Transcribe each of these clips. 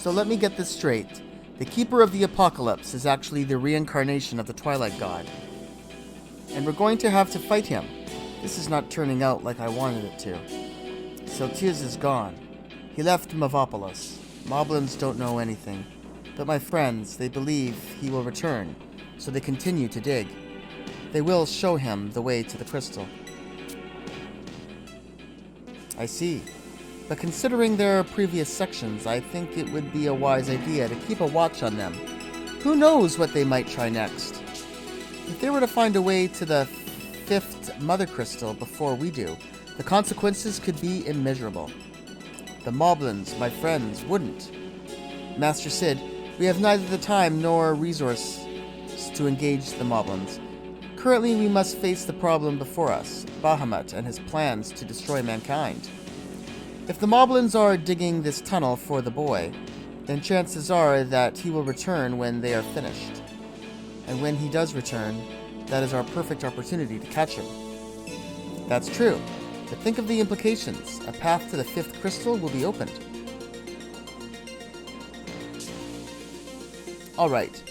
So let me get this straight. The Keeper of the Apocalypse is actually the reincarnation of the Twilight God. And we're going to have to fight him. This is not turning out like I wanted it to. Celtius is gone. He left Mavopolis. Moblins don't know anything. But my friends, they believe he will return, so they continue to dig. They will show him the way to the crystal. I see. But considering their previous sections, I think it would be a wise idea to keep a watch on them. Who knows what they might try next? If they were to find a way to the 5th Mother Crystal before we do, the consequences could be immeasurable. The Moblins, my friends, wouldn't. Master Sid, we have neither the time nor resources to engage the Moblins. Currently, we must face the problem before us, Bahamut and his plans to destroy mankind. If the Moblins are digging this tunnel for the boy, then chances are that he will return when they are finished. And when he does return, that is our perfect opportunity to catch him. That's true, but think of the implications. A path to the 5th crystal will be opened. Alright,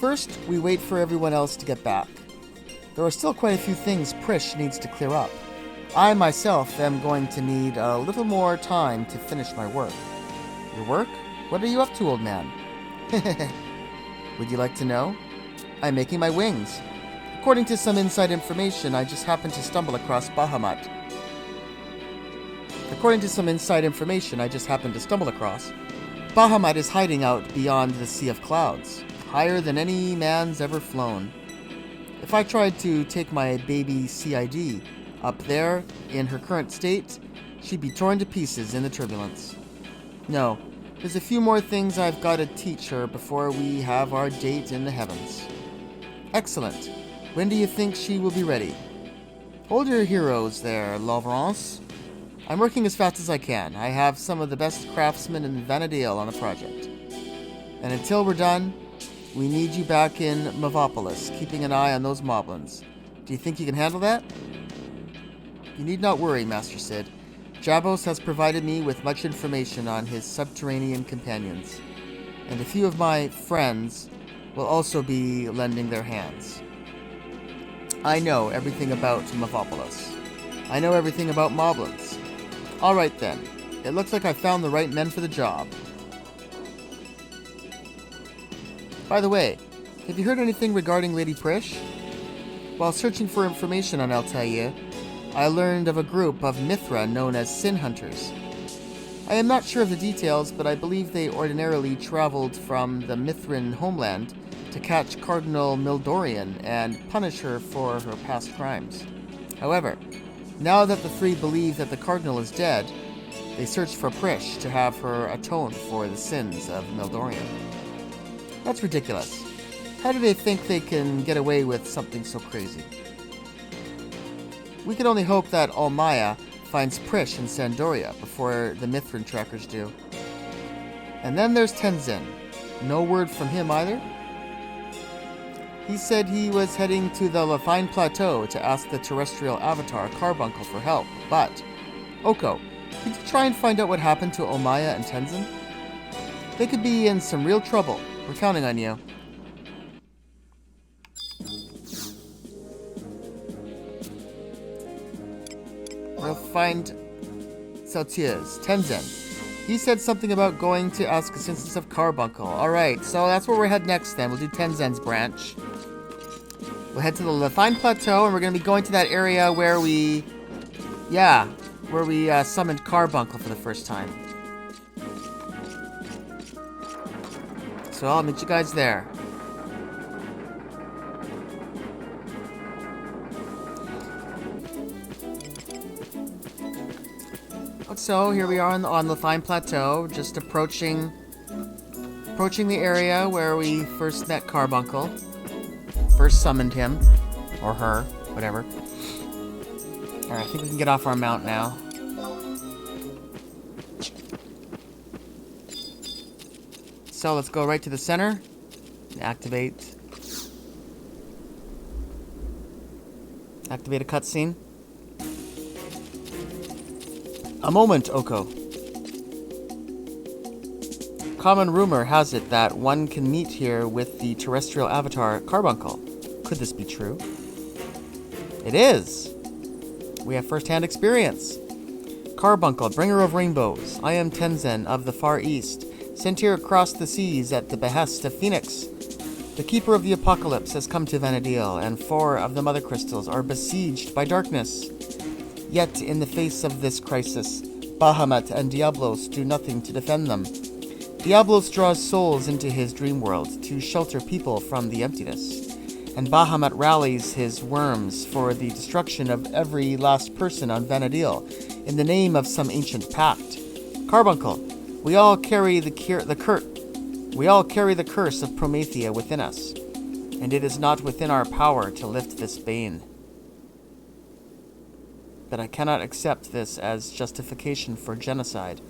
first we wait for everyone else to get back. There are still quite a few things Prish needs to clear up. I myself am going to need a little more time to finish my work. Your work? What are you up to, old man? Would you like to know? I'm making my wings. According to some inside information, I just happened to stumble across Bahamut. Bahamut is hiding out beyond the Sea of Clouds, higher than any man's ever flown. If I tried to take my baby CID up there in her current state, she'd be torn to pieces in the turbulence. No, there's a few more things I've got to teach her before we have our date in the heavens. Excellent. When do you think she will be ready? Hold your heroes there, Lavrance. I'm working as fast as I can. I have some of the best craftsmen in Vanadale on the project. And until we're done, we need you back in Mavopolis, keeping an eye on those Moblins. Do you think you can handle that? You need not worry, Master Sid. Jabos has provided me with much information on his subterranean companions, and a few of my friends will also be lending their hands. I know everything about Mavopolis. I know everything about Moblins. Alright then, it looks like I found the right men for the job. By the way, have you heard anything regarding Lady Prish? While searching for information on Altair, I learned of a group of Mithra known as Sin Hunters. I am not sure of the details, but I believe they ordinarily traveled from the Mithrin homeland to catch Cardinal Mildorian and punish her for her past crimes. However, now that the three believe that the Cardinal is dead, they search for Prish to have her atone for the sins of Mildorian. That's ridiculous. How do they think they can get away with something so crazy? We can only hope that Almaya finds Prish in Sandoria before the Mithrin trackers do. And then there's Tenzin. No word from him either? He said he was heading to the Lafine Plateau to ask the terrestrial avatar Carbuncle for help, but... Oko, could you try and find out what happened to Omaya and Tenzin? They could be in some real trouble. We're counting on you. We'll find Celtius. Tenzin. He said something about going to ask assistance of Carbuncle. Alright, so that's where we're head next then. We'll do Tenzin's branch. We'll head to the Lafine Plateau, and we're going to be going to that area where we... Yeah, where we summoned Carbuncle for the first time. So I'll meet you guys there. So here we are on the Lafine Plateau, just approaching the area where we first met Carbuncle. First summoned him. Or her. Whatever. Alright, I think we can get off our mount now. So let's go right to the center. Activate. Activate a cutscene. A moment, Oko. Common rumor has it that one can meet here with the terrestrial avatar Carbuncle. Could this be true? It is. We have first-hand experience. Carbuncle, bringer of rainbows, I am Tenzin of the Far East, sent here across the seas at the behest of Phoenix. The Keeper of the Apocalypse has come to Vana'diel, and 4 of the Mother Crystals are besieged by darkness. Yet, in the face of this crisis, Bahamut and Diablos do nothing to defend them. Diablos draws souls into his dream world to shelter people from the emptiness, and Bahamut rallies his worms for the destruction of every last person on Vana'diel in the name of some ancient pact. Carbuncle, we all carry the curse of Promethea within us, and it is not within our power to lift this bane. But I cannot accept this as justification for genocide.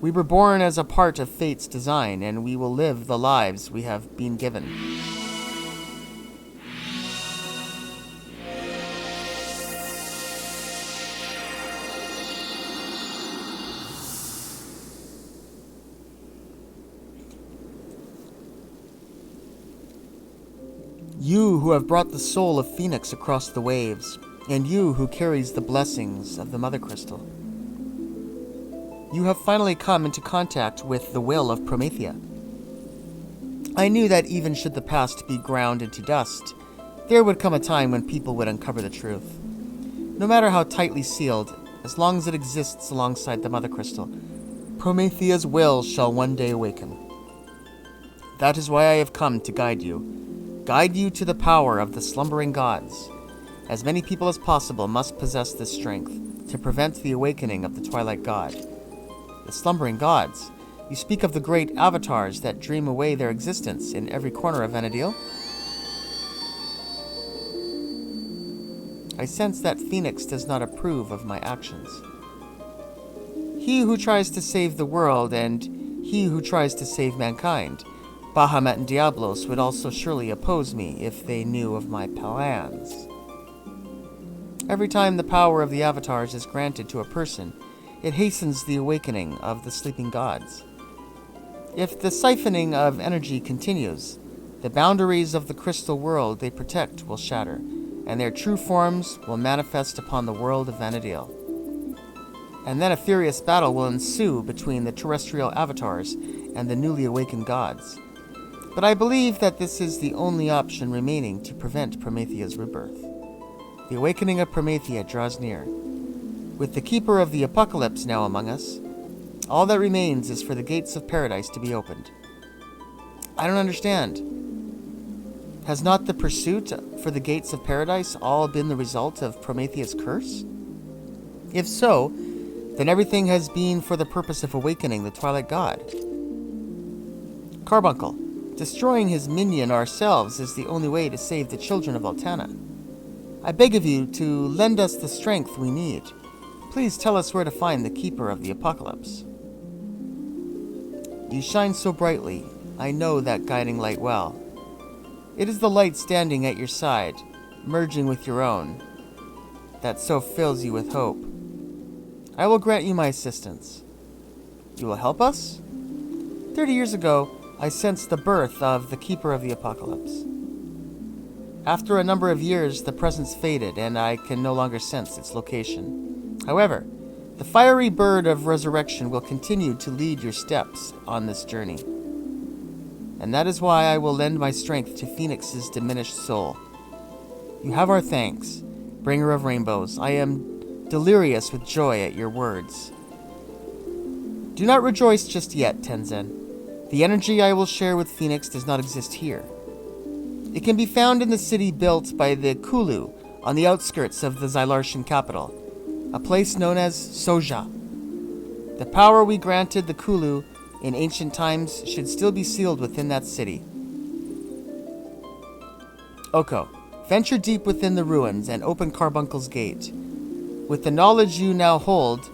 We were born as a part of fate's design, and we will live the lives we have been given. You who have brought the soul of Phoenix across the waves, and you who carries the blessings of the Mother Crystal. You have finally come into contact with the will of Promethea. I knew that even should the past be ground into dust, there would come a time when people would uncover the truth. No matter how tightly sealed, as long as it exists alongside the Mother Crystal, Promethea's will shall one day awaken. That is why I have come to guide you to the power of the slumbering gods. As many people as possible must possess this strength to prevent the awakening of the Twilight God. The slumbering gods? You speak of the great avatars that dream away their existence in every corner of Vana'diel? I sense that Phoenix does not approve of my actions. He who tries to save the world and he who tries to save mankind, Bahamut and Diablos, would also surely oppose me if they knew of my plans. Every time the power of the avatars is granted to a person, it hastens the awakening of the sleeping gods. If the siphoning of energy continues, the boundaries of the crystal world they protect will shatter, and their true forms will manifest upon the world of Vana'diel. And then a furious battle will ensue between the terrestrial avatars and the newly awakened gods. But I believe that this is the only option remaining to prevent Promethea's rebirth. The awakening of Promethea draws near. With the Keeper of the Apocalypse now among us, all that remains is for the gates of paradise to be opened. I don't understand. Has not the pursuit for the gates of paradise all been the result of Promethea's curse? If so, then everything has been for the purpose of awakening the Twilight God. Carbuncle, destroying his minion ourselves is the only way to save the children of Altana. I beg of you to lend us the strength we need. Please tell us where to find the Keeper of the Apocalypse. You shine so brightly, I know that guiding light well. It is the light standing at your side, merging with your own, that so fills you with hope. I will grant you my assistance. You will help us? 30 years ago, I sensed the birth of the Keeper of the Apocalypse. After a number of years, the presence faded, and I can no longer sense its location. However, the fiery bird of resurrection will continue to lead your steps on this journey. And that is why I will lend my strength to Phoenix's diminished soul. You have our thanks, bringer of rainbows. I am delirious with joy at your words. Do not rejoice just yet, Tenzin. The energy I will share with Phoenix does not exist here. It can be found in the city built by the Kulu on the outskirts of the Xylartian capital, a place known as Soja. The power we granted the Kulu in ancient times should still be sealed within that city. Oko, venture deep within the ruins and open Carbuncle's gate. With the knowledge you now hold,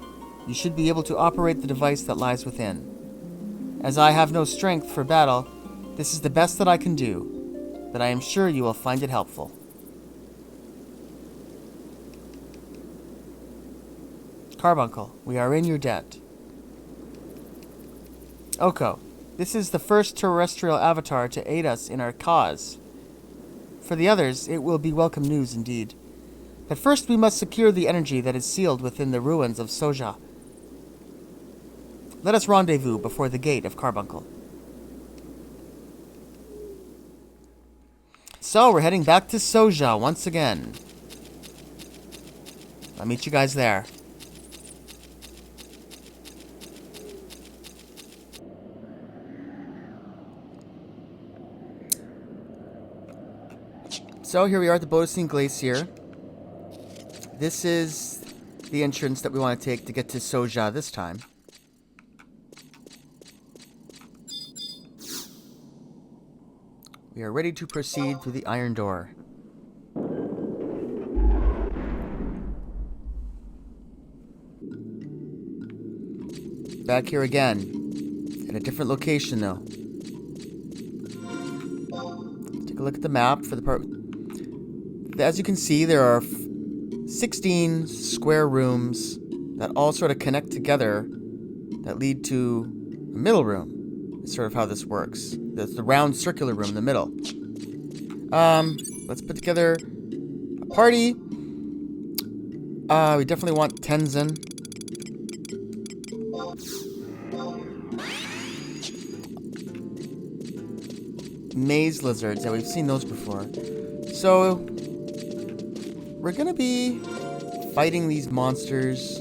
you should be able to operate the device that lies within. As I have no strength for battle, this is the best that I can do, but I am sure you will find it helpful. Carbuncle, we are in your debt. Oko, This is the first terrestrial avatar to aid us in our cause. For the others, it will be welcome news indeed. But first we must secure the energy that is sealed within the ruins of Soja. Let us rendezvous before the gate of Carbuncle. So, we're heading back to Soja once again. I'll meet you guys there. So, here we are at the Bodacine Glacier. This is the entrance that we want to take to get to Soja this time. We are ready to proceed through the iron door. Back here again. At a different location, though. Let's take a look at the map for the part. As you can see, there are 16 square rooms that all sort of connect together that lead to a middle room. It's sort of how this works. That's the round circular room in the middle. Let's put together a party. We definitely want Tenzin. Maze lizards. Yeah, we've seen those before. So, we're gonna be fighting these monsters.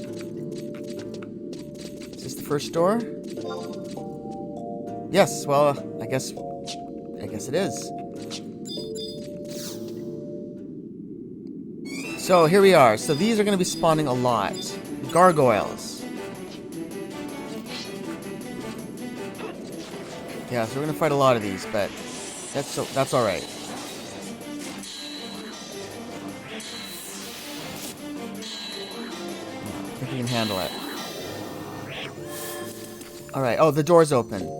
Is this the first door? Yes, well, I guess it is. So here we are. So these are going to be spawning a lot. Gargoyles. Yeah, so we're going to fight a lot of these, but that's all right. I think we can handle it. All right. Oh, the door's open.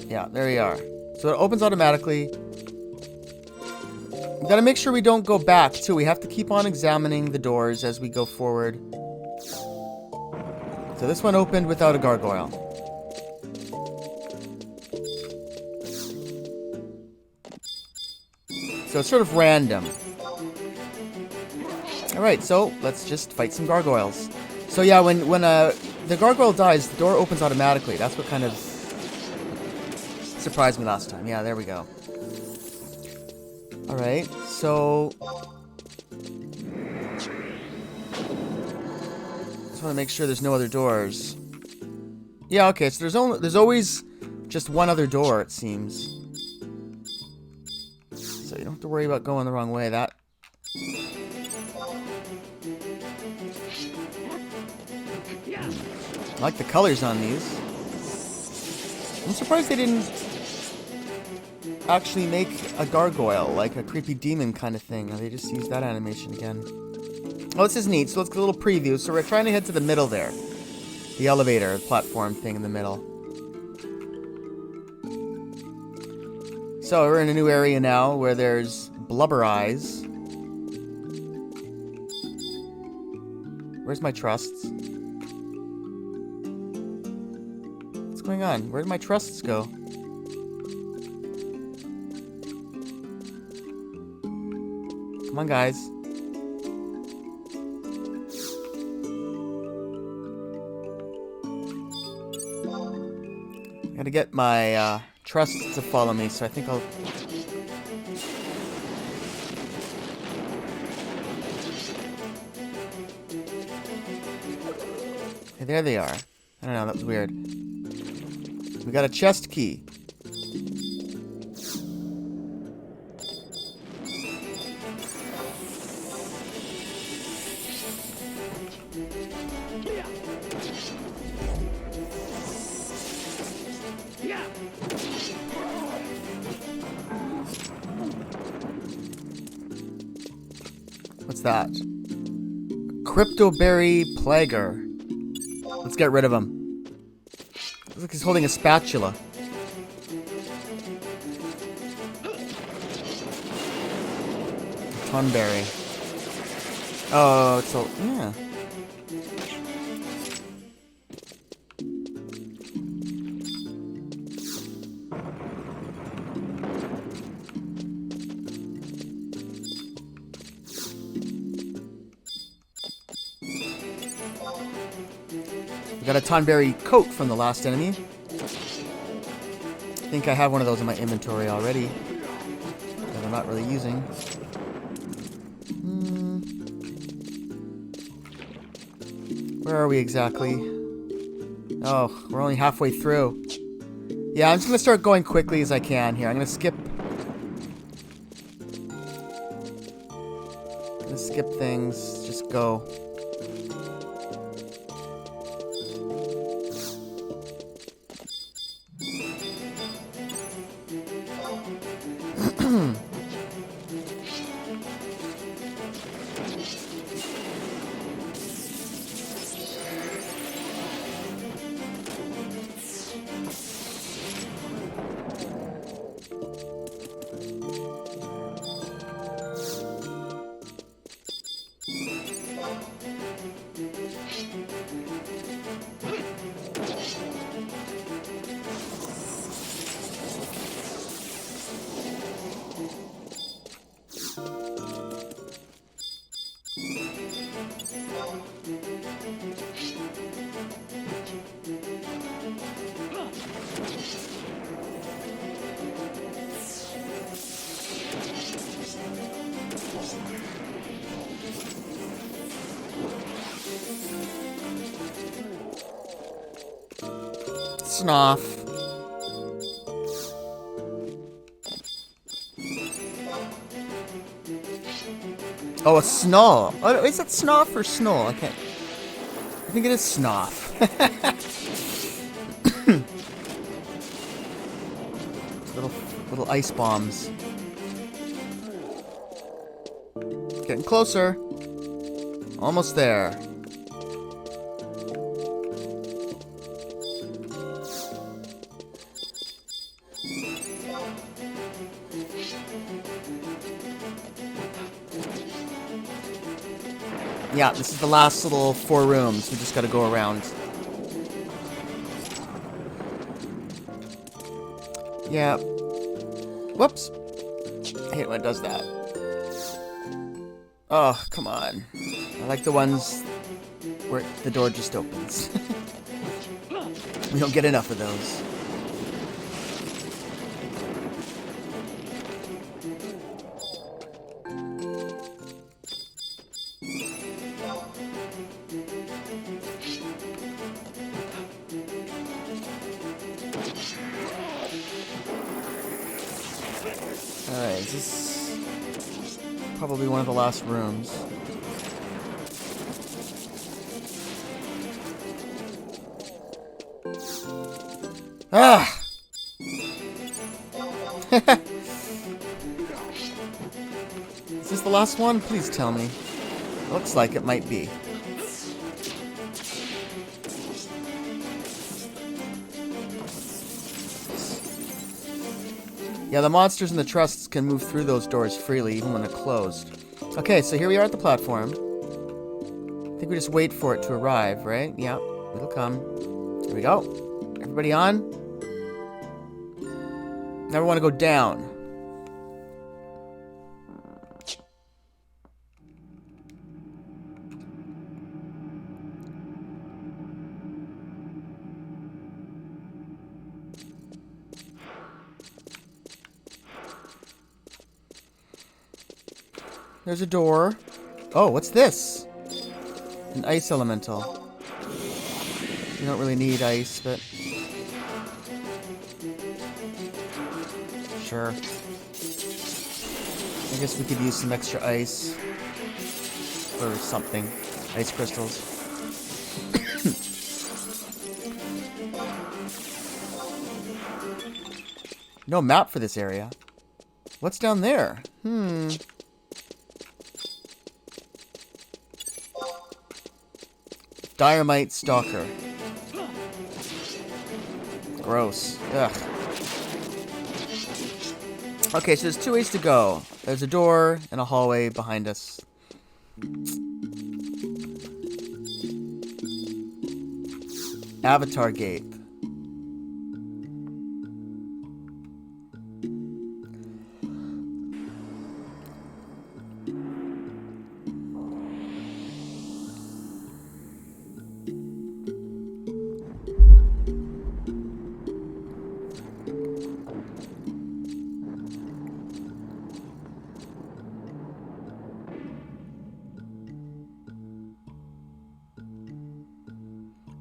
Yeah, there we are. So it opens automatically. We gotta make sure we don't go back, too. We have to keep on examining the doors as we go forward. So this one opened without a gargoyle. So it's sort of random. Alright, so let's just fight some gargoyles. So yeah, when the gargoyle dies, the door opens automatically. That's what kind of surprised me last time. Yeah, there we go. Alright, so just want to make sure there's no other doors. Yeah, okay, so there's always just one other door, it seems. So you don't have to worry about going the wrong way. I like the colors on these. I'm surprised they didn't actually make a gargoyle, like a creepy demon kind of thing. They just used that animation again. Oh, this is neat. So let's get a little preview. So we're trying to head to the middle there. The elevator platform thing in the middle. So we're in a new area now where there's blubber eyes. Where's my trusts? What's going on? Where did my trusts go? Come on, guys. I gotta get my trusts to follow me, so I think I'll... Hey, there they are. I don't know, that was weird. We got a chest key. What's that? Cryptoberry Plaguer. Let's get rid of him. Looks like he's holding a spatula. Tonberry. Oh, it's a... yeah. Got a Tonberry coat from the last enemy. I think I have one of those in my inventory already that I'm not really using. Where are we exactly? Oh, we're only halfway through. Yeah, I'm just gonna start going quickly as I can here. I'm gonna skip things. Just go. Snuff. Oh, a snow. Oh, is it snuff or snow? I can't. I think it is snuff. little ice bombs. Getting closer. Almost there. Yeah, this is the last little 4 rooms. We just gotta go around. Yeah. Whoops. I hate when it does that. Oh, come on. I like the ones where the door just opens. We don't get enough of those. Alright, is this probably one of the last rooms? Ah! Is this the last one? Please tell me. Looks like it might be. Yeah, the monsters and the trusts can move through those doors freely, even when they're closed. Okay, so here we are at the platform. I think we just wait for it to arrive, right? Yeah, it'll come. Here we go. Everybody on? Now we want to go down. There's a door. Oh, what's this? An ice elemental. You don't really need ice, but... Sure. I guess we could use some extra ice. Or something. Ice crystals. No map for this area. What's down there? Dynamite Stalker. Gross. Ugh. Okay, so there's 2 ways to go. There's a door and a hallway behind us. Avatar Gate.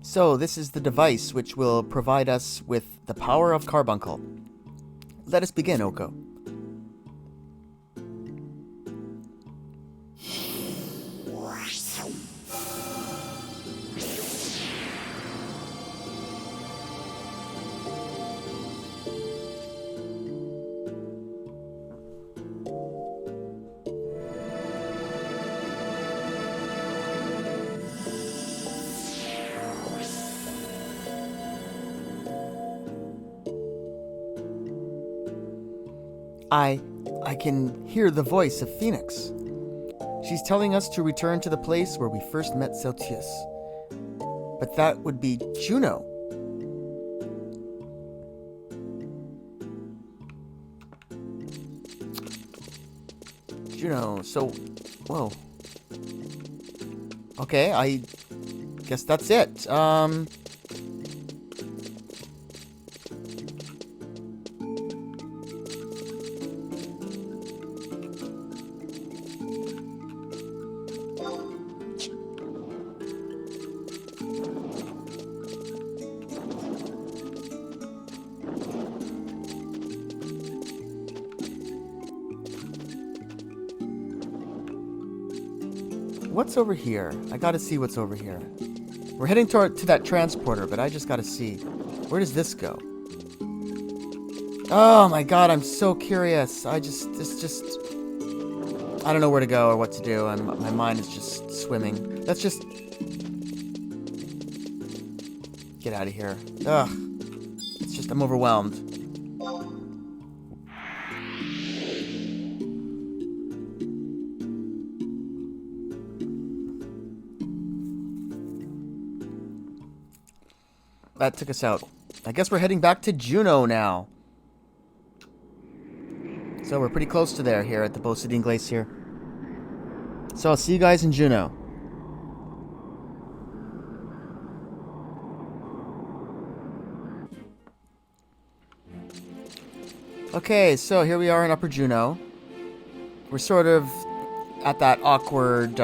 So, this is the device which will provide us with the power of Carbuncle. Let us begin, Oko. I can hear the voice of Phoenix. She's telling us to return to the place where we first met Celtius. But that would be Juno. Juno, so... Whoa. Okay, I guess that's it. What's over here? I gotta see what's over here. We're heading to that transporter, but I just gotta see. Where does this go? Oh my god, I'm so curious. I don't know where to go or what to do. My mind is just swimming. Let's just... get out of here. Ugh. It's just, I'm overwhelmed. That took us out. I guess we're heading back to Juno now. So we're pretty close to there here at the Bosidine Glacier. So I'll see you guys in Juno. Okay, so here we are in Upper Juno. We're sort of at that awkward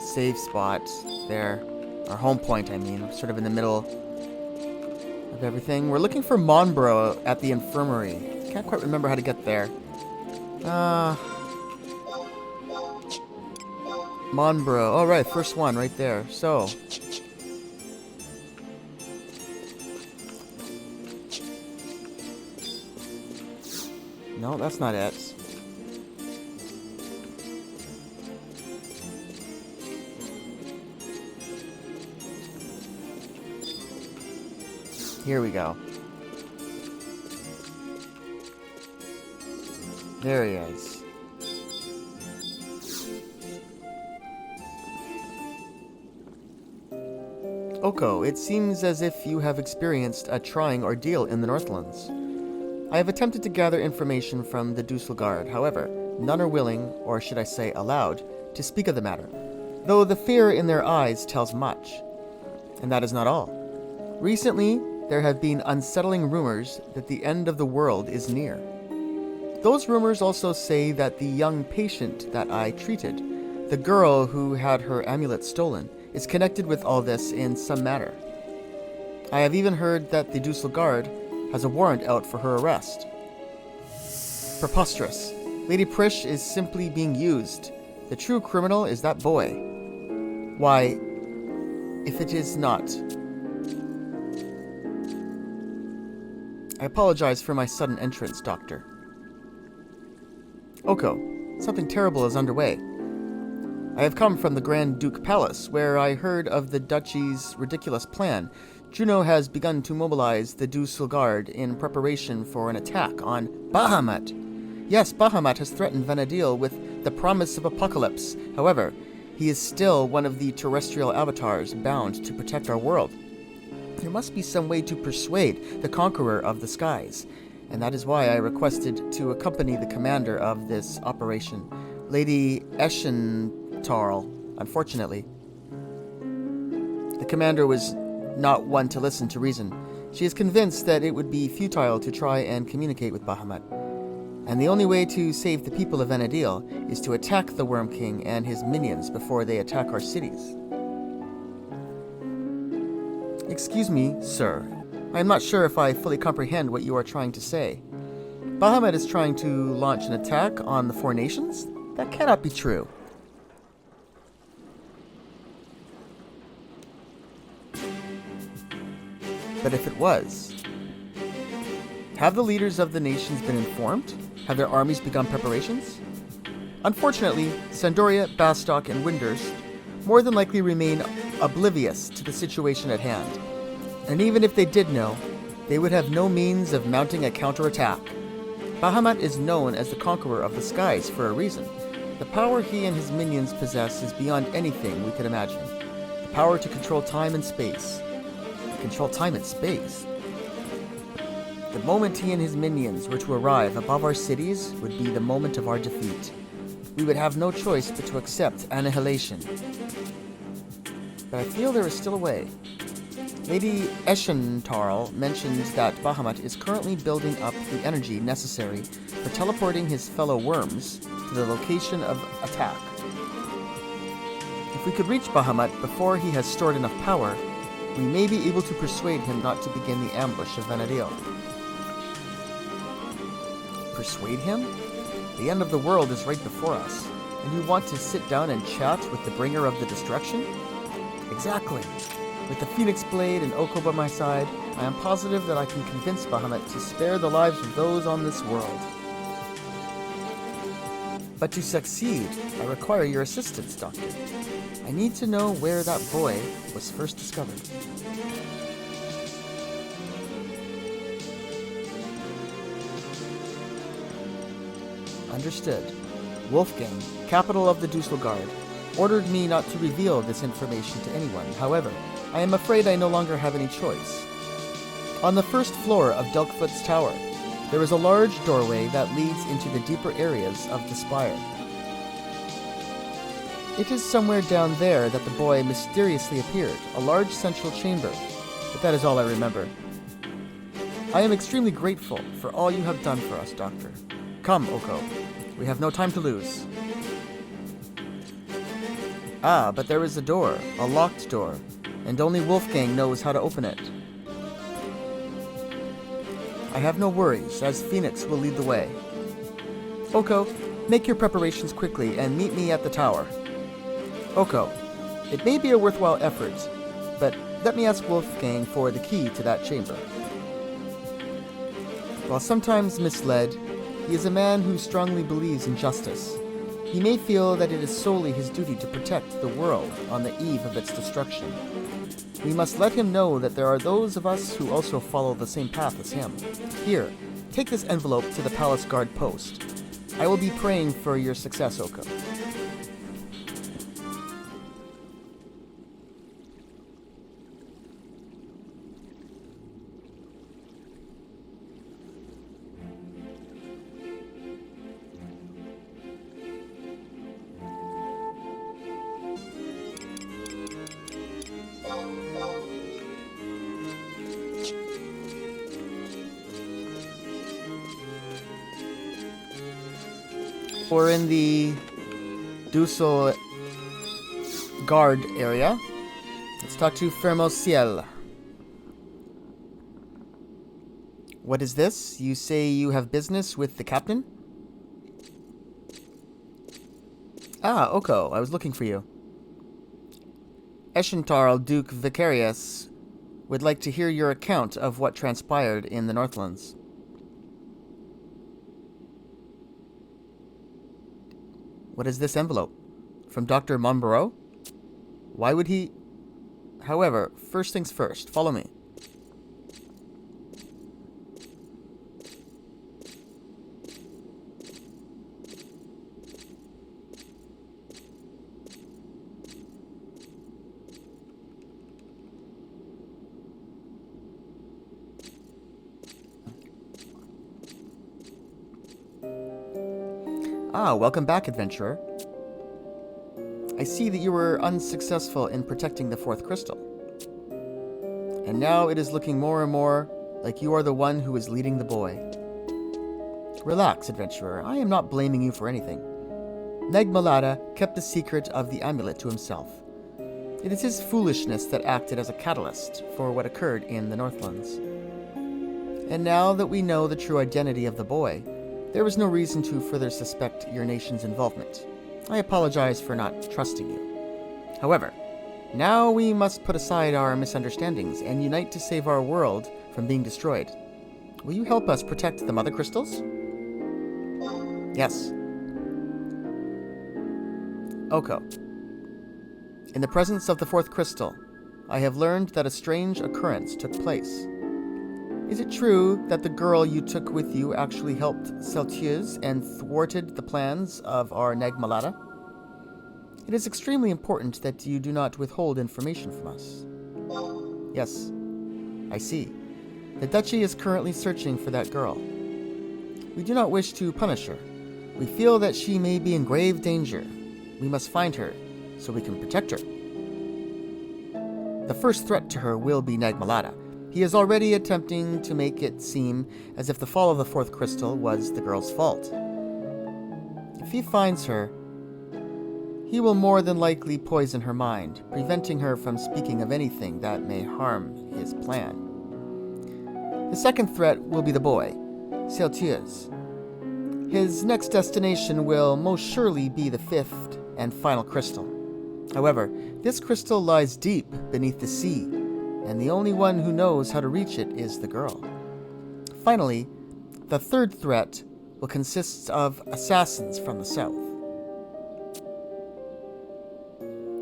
save spot there. Our home point, I mean. We're sort of in the middle of everything. We're looking for Monbro at the infirmary. Can't quite remember how to get there. Monbro. Oh, right. First one right there. So. No, that's not it. Here we go. There he is. Oko, it seems as if you have experienced a trying ordeal in the Northlands. I have attempted to gather information from the Dusselgard. However, none are willing, or should I say allowed, to speak of the matter, though the fear in their eyes tells much. And that is not all. Recently, there have been unsettling rumors that the end of the world is near. Those rumors also say that the young patient that I treated, the girl who had her amulet stolen, is connected with all this in some manner. I have even heard that the Dusselgard has a warrant out for her arrest. Preposterous. Lady Prish is simply being used. The true criminal is that boy. Why, if it is not... I apologize for my sudden entrance, Doctor. Oko, something terrible is underway. I have come from the Grand Duke Palace, where I heard of the Duchy's ridiculous plan. Juno has begun to mobilize the Dusselgard in preparation for an attack on Bahamut. Yes, Bahamut has threatened Vanadil with the promise of apocalypse. However, he is still one of the terrestrial avatars bound to protect our world. There must be some way to persuade the conqueror of the skies, and that is why I requested to accompany the commander of this operation, Lady Eschentarl. Unfortunately, the commander was not one to listen to reason. She is convinced that it would be futile to try and communicate with Bahamut, and the only way to save the people of Vanadil is to attack the Worm King and his minions before they attack our cities. Excuse me, sir. I am not sure if I fully comprehend what you are trying to say. Bahamut is trying to launch an attack on the four nations? That cannot be true. But if it was, have the leaders of the nations been informed? Have their armies begun preparations? Unfortunately, Sandoria, Bastok, and Windurst more than likely remain oblivious to the situation at hand. And even if they did know, they would have no means of mounting a counterattack. Bahamut is known as the conqueror of the skies for a reason. The power he and his minions possess is beyond anything we could imagine. The power to control time and space. Control time and space? The moment he and his minions were to arrive above our cities would be the moment of our defeat. We would have no choice but to accept annihilation. But I feel there is still a way. Lady Eschentarl mentioned that Bahamut is currently building up the energy necessary for teleporting his fellow worms to the location of attack. If we could reach Bahamut before he has stored enough power, we may be able to persuade him not to begin the ambush of Vanadil. Persuade him? The end of the world is right before us, and you want to sit down and chat with the bringer of the destruction? Exactly. With the Phoenix Blade and Oko by my side, I am positive that I can convince Bahamut to spare the lives of those on this world. But to succeed, I require your assistance, Doctor. I need to know where that boy was first discovered. Understood. Wolfgang, capital of the Dusselgard, ordered me not to reveal this information to anyone. However, I am afraid I no longer have any choice. On the first floor of Delkfoot's tower, there is a large doorway that leads into the deeper areas of the spire. It is somewhere down there that the boy mysteriously appeared, a large central chamber, but that is all I remember. I am extremely grateful for all you have done for us, Doctor. Come, Oko. We have no time to lose. Ah, but there is a door, a locked door, and only Wolfgang knows how to open it. I have no worries, as Phoenix will lead the way. Oko, make your preparations quickly and meet me at the tower. Oko, it may be a worthwhile effort, but let me ask Wolfgang for the key to that chamber. While sometimes misled, he is a man who strongly believes in justice. He may feel that it is solely his duty to protect the world on the eve of its destruction. We must let him know that there are those of us who also follow the same path as him. Here, take this envelope to the palace guard post. I will be praying for your success, Oko. We're in the Dussel guard area. Let's talk to Fermo Ciel. What is this? You say you have business with the captain? Ah, Oko, I was looking for you. Eschentarl Duke Vicarius would like to hear your account of what transpired in the Northlands. What is this envelope? From Dr. Monborough? Why would he... However, first things first, follow me. Ah, welcome back, adventurer. I see that you were unsuccessful in protecting the fourth crystal. And now it is looking more and more like you are the one who is leading the boy. Relax, adventurer. I am not blaming you for anything. Neg Malada kept the secret of the amulet to himself. It is his foolishness that acted as a catalyst for what occurred in the Northlands. And now that we know the true identity of the boy, there is no reason to further suspect your nation's involvement. I apologize for not trusting you. However, now we must put aside our misunderstandings and unite to save our world from being destroyed. Will you help us protect the Mother Crystals? Yes. Oko. In the presence of the fourth crystal, I have learned that a strange occurrence took place. Is it true that the girl you took with you actually helped Celtius and thwarted the plans of our Nagmalata? It is extremely important that you do not withhold information from us. Yes, I see. The Duchy is currently searching for that girl. We do not wish to punish her. We feel that she may be in grave danger. We must find her, so we can protect her. The first threat to her will be Nagmalata. He is already attempting to make it seem as if the fall of the fourth crystal was the girl's fault. If he finds her, he will more than likely poison her mind, preventing her from speaking of anything that may harm his plan. The second threat will be the boy, Celtius. His next destination will most surely be the fifth and final crystal. However, this crystal lies deep beneath the sea, and the only one who knows how to reach it is the girl. Finally, the third threat will consist of assassins from the south.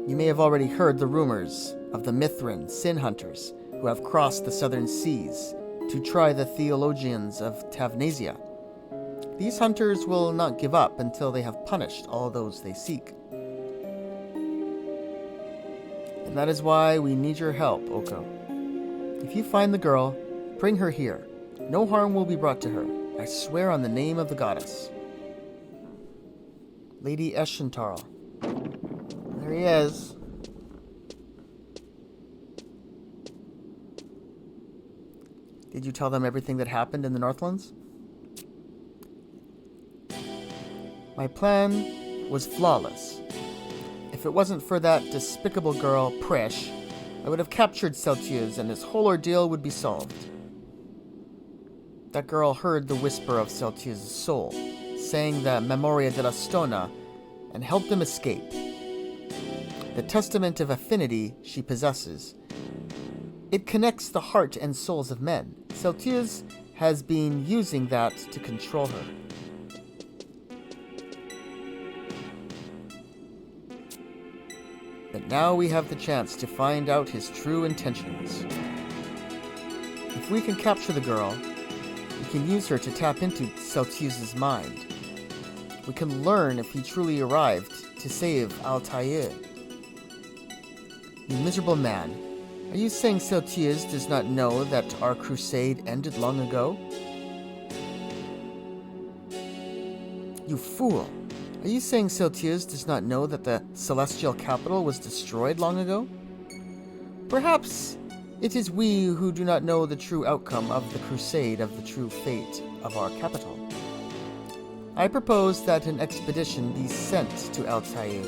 You may have already heard the rumors of the Mithrin sin hunters who have crossed the southern seas to try the theologians of Tavnasia. These hunters will not give up until they have punished all those they seek. And that is why we need your help, Oko. If you find the girl, bring her here. No harm will be brought to her. I swear on the name of the goddess. Lady Eschentarl. There he is. Did you tell them everything that happened in the Northlands? My plan was flawless. If it wasn't for that despicable girl, Presh, I would have captured Celtius and this whole ordeal would be solved. That girl heard the whisper of Celtius' soul, sang the Memoria della Stona, and helped him escape. The testament of affinity she possesses. It connects the heart and souls of men. Celtius has been using that to control her. But now we have the chance to find out his true intentions. If we can capture the girl, we can use her to tap into Celtius' mind. We can learn if he truly arrived to save Altair. You miserable man, are you saying Celtius does not know that our crusade ended long ago? You fool! Are you saying Celtius does not know that the celestial capital was destroyed long ago? Perhaps it is we who do not know the true outcome of the crusade, of the true fate of our capital. I propose that an expedition be sent to Altair.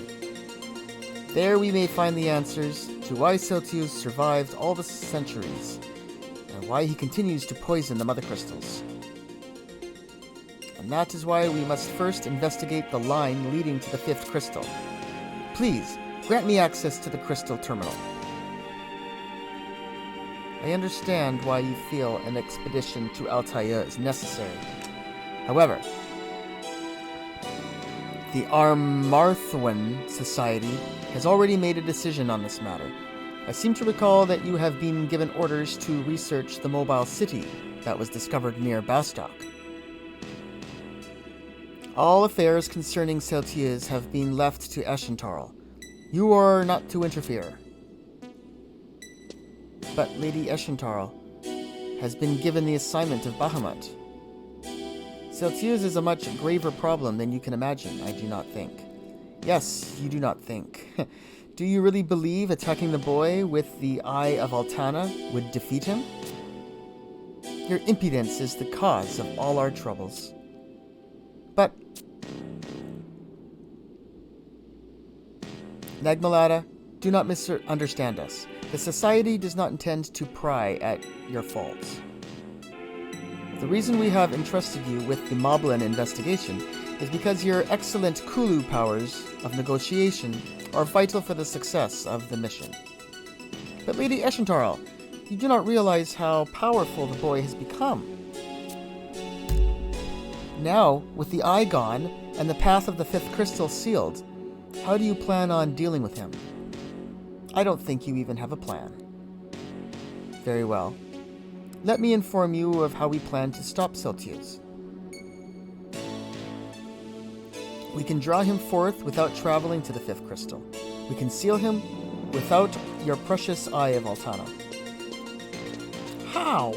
There we may find the answers to why Celtius survived all the centuries, and why he continues to poison the Mother Crystals. And that is why we must first investigate the line leading to the fifth crystal. Please, grant me access to the crystal terminal. I understand why you feel an expedition to Altair is necessary. However, the Armarthwan Society has already made a decision on this matter. I seem to recall that you have been given orders to research the mobile city that was discovered near Bastok. All affairs concerning Celtius have been left to Eschentarl. You are not to interfere. But Lady Eschentarl has been given the assignment of Bahamut. Celtius is a much graver problem than you can imagine, I do not think. Yes, you do not think. Do you really believe attacking the boy with the Eye of Altana would defeat him? Your impudence is the cause of all our troubles. But Nagmalata, Do not misunderstand us. The Society does not intend to pry at your faults. The reason we have entrusted you with the Moblin investigation is because your excellent Kulu powers of negotiation are vital for the success of the mission. But Lady Eshentarl, you do not realize how powerful the boy has become. Now, with the eye gone and the path of the fifth crystal sealed, how do you plan on dealing with him? I don't think you even have a plan. Very well. Let me inform you of how we plan to stop Celtius. We can draw him forth without traveling to the fifth crystal. We can seal him without your precious Eye of Altana. How?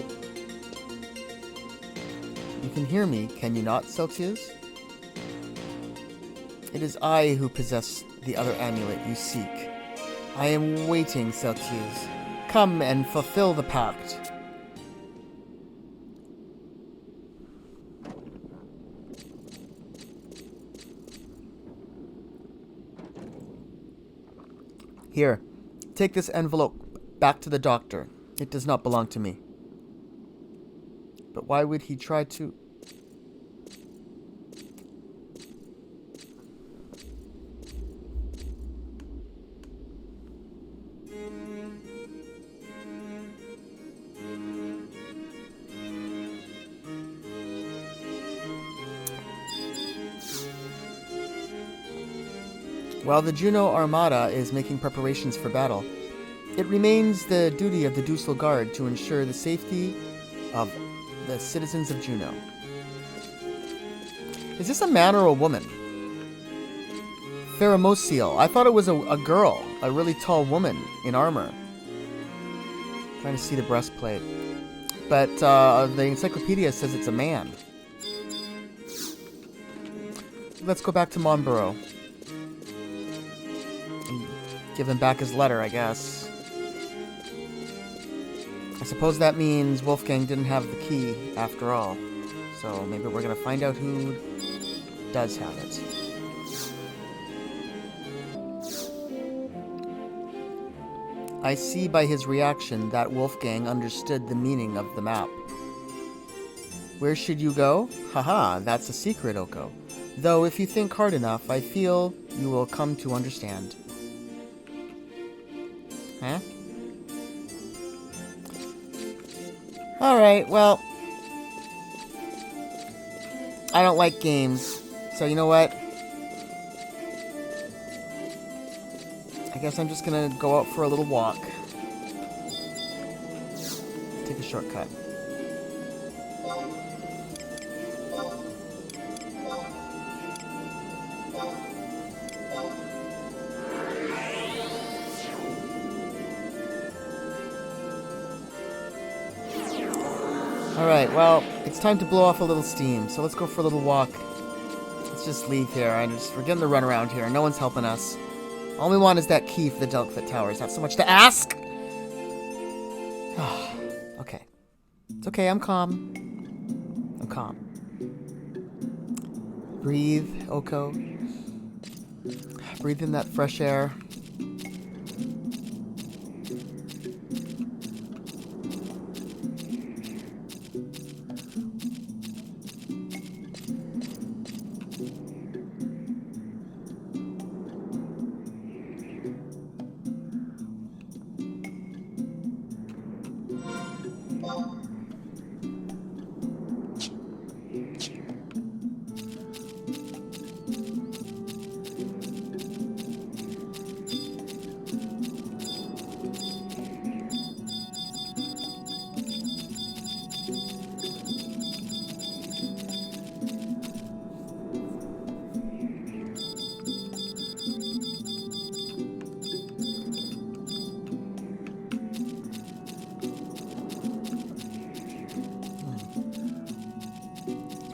You can hear me, can you not, Celtius? It is I who possess the other amulet you seek. I am waiting, Celtius. Come and fulfill the pact. Here, take this envelope back to the doctor. It does not belong to me. But why would he try to... While the Juno Armada is making preparations for battle, it remains the duty of the Ducal Guard to ensure the safety of the citizens of Juno. Is this a man or a woman? Pheromoseal. I thought it was a girl, a really tall woman in armor. Trying to see the breastplate. But the encyclopedia says it's a man. Let's go back to Monborough. Give him back his letter, I guess. I suppose that means Wolfgang didn't have the key after all. So maybe we're gonna find out who does have it. I see by his reaction that Wolfgang understood the meaning of the map. Where should you go? Haha, that's a secret, Oko. Though if you think hard enough, I feel you will come to understand. Huh? Alright, well... I don't like games, so you know what? I guess I'm just gonna go out for a little walk. Take a shortcut. Alright, well, it's time to blow off a little steam, so let's go for a little walk. Let's just leave here. We're getting the run around here. No one's helping us. All we want is that key for the Delkfoot Towers. Not so much to ask! Okay. It's okay, I'm calm. I'm calm. Breathe, Oko. Breathe in that fresh air.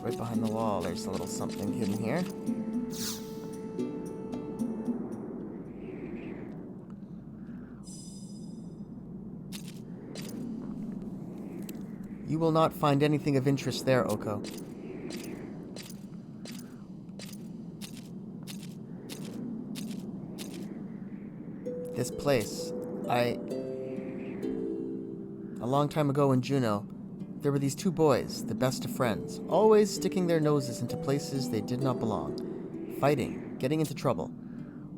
Right behind the wall, there's a little something hidden here. You will not find anything of interest there, Oko. This place. A long time ago in Juneau, there were these two boys, the best of friends, always sticking their noses into places they did not belong, fighting, getting into trouble.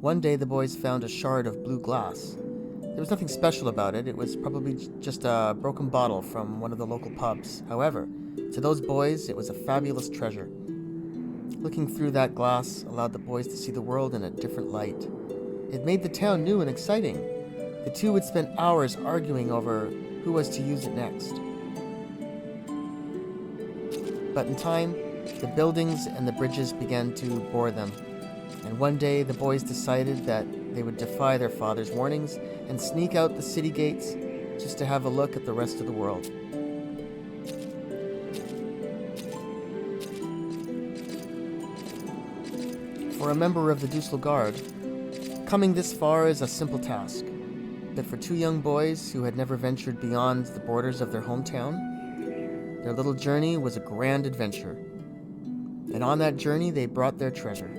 One day the boys found a shard of blue glass. There was nothing special about it. It was probably just a broken bottle from one of the local pubs. However, to those boys, it was a fabulous treasure. Looking through that glass allowed the boys to see the world in a different light. It made the town new and exciting. The two would spend hours arguing over who was to use it next. But in time, the buildings and the bridges began to bore them. And one day, the boys decided that they would defy their father's warnings and sneak out the city gates just to have a look at the rest of the world. For a member of the Dussel Guard, coming this far is a simple task. But for two young boys who had never ventured beyond the borders of their hometown, their little journey was a grand adventure. And on that journey, they brought their treasure.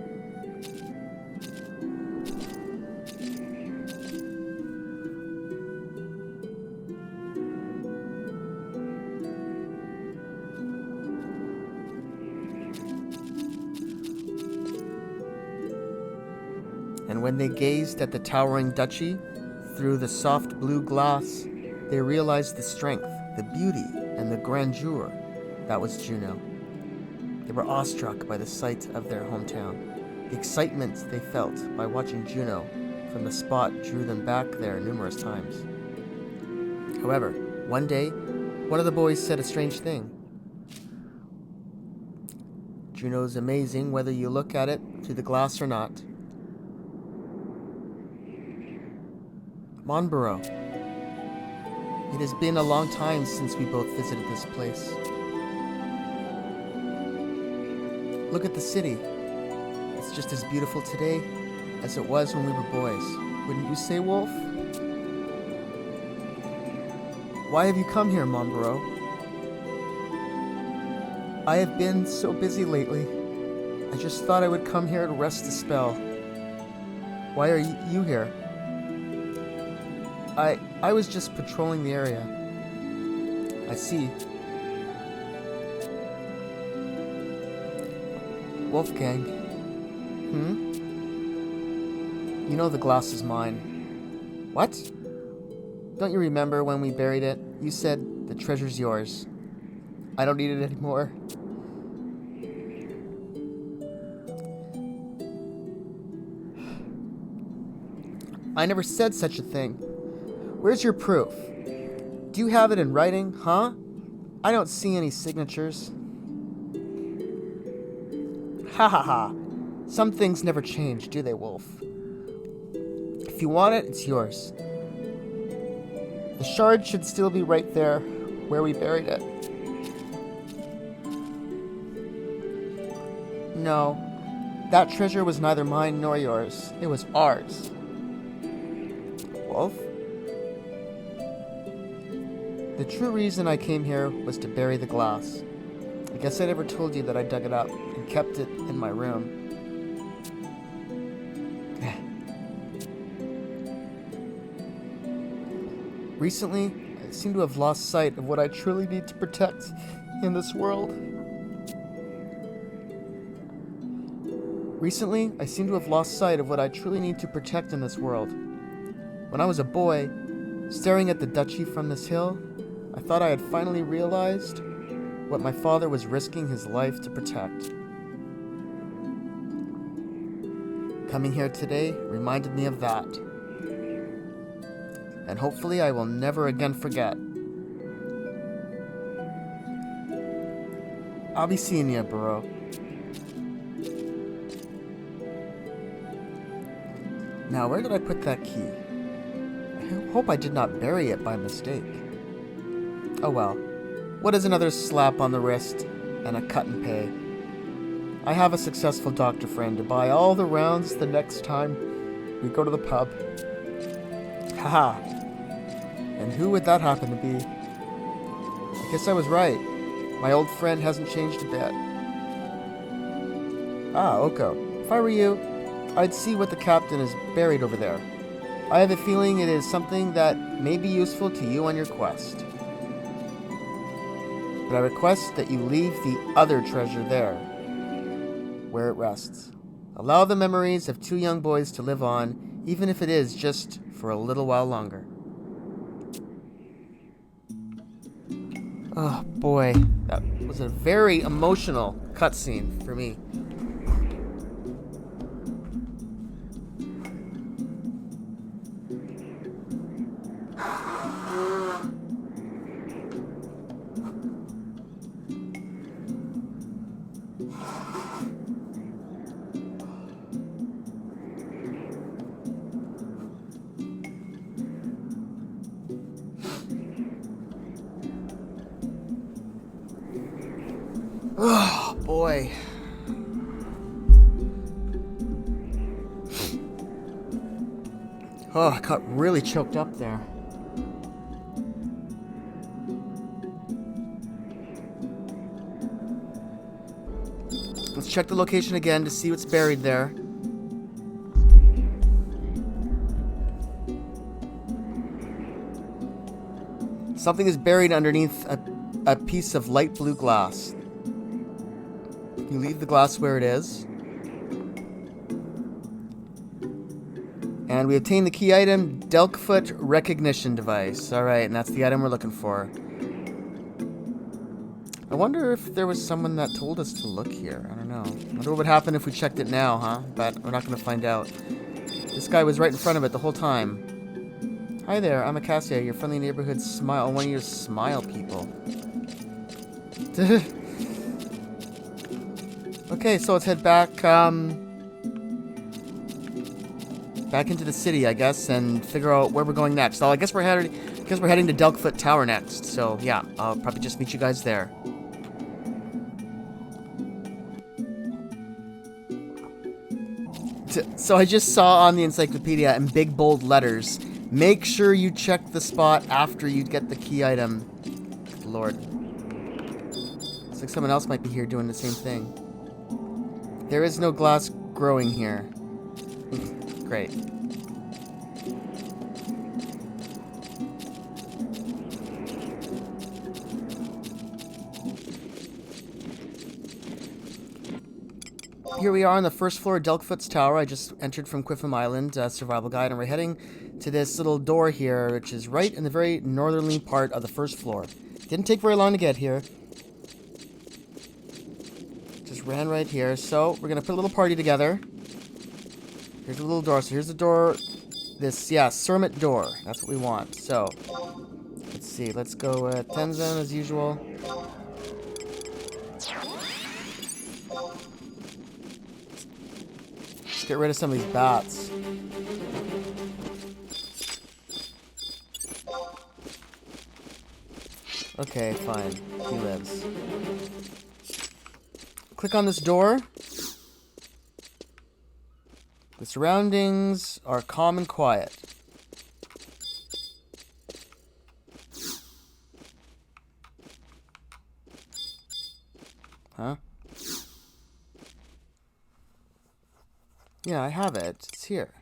And when they gazed at the towering duchy through the soft blue glass, they realized the strength, the beauty, and the grandeur that was Juneau. They were awestruck by the sight of their hometown. The excitement they felt by watching Juneau from the spot drew them back there numerous times. However, one day, one of the boys said a strange thing. Juneau's amazing whether you look at it through the glass or not. Monborough. It has been a long time since we both visited this place. Look at the city. It's just as beautiful today as it was when we were boys. Wouldn't you say, Wolf? Why have you come here, Monborough? I have been so busy lately. I just thought I would come here to rest a spell. Why are you here? I was just patrolling the area. I see. Wolfgang. You know the glass is mine. What? Don't you remember when we buried it? You said the treasure's yours. I don't need it anymore. I never said such a thing. Where's your proof? Do you have it in writing, huh? I don't see any signatures. Ha ha ha. Some things never change, do they, Wolf? If you want it, it's yours. The shard should still be right there where we buried it. No, that treasure was neither mine nor yours. It was ours. Wolf? The true reason I came here was to bury the glass. I guess I never told you that I dug it up and kept it in my room. Recently, I seem to have lost sight of what I truly need to protect in this world. Recently, I seem to have lost sight of what I truly need to protect in this world. When I was a boy, staring at the duchy from this hill, I thought I had finally realized what my father was risking his life to protect. Coming here today reminded me of that. And hopefully I will never again forget. I'll be seeing you, Burrow. Now, where did I put that key? I hope I did not bury it by mistake. Oh well, what is another slap on the wrist and a cut and pay? I have a successful doctor friend to buy all the rounds the next time we go to the pub. Haha. And who would that happen to be? I guess I was right. My old friend hasn't changed a bit. Ah, Oko. If I were you, I'd see what the captain is buried over there. I have a feeling it is something that may be useful to you on your quest. But I request that you leave the other treasure there, where it rests. Allow the memories of two young boys to live on, even if it is just for a little while longer. Oh boy, that was a very emotional cutscene for me. Oh boy. Oh, I got really choked up there. Let's check the location again to see what's buried there. Something is buried underneath a piece of light blue glass. You leave the glass where it is. And we obtain the key item, Delkfoot Recognition Device. Alright, and that's the item we're looking for. I wonder if there was someone that told us to look here. I don't know. I wonder what would happen if we checked it now, huh? But we're not going to find out. This guy was right in front of it the whole time. Hi there, I'm Acacia, your friendly neighborhood smile. One of your smile people. Okay, so let's head back, back into the city, I guess, and figure out where we're going next. So I guess we're heading to Delkfoot Tower next. So yeah, I'll probably just meet you guys there. So I just saw on the encyclopedia in big bold letters, make sure you check the spot after you get the key item. Good Lord. Looks like someone else might be here doing the same thing. There is no glass growing here. Great. Here we are on the first floor of Delkfoot's Tower. I just entered from Quon Island, survival guide, and we're heading to this little door here, which is right in the very northerly part of the first floor. Didn't take very long to get here. Just ran right here. So we're gonna put a little party together. Here's a little door. So here's the door. This, yeah, Sermit door. That's what we want. So let's see. Let's go Tenzin as usual. Get rid of some of these bats. Okay, fine. He lives. Click on this door. The surroundings are calm and quiet. Huh? Yeah, I have it. It's here.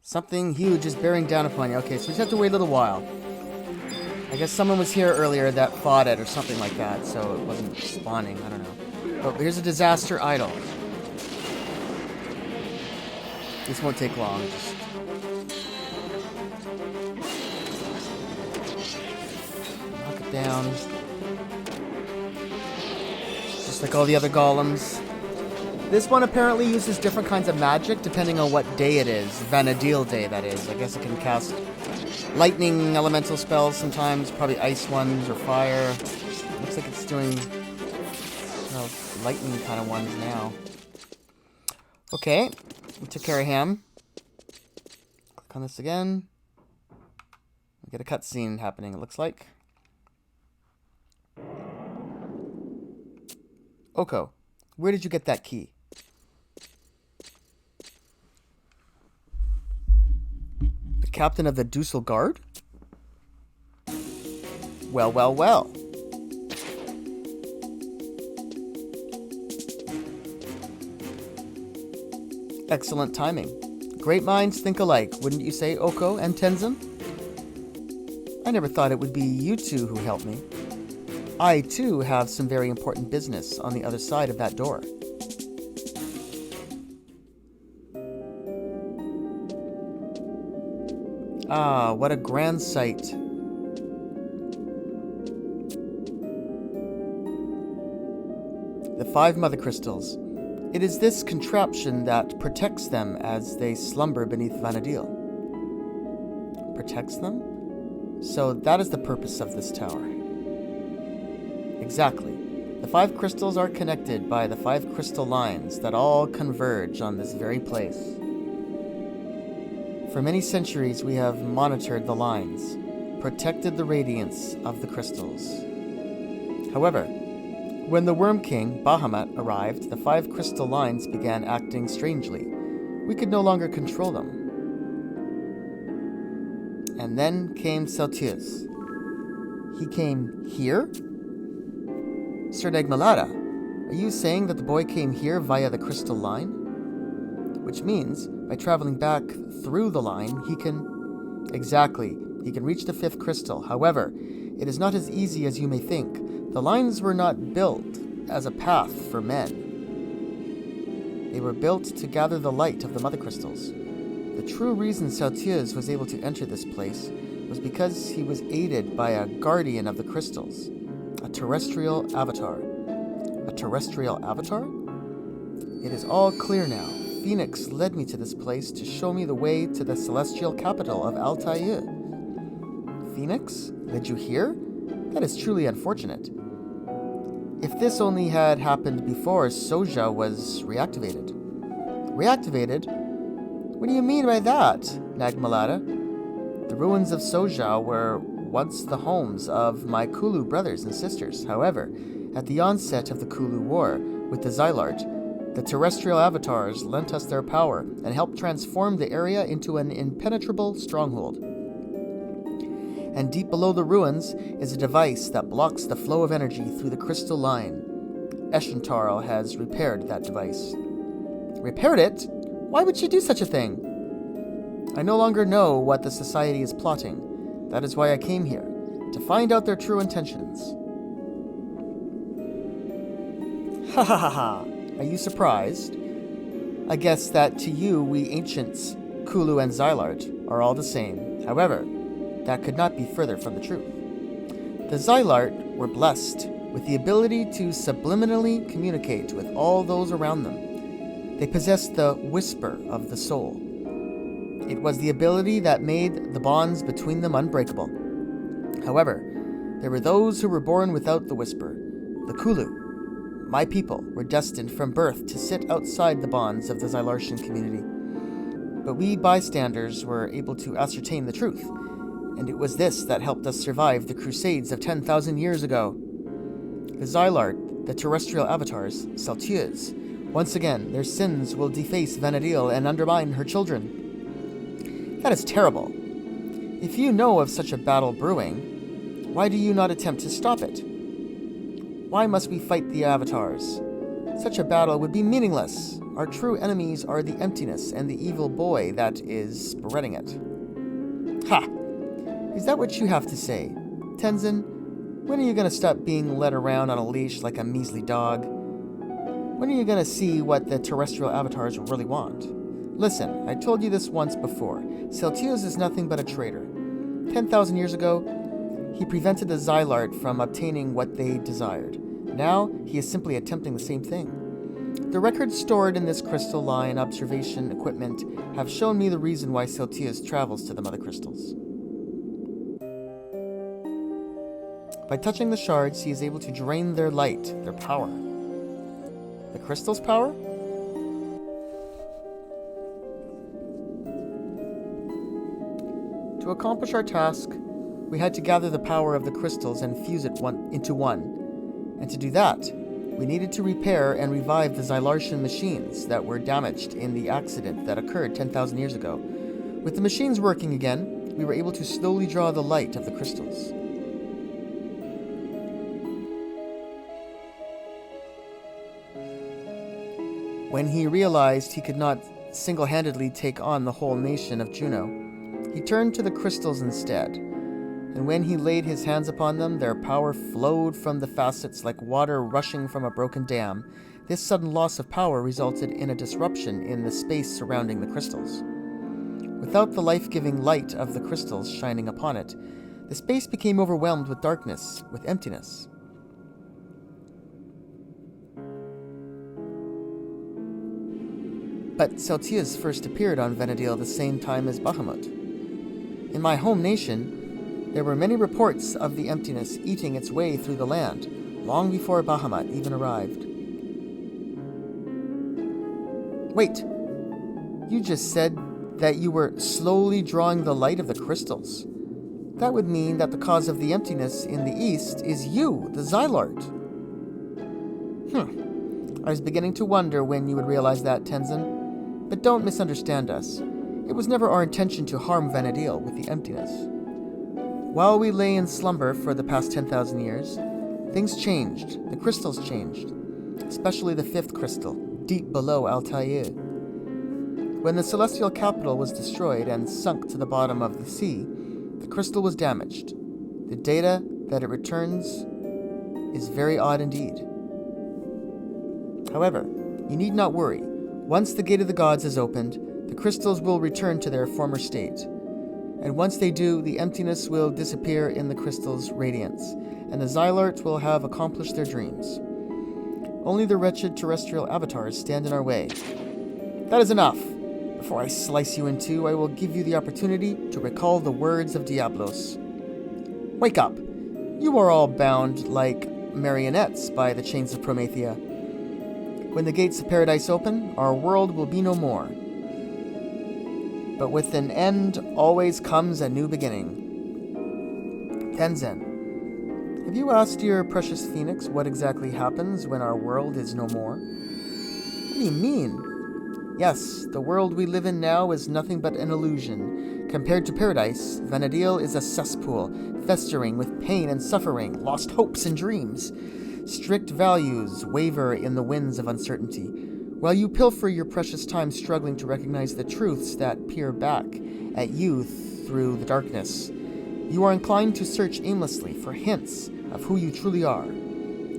Something huge is bearing down upon you. Okay, so we just have to wait a little while. I guess someone was here earlier that fought it or something like that, so it wasn't spawning. I don't know. Oh, here's a disaster idol. This won't take long. Just knock it down. Just like all the other golems. This one apparently uses different kinds of magic depending on what day it is. Vanadil day, that is. I guess it can cast lightning elemental spells sometimes, probably ice ones or fire. Looks like it's doing lightning kind of ones now. Okay, we took care of him. Click on this again. We get a cutscene happening, it looks like. Oko, where did you get that key? The captain of the Dussel Guard? Well, well, well. Excellent timing. Great minds think alike, wouldn't you say, Oko and Tenzin? I never thought it would be you two who helped me. I, too, have some very important business on the other side of that door. Ah, what a grand sight. The 5 mother crystals. It is this contraption that protects them as they slumber beneath Vanadil. Protects them? So that is the purpose of this tower. Exactly. The 5 crystals are connected by the 5 crystal lines that all converge on this very place. For many centuries we have monitored the lines, protected the radiance of the crystals. However, when the Worm King, Bahamut, arrived, the 5 crystal lines began acting strangely. We could no longer control them. And then came Celtius. He came here? Sir Nagmalada, are you saying that the boy came here via the crystal line? Which means, by traveling back through the line, he can... Exactly, he can reach the 5th crystal. However, it is not as easy as you may think. The lines were not built as a path for men. They were built to gather the light of the mother crystals. The true reason Celtius was able to enter this place was because he was aided by a guardian of the crystals, a terrestrial avatar. A terrestrial avatar? It is all clear now. Phoenix led me to this place to show me the way to the celestial capital of Altair. Phoenix? Led you here? That is truly unfortunate. If this only had happened before Soja was reactivated. Reactivated? What do you mean by that, Nagmalada? The ruins of Soja were once the homes of my Kulu brothers and sisters. However, at the onset of the Kulu War with the Xylart, the terrestrial avatars lent us their power and helped transform the area into an impenetrable stronghold. And deep below the ruins is a device that blocks the flow of energy through the crystal line. Eshentarl has repaired that device. Repaired it? Why would she do such a thing? I no longer know what the Society is plotting. That is why I came here, to find out their true intentions. Ha ha ha ha! Are you surprised? I guess that to you, we ancients, Kulu and Xylart, are all the same. However, that could not be further from the truth. The Xylart were blessed with the ability to subliminally communicate with all those around them. They possessed the whisper of the soul. It was the ability that made the bonds between them unbreakable. However, there were those who were born without the whisper. The Kulu, my people, were destined from birth to sit outside the bonds of the Xylartian community. But we bystanders were able to ascertain the truth, and it was this that helped us survive the Crusades of 10,000 years ago. The Xylart, the terrestrial avatars, Celtius, once again, their sins will deface Vanadil and undermine her children. That is terrible. If you know of such a battle brewing, why do you not attempt to stop it? Why must we fight the avatars? Such a battle would be meaningless. Our true enemies are the emptiness and the evil boy that is spreading it. Ha! Is that what you have to say? Tenzin, when are you going to stop being led around on a leash like a measly dog? When are you going to see what the terrestrial avatars really want? Listen, I told you this once before. Celtius is nothing but a traitor. 10,000 years ago, he prevented the Xylart from obtaining what they desired. Now, he is simply attempting the same thing. The records stored in this crystal line observation equipment have shown me the reason why Celtius travels to the mother crystals. By touching the shards, he is able to drain their light, their power. The crystal's power? To accomplish our task, we had to gather the power of the crystals and fuse it into one. And to do that, we needed to repair and revive the Xylartian machines that were damaged in the accident that occurred 10,000 years ago. With the machines working again, we were able to slowly draw the light of the crystals. When he realized he could not single-handedly take on the whole nation of Juno. He turned to the crystals instead, and when he laid his hands upon them, their power flowed from the facets like water rushing from a broken dam. This sudden loss of power resulted in a disruption in the space surrounding the crystals. Without the life-giving light of the crystals shining upon it, the space became overwhelmed with darkness, with emptiness. But Celtius first appeared on Venedil the same time as Bahamut. In my home nation, there were many reports of the emptiness eating its way through the land, long before Bahamut even arrived. Wait, you just said that you were slowly drawing the light of the crystals. That would mean that the cause of the emptiness in the east is you, the Xylart. I was beginning to wonder when you would realize that, Tenzin. But don't misunderstand us. It was never our intention to harm Venedil with the emptiness. While we lay in slumber for the past 10,000 years, things changed. The crystals changed. Especially the fifth crystal, deep below Altair. When the celestial capital was destroyed and sunk to the bottom of the sea, the crystal was damaged. The data that it returns is very odd indeed. However, you need not worry. Once the Gate of the Gods is opened, the crystals will return to their former state. And once they do, the emptiness will disappear in the crystal's radiance, and the Xylart will have accomplished their dreams. Only the wretched terrestrial avatars stand in our way. That is enough. Before I slice you in two, I will give you the opportunity to recall the words of Diablos. Wake up! You are all bound like marionettes by the chains of Promethea. When the gates of paradise open, our world will be no more. But with an end always comes a new beginning. Tenzin, have you asked your precious phoenix what exactly happens when our world is no more? What do you mean? Yes, the world we live in now is nothing but an illusion. Compared to paradise, Venedil is a cesspool, festering with pain and suffering, lost hopes and dreams. Strict values waver in the winds of uncertainty, while you pilfer your precious time struggling to recognize the truths that peer back at you through the darkness. You are inclined to search aimlessly for hints of who you truly are,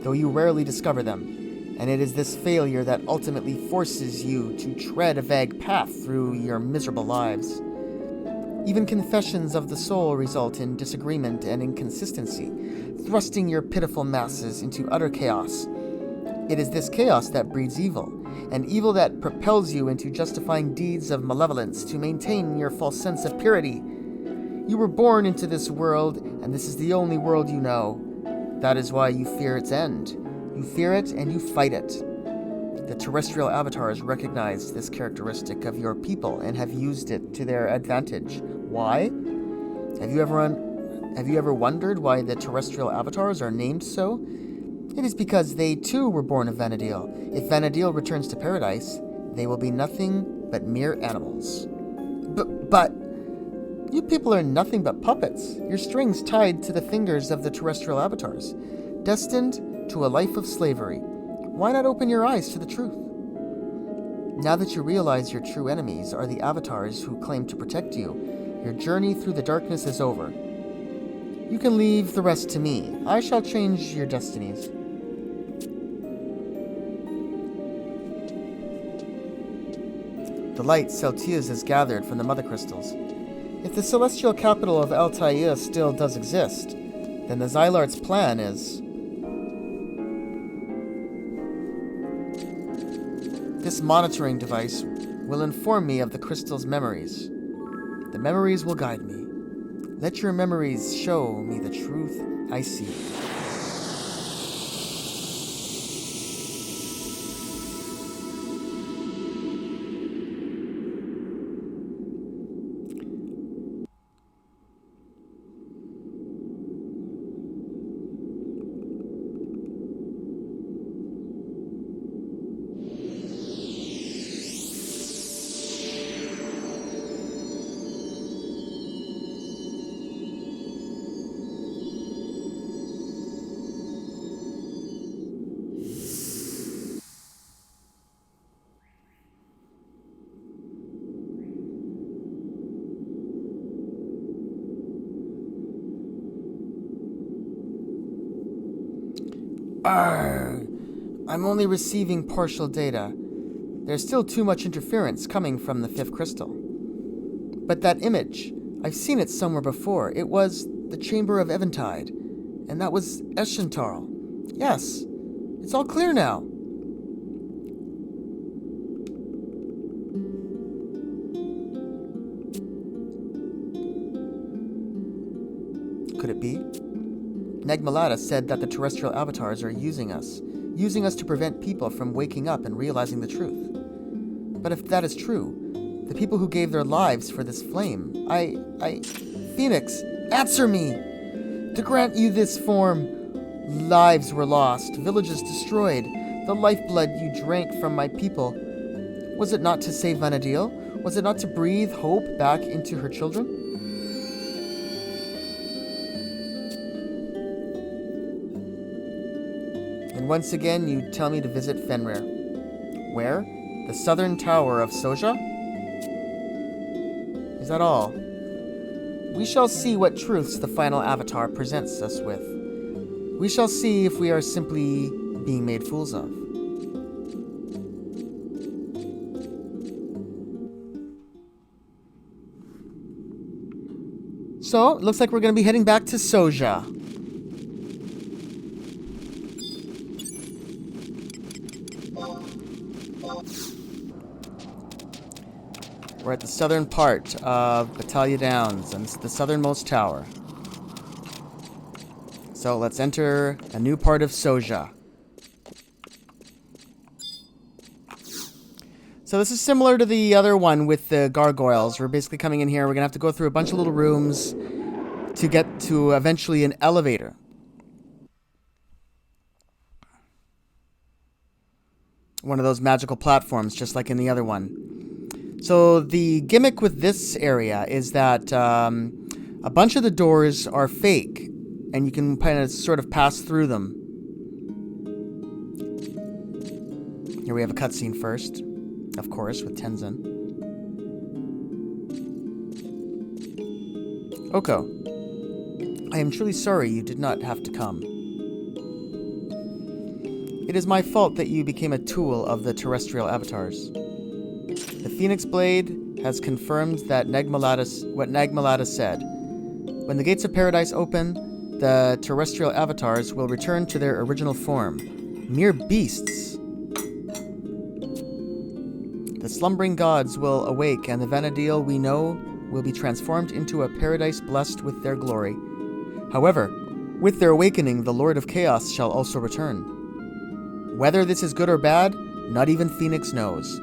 though you rarely discover them. And it is this failure that ultimately forces you to tread a vague path through your miserable lives. Even confessions of the soul result in disagreement and inconsistency, thrusting your pitiful masses into utter chaos. It is this chaos that breeds evil, and evil that propels you into justifying deeds of malevolence to maintain your false sense of purity. You were born into this world, and this is the only world you know. That is why you fear its end. You fear it and you fight it. The terrestrial avatars recognize this characteristic of your people and have used it to their advantage. Why? Have you ever wondered why the terrestrial avatars are named so? It is because they too were born of Venedil. If Venedil returns to paradise, they will be nothing but mere animals. But you people are nothing but puppets, your strings tied to the fingers of the terrestrial avatars, destined to a life of slavery. Why not open your eyes to the truth? Now that you realize your true enemies are the avatars who claim to protect you, your journey through the darkness is over. You can leave the rest to me. I shall change your destinies. The light Celtius has gathered from the mother crystals. If the celestial capital of Altair still does exist, then the Xylart's plan is... This monitoring device will inform me of the crystal's memories. The memories will guide me. Let your memories show me the truth I see. Arrgh. I'm only receiving partial data. There's still too much interference coming from the fifth crystal. But that image, I've seen it somewhere before. It was the Chamber of Eventide, and that was Eschental. Yes, it's all clear now. Could it be? Negmalata said that the terrestrial avatars are using us to prevent people from waking up and realizing the truth. But if that is true, the people who gave their lives for this flame, Phoenix, answer me! To grant you this form, lives were lost, villages destroyed, the lifeblood you drank from my people. Was it not to save Vanadil? Was it not to breathe hope back into her children? And once again, you tell me to visit Fenrir. Where? The southern tower of Soja? Is that all? We shall see what truths the final avatar presents us with. We shall see if we are simply being made fools of. So, it looks like we're going to be heading back to Soja. We're at the southern part of Battaglia Downs, and it's the southernmost tower. So let's enter a new part of Soja. So this is similar to the other one with the gargoyles. We're basically coming in here. We're going to have to go through a bunch of little rooms to get to eventually an elevator. One of those magical platforms, just like in the other one. So the gimmick with this area is that a bunch of the doors are fake, and you can kind of sort of pass through them. Here we have a cutscene first, of course, with Tenzin. Oko, I am truly sorry you did not have to come. It is my fault that you became a tool of the terrestrial avatars. The Phoenix Blade has confirmed that what Negmalata said. When the gates of paradise open, the terrestrial avatars will return to their original form. Mere beasts. The slumbering gods will awake, and the Vanadil we know will be transformed into a paradise blessed with their glory. However, with their awakening, the Lord of Chaos shall also return. Whether this is good or bad, not even Phoenix knows.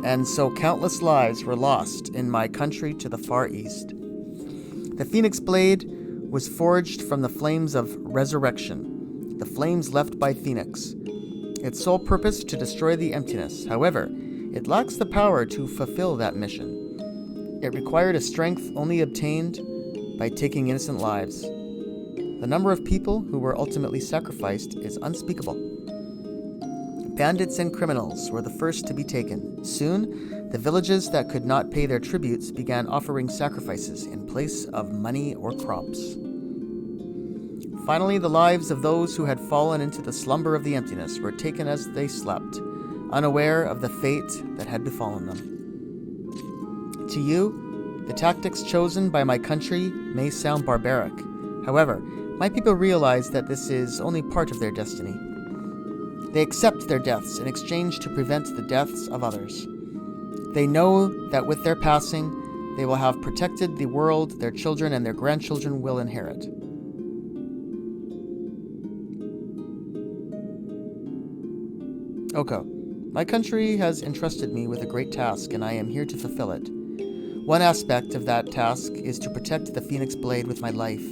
And so countless lives were lost in my country to the far east. The Phoenix Blade was forged from the flames of resurrection, the flames left by Phoenix. Its sole purpose to destroy the emptiness. However, it lacks the power to fulfill that mission. It required a strength only obtained by taking innocent lives. The number of people who were ultimately sacrificed is unspeakable. Bandits and criminals were the first to be taken. Soon, the villages that could not pay their tributes began offering sacrifices in place of money or crops. Finally, the lives of those who had fallen into the slumber of the emptiness were taken as they slept, unaware of the fate that had befallen them. To you, the tactics chosen by my country may sound barbaric. However, my people realize that this is only part of their destiny. They accept their deaths in exchange to prevent the deaths of others. They know that with their passing, they will have protected the world their children and their grandchildren will inherit. Oko, my country has entrusted me with a great task, and I am here to fulfill it. One aspect of that task is to protect the Phoenix Blade with my life.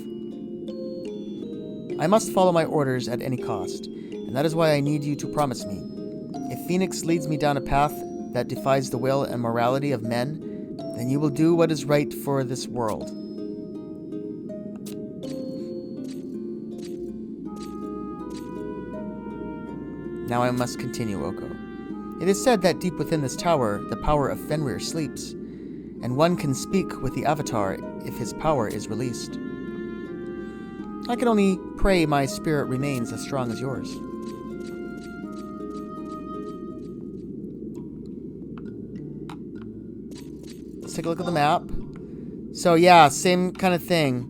I must follow my orders at any cost, and that is why I need you to promise me. If Phoenix leads me down a path that defies the will and morality of men, then you will do what is right for this world. Now I must continue, Oko. It is said that deep within this tower, the power of Fenrir sleeps, and one can speak with the Avatar if his power is released. I can only pray my spirit remains as strong as yours. Let's take a look at the map. So yeah, same kind of thing.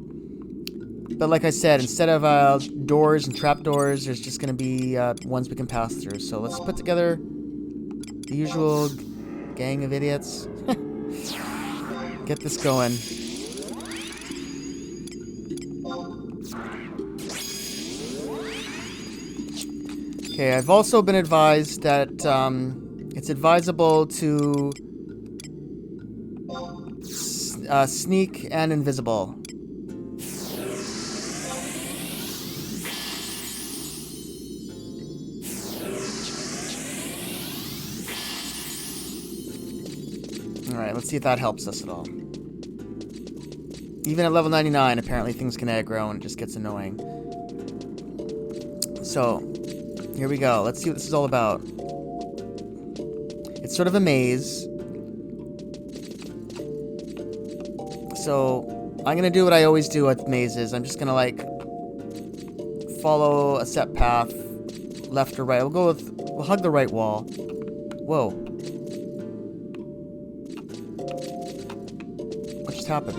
But like I said, instead of doors and trapdoors, there's just going to be ones we can pass through. So let's put together the usual gang of idiots. Get this going. Okay, I've also been advised that it's advisable to sneak and invisible. Alright, let's see if that helps us at all. Even at level 99, apparently things can aggro and it just gets annoying. So, here we go. Let's see what this is all about. It's sort of a maze. So, I'm going to do what I always do with mazes. I'm just going to, like, follow a set path, left or right. We'll hug the right wall. Whoa. What just happened?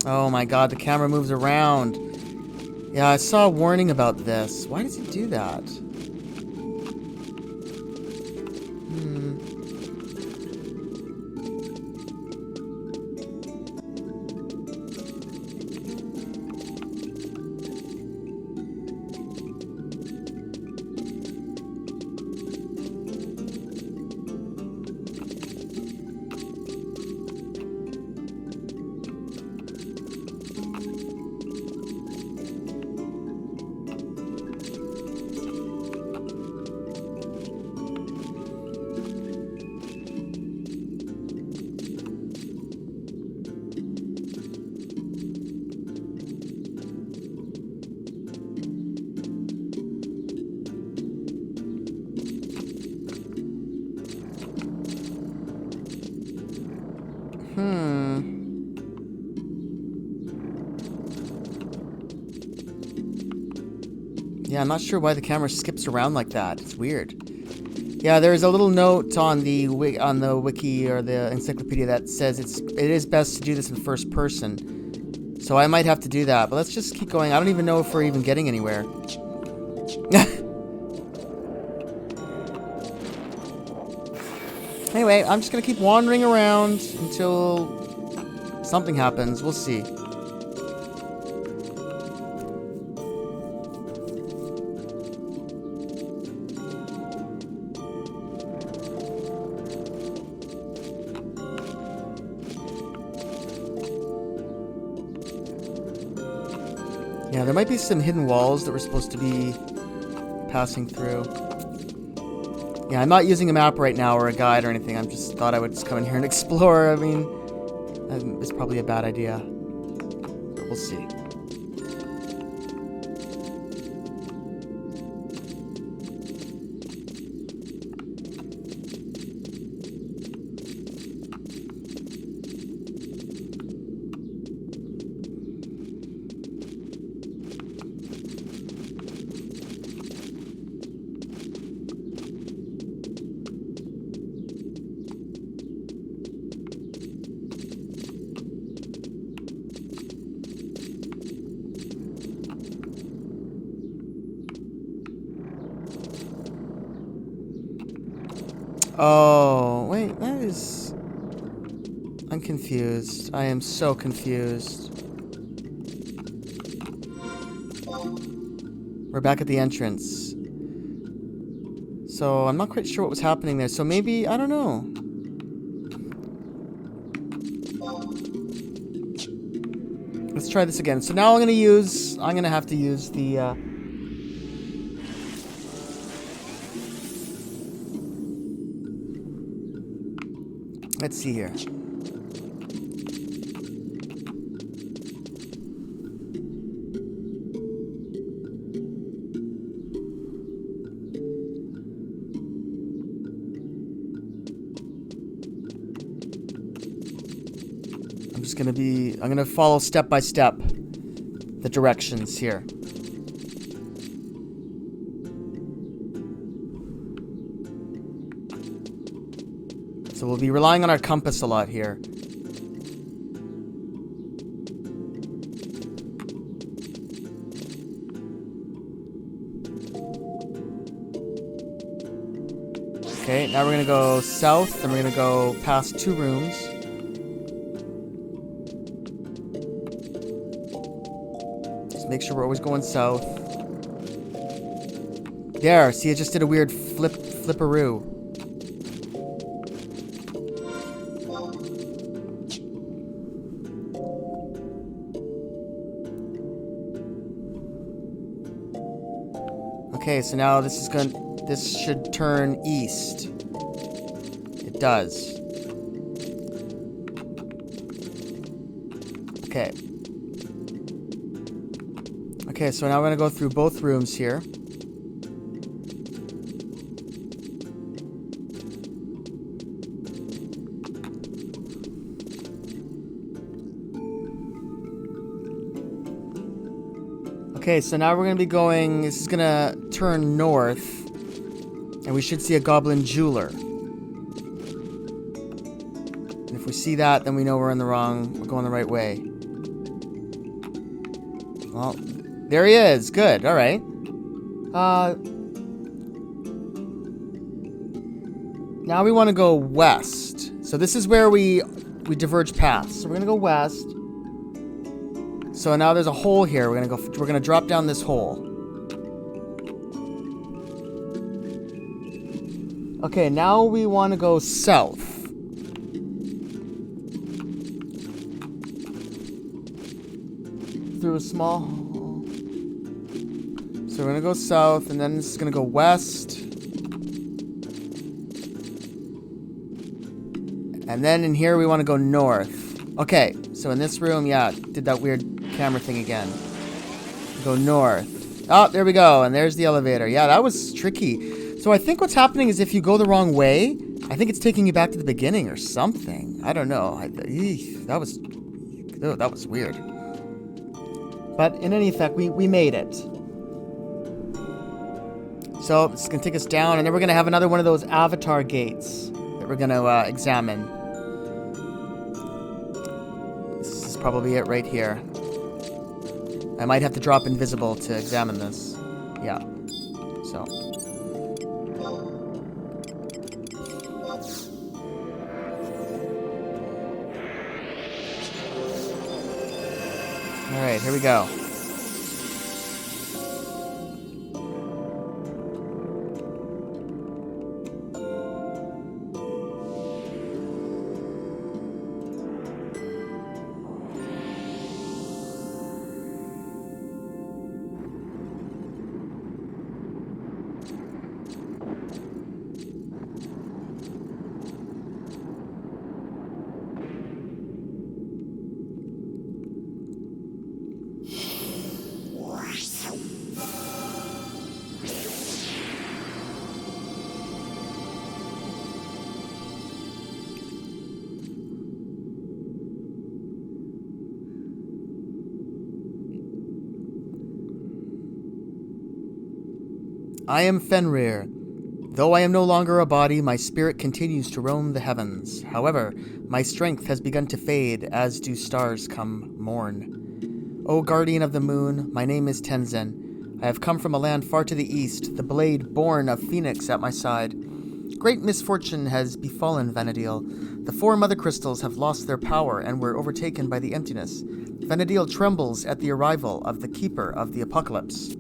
Oh my god, the camera moves around. Yeah, I saw a warning about this. Why does it do that? Yeah, I'm not sure why the camera skips around like that. It's weird. Yeah, there's a little note on the wiki or the encyclopedia that says it is best to do this in first person. So I might have to do that, but let's just keep going. I don't even know if we're even getting anywhere. Anyway, I'm just gonna keep wandering around until something happens. We'll see. Yeah, there might be some hidden walls that we're supposed to be passing through. Yeah, I'm not using a map right now or a guide or anything. I just thought I would just come in here and explore. I mean, it's probably a bad idea. But we'll see. Oh, wait, that is... I'm confused. I am so confused. We're back at the entrance. So, I'm not quite sure what was happening there. So maybe, I don't know. Let's try this again. So now I'm gonna have to use the, Let's see here. I'm gonna follow step by step the directions here. So we'll be relying on our compass a lot here. Okay, now we're gonna go south, and we're gonna go past 2 rooms. Make sure we're always going south. There, see, it just did a weird flipperoo. Okay, so now this should turn east. It does. Okay. Okay, so now we're going to go through both rooms here. Okay, so now we're going to be going... This is going to turn north. And we should see a goblin jeweler. And if we see that, then we know we're going the right way. Well... There he is. Good. All right. Now we want to go west. So this is where we diverge paths. So we're gonna go west. So now there's a hole here. We're gonna drop down this hole. Okay. Now we want to go south. Through a small hole. So we're going to go south, and then this is going to go west. And then in here, we want to go north. Okay, so in this room, yeah, did that weird camera thing again. Go north. Oh, there we go, and there's the elevator. Yeah, that was tricky. So I think what's happening is if you go the wrong way, I think it's taking you back to the beginning or something. I don't know. That was weird. But in any effect, we made it. So it's going to take us down, and then we're going to have another one of those avatar gates that we're going to examine. This is probably it right here. I might have to drop invisible to examine this. Yeah. So. Alright, here we go. I am Fenrir. Though I am no longer a body, my spirit continues to roam the heavens. However, my strength has begun to fade, as do stars come morn. O guardian of the moon, my name is Tenzin. I have come from a land far to the east, the blade born of Phoenix at my side. Great misfortune has befallen Vanadil. The 4 mother crystals have lost their power and were overtaken by the emptiness. Vanadil trembles at the arrival of the Keeper of the Apocalypse.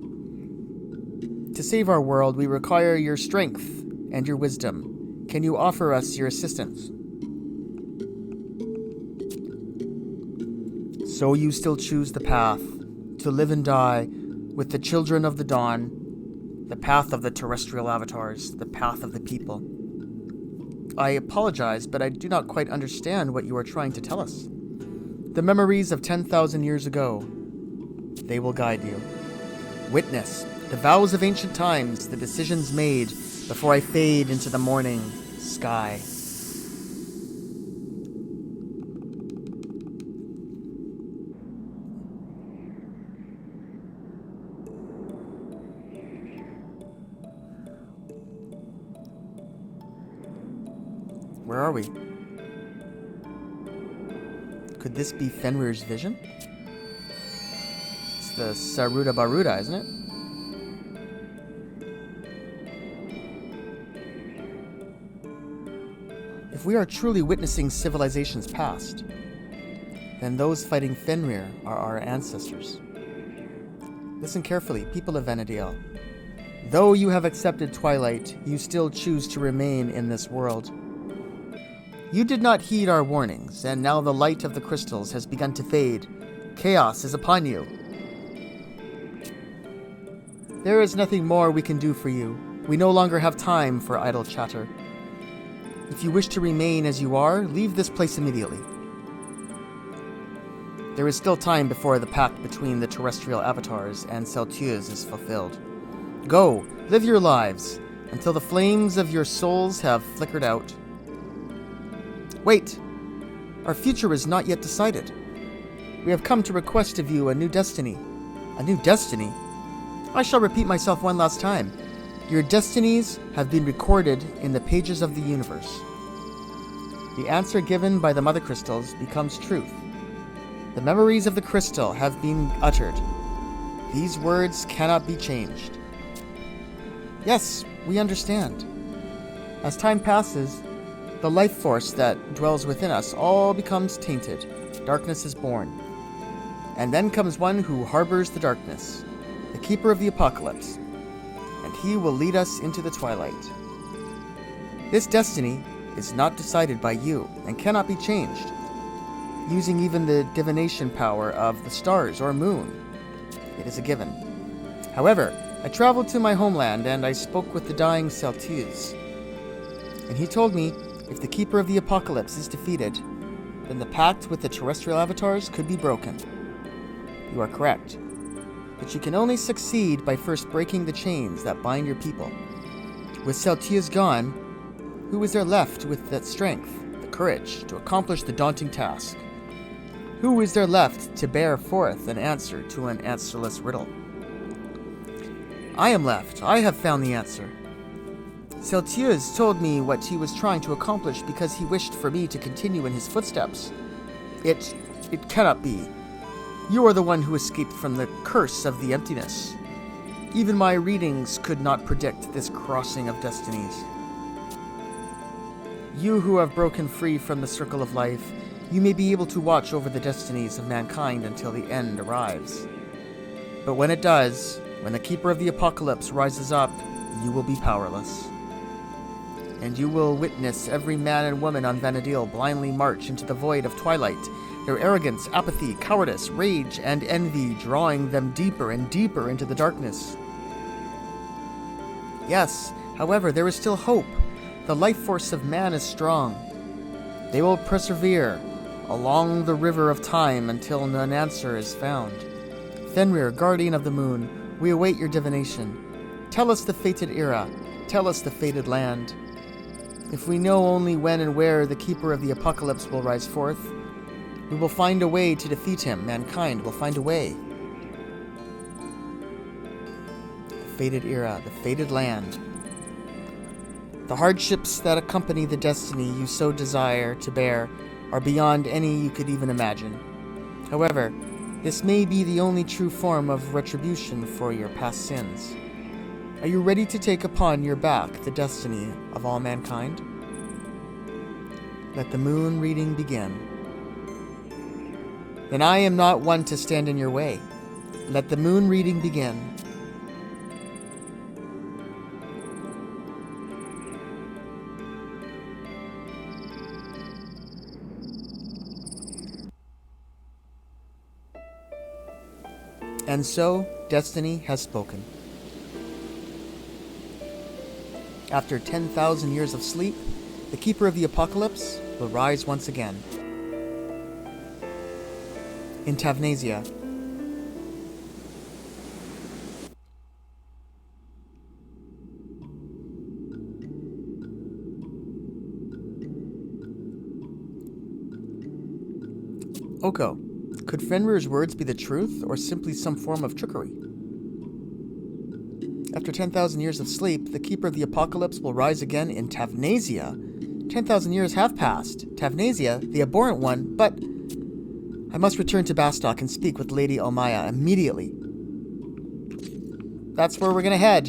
To save our world, we require your strength and your wisdom. Can you offer us your assistance? So you still choose the path, to live and die with the children of the dawn, the path of the terrestrial avatars, the path of the people. I apologize, but I do not quite understand what you are trying to tell us. The memories of 10,000 years ago, they will guide you. Witness the vows of ancient times, the decisions made before I fade into the morning sky. Where are we? Could this be Fenrir's vision? It's the Saruda Baruda, isn't it? If we are truly witnessing civilization's past, then those fighting Fenrir are our ancestors. Listen carefully, people of Vana'diel. Though you have accepted twilight, you still choose to remain in this world. You did not heed our warnings, and now the light of the crystals has begun to fade. Chaos is upon you. There is nothing more we can do for you. We no longer have time for idle chatter. If you wish to remain as you are, leave this place immediately. There is still time before the pact between the terrestrial avatars and Celtius is fulfilled. Go, live your lives, until the flames of your souls have flickered out. Wait! Our future is not yet decided. We have come to request of you a new destiny. A new destiny? I shall repeat myself one last time. Your destinies have been recorded in the pages of the universe. The answer given by the Mother Crystals becomes truth. The memories of the crystal have been uttered. These words cannot be changed. Yes, we understand. As time passes, the life force that dwells within us all becomes tainted. Darkness is born. And then comes one who harbors the darkness, the keeper of the apocalypse, and he will lead us into the twilight. This destiny is not decided by you and cannot be changed, using even the divination power of the stars or moon. It is a given. However, I traveled to my homeland and I spoke with the dying Celtius, and he told me if the keeper of the apocalypse is defeated, then the pact with the terrestrial avatars could be broken. You are correct. But you can only succeed by first breaking the chains that bind your people. With Celtius gone, who is there left with that strength, the courage, to accomplish the daunting task? Who is there left to bear forth an answer to an answerless riddle? I am left. I have found the answer. Celtius told me what he was trying to accomplish because he wished for me to continue in his footsteps. It cannot be. You are the one who escaped from the curse of the emptiness. Even my readings could not predict this crossing of destinies. You who have broken free from the circle of life, you may be able to watch over the destinies of mankind until the end arrives. But when it does, when the keeper of the apocalypse rises up, you will be powerless. And you will witness every man and woman on Vana'diel blindly march into the void of twilight, their arrogance, apathy, cowardice, rage, and envy drawing them deeper and deeper into the darkness. Yes, however, there is still hope. The life force of man is strong. They will persevere along the river of time until an answer is found. Fenrir, guardian of the moon, we await your divination. Tell us the fated era. Tell us the fated land. If we know only when and where the keeper of the apocalypse will rise forth, we will find a way to defeat him. Mankind will find a way. The fated era, the fated land. The hardships that accompany the destiny you so desire to bear are beyond any you could even imagine. However, this may be the only true form of retribution for your past sins. Are you ready to take upon your back the destiny of all mankind? Let the moon reading begin. Then I am not one to stand in your way. Let the moon reading begin. And so, destiny has spoken. After 10,000 years of sleep, The Keeper of the Apocalypse will rise once again. In Tavnasia. Oko, could Fenrir's words be the truth, or simply some form of trickery? After 10,000 years of sleep, the Keeper of the Apocalypse will rise again in Tavnasia. 10,000 years have passed. Tavnasia, the abhorrent one, but I must return to Bastok and speak with Lady Omaya immediately. That's where we're gonna head.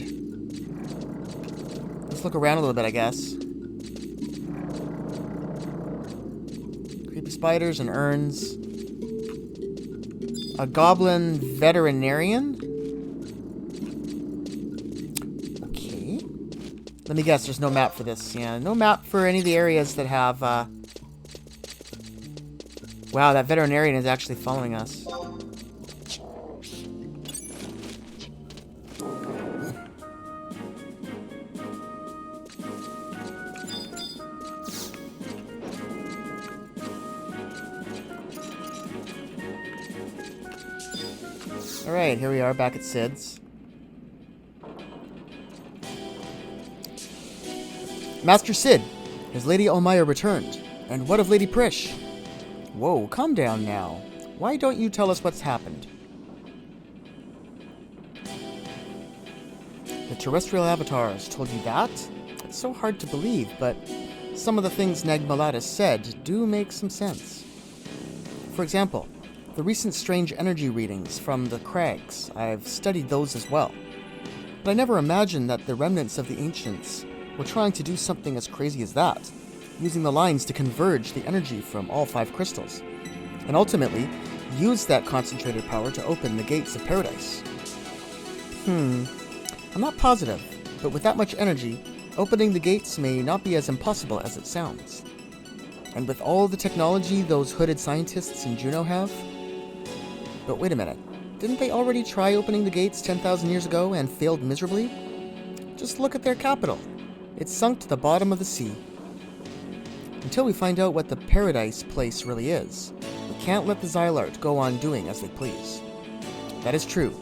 Let's look around a little bit, I guess. Creepy spiders and urns. A goblin veterinarian? Okay. Let me guess, there's no map for this. Yeah, no map for any of the areas that have, Wow, that veterinarian is actually following us. Alright, here we are back at Sid's. Master Sid, has Lady Omaya returned? And what of Lady Prish? Whoa, calm down now. Why don't you tell us what's happened? The terrestrial avatars told you that? It's so hard to believe, but some of the things Nagmalatus said do make some sense. For example, the recent strange energy readings from the crags. I've studied those as well. But I never imagined that the remnants of the ancients were trying to do something as crazy as that, using the lines to converge the energy from all 5 crystals, and ultimately use that concentrated power to open the gates of paradise. I'm not positive, but with that much energy, opening the gates may not be as impossible as it sounds. And with all the technology those hooded scientists in Juneau have? But wait a minute, didn't they already try opening the gates 10,000 years ago and failed miserably? Just look at their capital. It's sunk to the bottom of the sea. Until we find out what the paradise place really is, we can't let the Xylart go on doing as they please. That is true.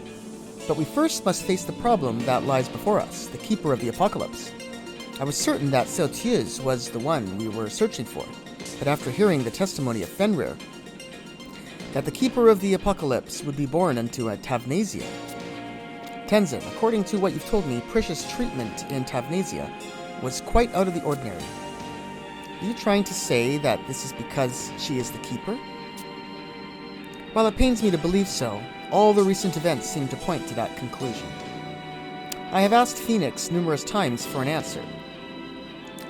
But we first must face the problem that lies before us, the Keeper of the Apocalypse. I was certain that Celtius was the one we were searching for, but after hearing the testimony of Fenrir, that the Keeper of the Apocalypse would be born into a Tavnasia. Tenzin, according to what you've told me, Prish's treatment in Tavnasia was quite out of the ordinary. Are you trying to say that this is because she is the Keeper? While it pains me to believe so, all the recent events seem to point to that conclusion. I have asked Phoenix numerous times for an answer,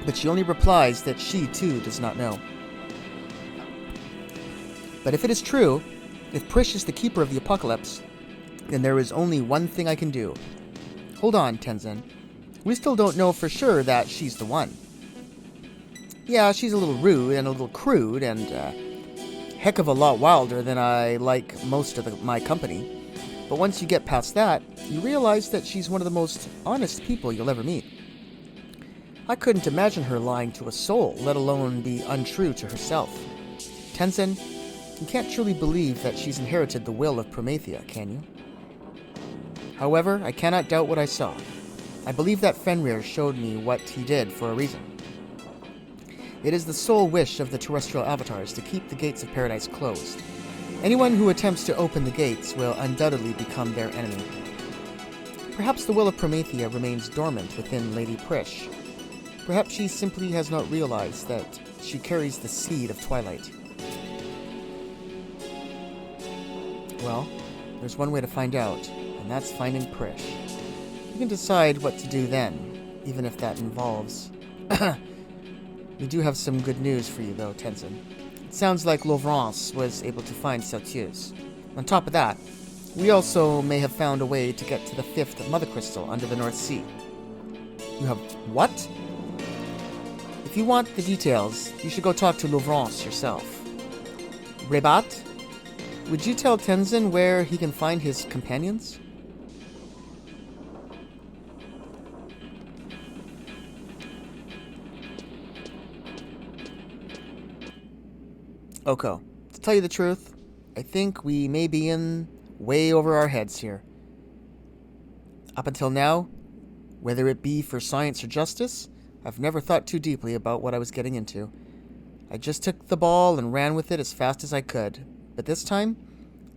but she only replies that she too does not know. But if it is true, if Prish is the Keeper of the Apocalypse, then there is only one thing I can do. Hold on, Tenzin. We still don't know for sure that she's the one. Yeah, she's a little rude and a little crude and heck of a lot wilder than I like most of my company. But once you get past that, you realize that she's one of the most honest people you'll ever meet. I couldn't imagine her lying to a soul, let alone be untrue to herself. Tenzin, you can't truly believe that she's inherited the will of Promethea, can you? However, I cannot doubt what I saw. I believe that Fenrir showed me what he did for a reason. It is the sole wish of the terrestrial avatars to keep the gates of paradise closed. Anyone who attempts to open the gates will undoubtedly become their enemy. Perhaps the will of Promethea remains dormant within Lady Prish. Perhaps she simply has not realized that she carries the seed of Twilight. Well, there's one way to find out, and that's finding Prish. You can decide what to do then, even if that involves... We do have some good news for you, though, Tenzin. It sounds like Lovrance was able to find Celtius. On top of that, we also may have found a way to get to the 5th Mother Crystal under the North Sea. You have what? If you want the details, you should go talk to Lovrance yourself. Rebat, would you tell Tenzin where he can find his companions? Oko, to tell you the truth, I think we may be in way over our heads here. Up until now, whether it be for science or justice, I've never thought too deeply about what I was getting into. I just took the ball and ran with it as fast as I could. But this time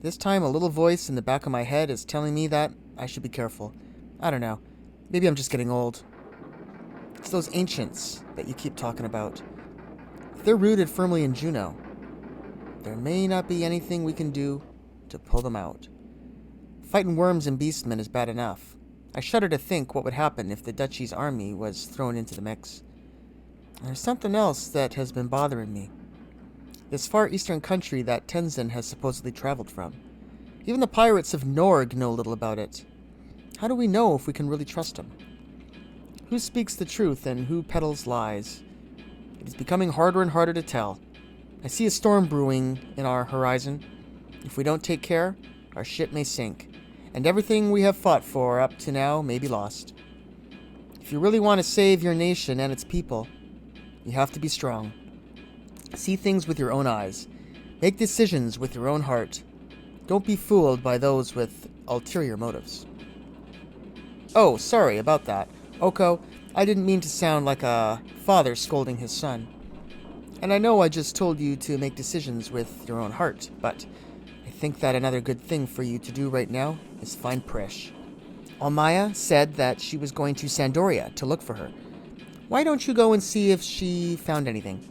a little voice in the back of my head is telling me that I should be careful. I don't know. Maybe I'm just getting old. It's those ancients that you keep talking about. If they're rooted firmly in Juno, there may not be anything we can do to pull them out. Fighting worms and beastmen is bad enough. I shudder to think what would happen if the Duchy's army was thrown into the mix. There's something else that has been bothering me. This far eastern country that Tenzin has supposedly traveled from. Even the pirates of Norg know little about it. How do we know if we can really trust them? Who speaks the truth and who peddles lies? It is becoming harder and harder to tell. I see a storm brewing in our horizon. If we don't take care, our ship may sink, and everything we have fought for up to now may be lost. If you really want to save your nation and its people, you have to be strong. See things with your own eyes. Make decisions with your own heart. Don't be fooled by those with ulterior motives. Oh, sorry about that. Oko, I didn't mean to sound like a father scolding his son. And I know I just told you to make decisions with your own heart, but I think that another good thing for you to do right now is find Prish. Almaya said that she was going to Sandoria to look for her. Why don't you go and see if she found anything?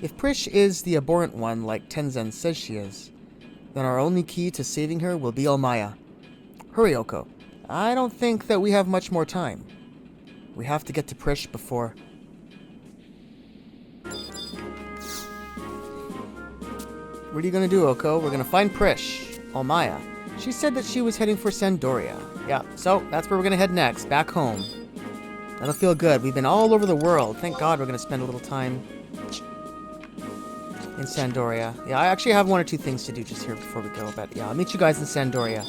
If Prish is the abhorrent one like Tenzin says she is, then our only key to saving her will be Almaya. Hurry, Oko. I don't think that we have much more time. We have to get to Prish before... What are you going to do, Oko? We're going to find Prish, Almaya. She said that she was heading for Sandoria. Yeah, so that's where we're going to head next, back home. That'll feel good. We've been all over the world. Thank God we're going to spend a little time in Sandoria. Yeah, I actually have one or two things to do just here before we go, but yeah, I'll meet you guys in Sandoria.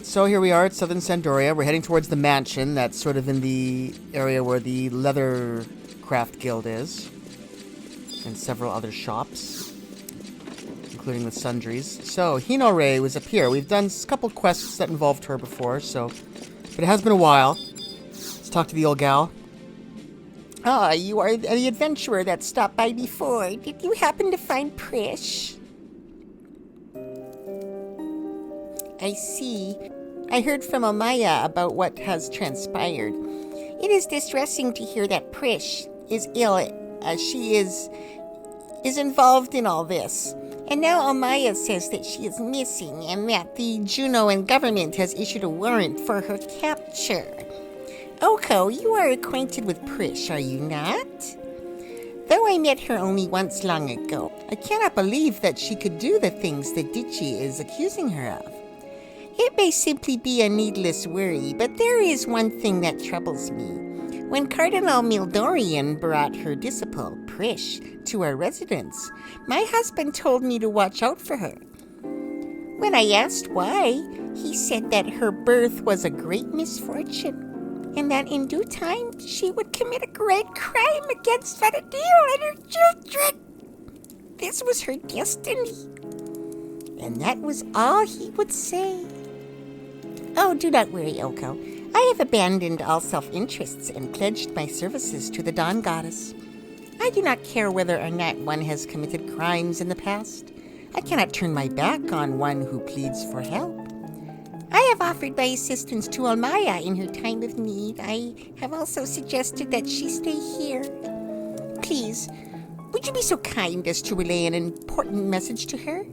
So here we are at Southern Sandoria. We're heading towards the mansion that's sort of in the area where the Leather Craft Guild is. And several other shops, including the sundries. So, Hinore was up here. We've done a couple quests that involved her before, so... But it has been a while. Let's talk to the old gal. Ah, you are the adventurer that stopped by before. Did you happen to find Prish? I see. I heard from Amaya about what has transpired. It is distressing to hear that Prish is ill, as she is involved in all this. And now Amaya says that she is missing and that the Junoan government has issued a warrant for her capture. Oko, you are acquainted with Prish, are you not? Though I met her only once long ago, I cannot believe that she could do the things that Dichi is accusing her of. It may simply be a needless worry, but there is one thing that troubles me. When Cardinal Mildorian brought her disciple, Prish, to our residence, my husband told me to watch out for her. When I asked why, he said that her birth was a great misfortune, and that in due time she would commit a great crime against Vanadil and her children. This was her destiny. And that was all he would say. Oh, do not worry, Oko. I have abandoned all self-interests and pledged my services to the Dawn Goddess. I do not care whether or not one has committed crimes in the past. I cannot turn my back on one who pleads for help. I have offered my assistance to Almaya in her time of need. I have also suggested that she stay here. Please, would you be so kind as to relay an important message to her?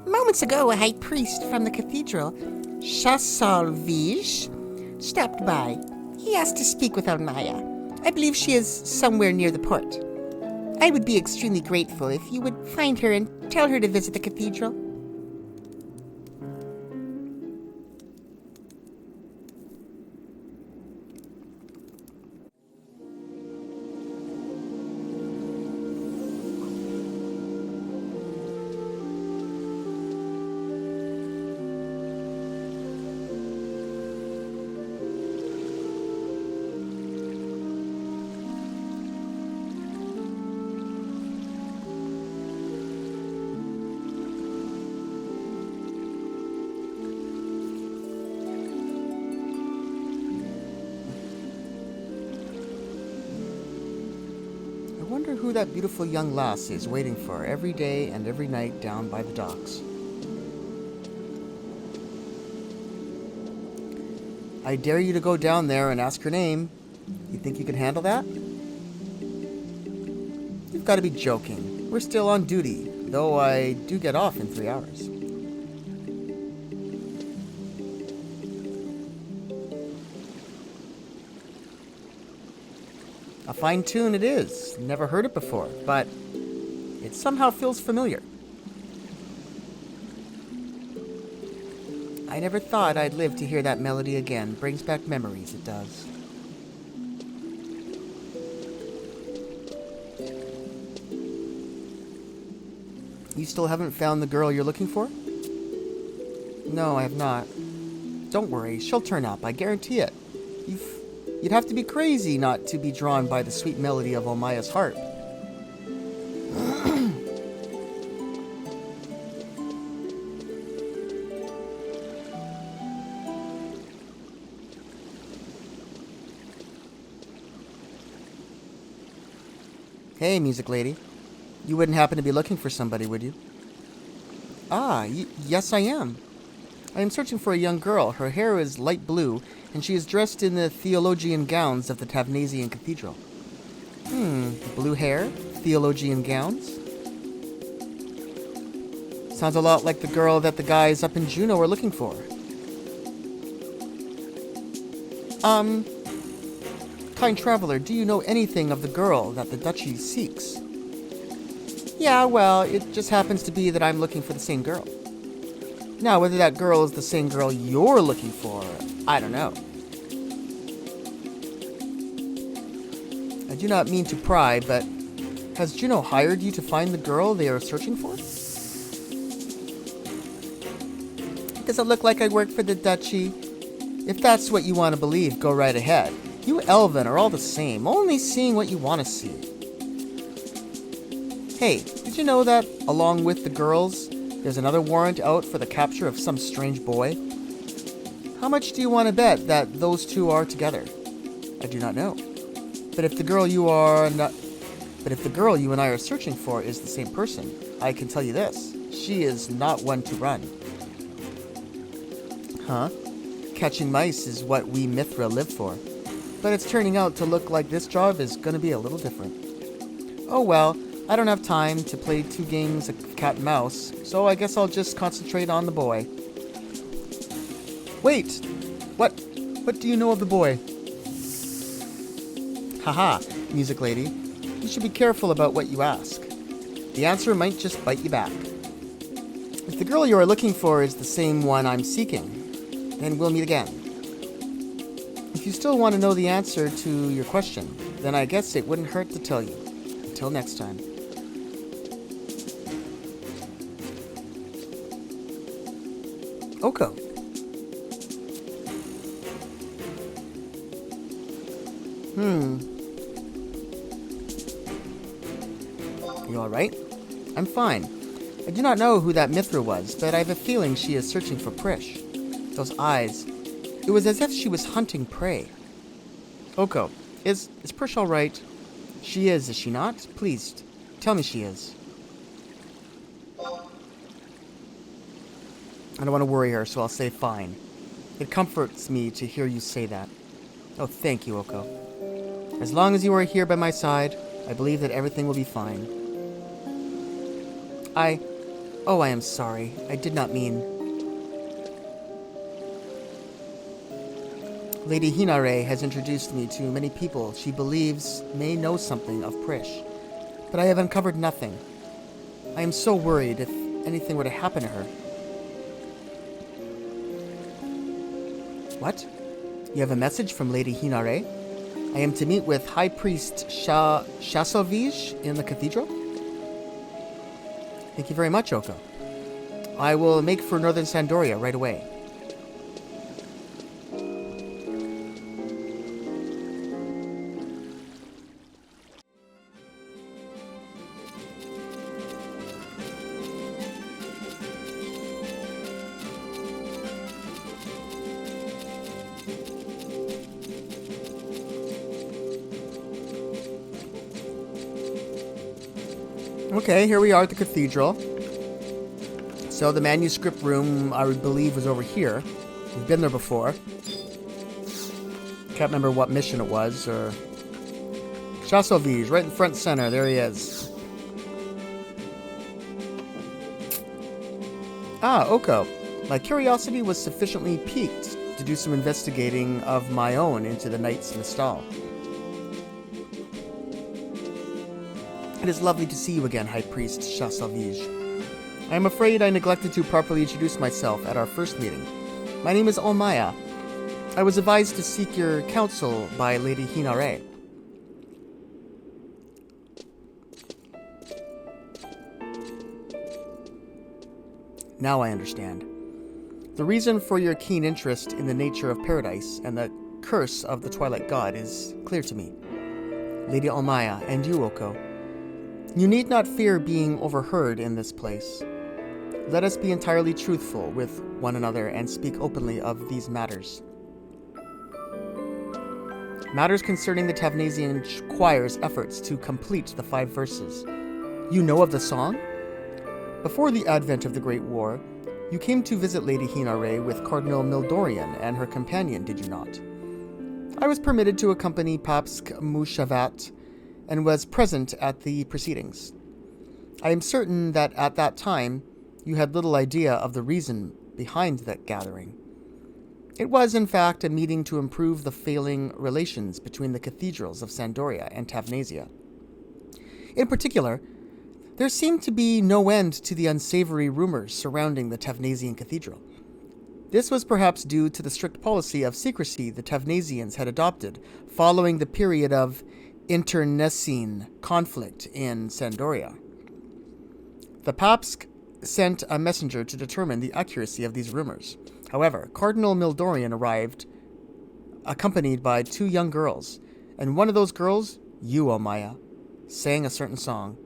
Moments ago, a high priest from the cathedral, Chasalvige, stopped by. He asked to speak with Almaya. I believe she is somewhere near the port. I would be extremely grateful if you would find her and tell her to visit the cathedral. wonder who that beautiful young lass is waiting for every day and every night down by the docks. I dare you to go down there and ask her name. You think you can handle that? You've got to be joking. We're still on duty, though I do get off in 3 hours. A fine tune it is. Never heard it before, but it somehow feels familiar. I never thought I'd live to hear that melody again. Brings back memories, it does. You still haven't found the girl you're looking for? No, I have not. Don't worry, she'll turn up, I guarantee it. You'd have to be crazy not to be drawn by the sweet melody of Omaya's harp. Hey, music lady. You wouldn't happen to be looking for somebody, would you? Ah, yes I am. I am searching for a young girl. Her hair is light blue, and she is dressed in the theologian gowns of the Tavnasian Cathedral. Blue hair? Theologian gowns? Sounds a lot like the girl that the guys up in Juneau are looking for. Kind traveler, do you know anything of the girl that the duchy seeks? Yeah, well, it just happens to be that I'm looking for the same girl. Now, whether that girl is the same girl you're looking for, I don't know. I do not mean to pry, but has Juneau hired you to find the girl they are searching for? Does it look like I work for the duchy? If that's what you want to believe, go right ahead. You Elven are all the same, only seeing what you want to see. Hey, did you know that, along with the girls, there's another warrant out for the capture of some strange boy? How much do you want to bet that those two are together? I do not know. But if the girl you and I are searching for is the same person, I can tell you this. She is not one to run. Huh? Catching mice is what we Mithra live for. But it's turning out to look like this job is going to be a little different. Oh well, I don't have time to play 2 games of cat and mouse, so I guess I'll just concentrate on the boy. Wait! What do you know of the boy? Haha, music lady. You should be careful about what you ask. The answer might just bite you back. If the girl you are looking for is the same one I'm seeking, then we'll meet again. If you still want to know the answer to your question, then I guess it wouldn't hurt to tell you. Until next time. Oko. You alright? I'm fine. I do not know who that Mithra was, but I have a feeling she is searching for Prish. Those eyes. It was as if she was hunting prey. Oko, is Prish alright? She is she not? Please, tell me she is. I don't want to worry her, so I'll say fine. It comforts me to hear you say that. Oh, thank you, Oko. As long as you are here by my side, I believe that everything will be fine. I am sorry. I did not mean... Lady Hinare has introduced me to many people she believes may know something of Prish, but I have uncovered nothing. I am so worried if anything were to happen to her. What? You have a message from Lady Hinare? I am to meet with High Priest Shasalvij in the cathedral? Thank you very much, Oko. I will make for Northern Sandoria right away. Okay, here we are at the cathedral. So the manuscript room, I would believe, was over here. We've been there before. Can't remember what mission it was, or... Chassauvige, right in front center. There he is. Ah, Oko. My curiosity was sufficiently piqued to do some investigating of my own into the Knight's Mistal. It is lovely to see you again, High Priest Chassauvige. I am afraid I neglected to properly introduce myself at our first meeting. My name is Olmaya. I was advised to seek your counsel by Lady Hinare. Now I understand. The reason for your keen interest in the nature of paradise and the curse of the Twilight God is clear to me. Lady Olmaya, and you, Oko. You need not fear being overheard in this place. Let us be entirely truthful with one another and speak openly of these matters. Matters concerning the Tavnasian choir's efforts to complete the 5 verses. You know of the song? Before the advent of the Great War, you came to visit Lady Hinare with Cardinal Mildorian and her companion, did you not? I was permitted to accompany Papsk Mushavat and was present at the proceedings. I am certain that at that time you had little idea of the reason behind that gathering. It was, in fact, a meeting to improve the failing relations between the cathedrals of Sandoria and Tavnasia. In particular, there seemed to be no end to the unsavory rumors surrounding the Tavnasian cathedral. This was perhaps due to the strict policy of secrecy the Tavnasians had adopted following the period of internecine conflict in Sandoria. The Papsk sent a messenger to determine the accuracy of these rumors. However, Cardinal Mildorian arrived accompanied by 2 young girls, and one of those girls, you, Omaya, sang a certain song.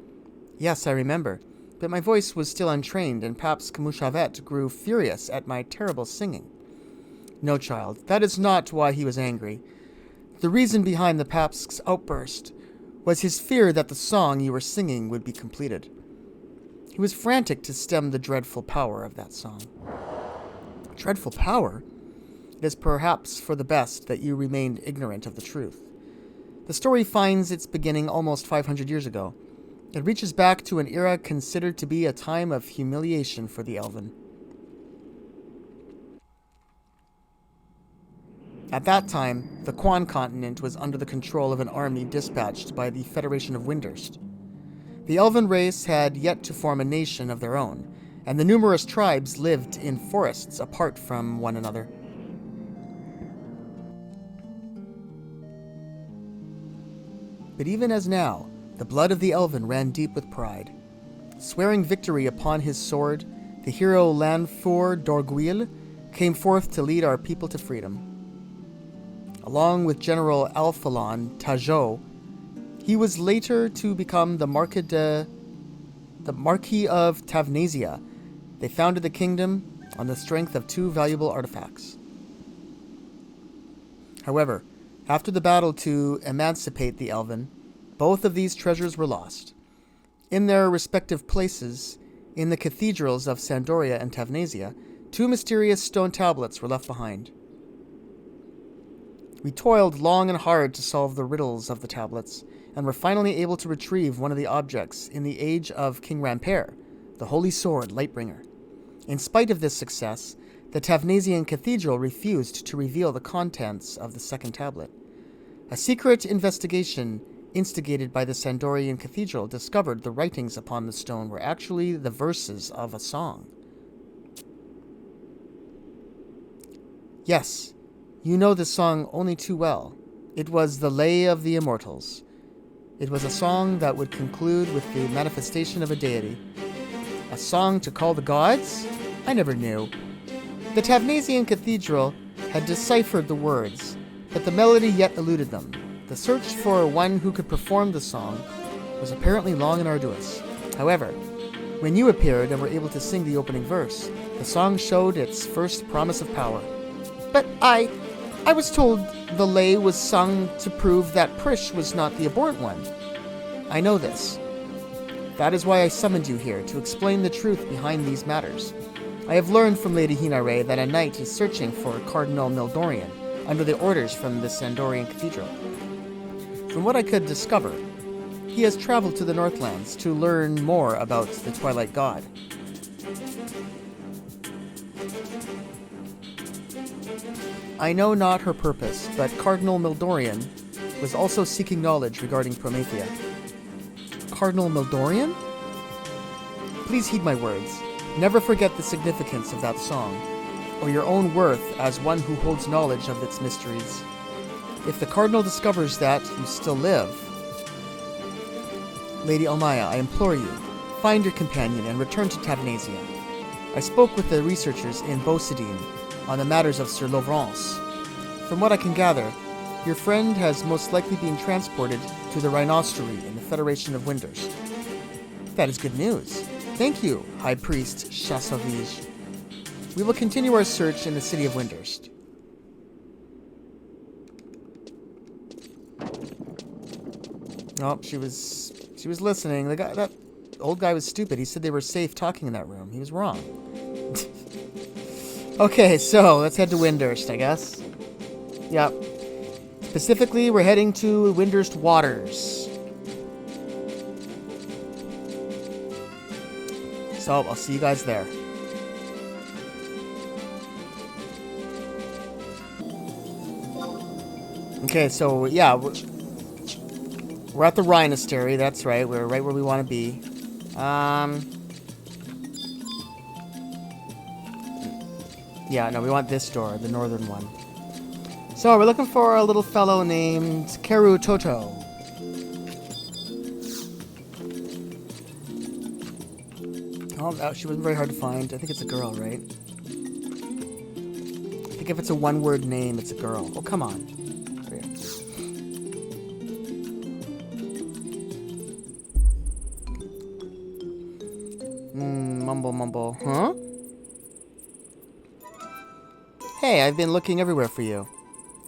Yes, I remember, but my voice was still untrained, and Papsk Mushavet grew furious at my terrible singing. No, child, that is not why he was angry. The reason behind the Papsk's outburst was his fear that the song you were singing would be completed. He was frantic to stem the dreadful power of that song. Dreadful power? It is perhaps for the best that you remained ignorant of the truth. The story finds its beginning almost 500 years ago. It reaches back to an era considered to be a time of humiliation for the Elven. At that time, the Quon continent was under the control of an army dispatched by the Federation of Windurst. The Elven race had yet to form a nation of their own, and the numerous tribes lived in forests apart from one another. But even as now, the blood of the Elven ran deep with pride. Swearing victory upon his sword, the hero Lanfour d'Orgueil came forth to lead our people to freedom. Along with General Alphalon Tajot, he was later to become the Marquis of Tavnasia. They founded the kingdom on the strength of 2 valuable artifacts. However, after the battle to emancipate the Elven, both of these treasures were lost. In their respective places, in the cathedrals of Sandoria and Tavnasia, 2 mysterious stone tablets were left behind. We toiled long and hard to solve the riddles of the tablets, and were finally able to retrieve one of the objects in the age of King Ramper, the Holy Sword Lightbringer. In spite of this success, the Tavnasian cathedral refused to reveal the contents of the second tablet. A secret investigation instigated by the Sandorian cathedral discovered the writings upon the stone were actually the verses of a song. Yes, you know this song only too well. It was the Lay of the Immortals. It was a song that would conclude with the manifestation of a deity. A song to call the gods? I never knew. The Tavnasian cathedral had deciphered the words, but the melody yet eluded them. The search for one who could perform the song was apparently long and arduous. However, when you appeared and were able to sing the opening verse, the song showed its first promise of power. But I was told the lay was sung to prove that Prish was not the abhorrent one. I know this. That is why I summoned you here, to explain the truth behind these matters. I have learned from Lady Hinare that a knight is searching for Cardinal Mildorian, under the orders from the Sandorian Cathedral. From what I could discover, he has traveled to the Northlands to learn more about the Twilight God. I know not her purpose, but Cardinal Mildorian was also seeking knowledge regarding Promethea. Cardinal Mildorian? Please heed my words. Never forget the significance of that song, or your own worth as one who holds knowledge of its mysteries. If the Cardinal discovers that you still live, Lady Almaya, I implore you, find your companion and return to Tavnasia. I spoke with the researchers in Beaucedine on the matters of Sir Laurence. From what I can gather, your friend has most likely been transported to the Rhinostery in the Federation of Winders. That is good news. Thank you, High Priest Chassavige. We will continue our search in the city of Windhurst. Oh, she was listening. That old guy was stupid. He said they were safe talking in that room. He was wrong. Okay, so let's head to Windhurst, I guess. Yep. Specifically, we're heading to Windhurst Waters. So, I'll see you guys there. Okay, so, yeah, we're at the Rhinostery, that's right. We're right where we want to be. Yeah, no, we want this door, the northern one. So, we're looking for a little fellow named Keru Toto. Oh, she wasn't very hard to find. I think it's a girl, right? I think if it's a one-word name, it's a girl. Oh, come on. Mumble. Huh? Hey, I've been looking everywhere for you.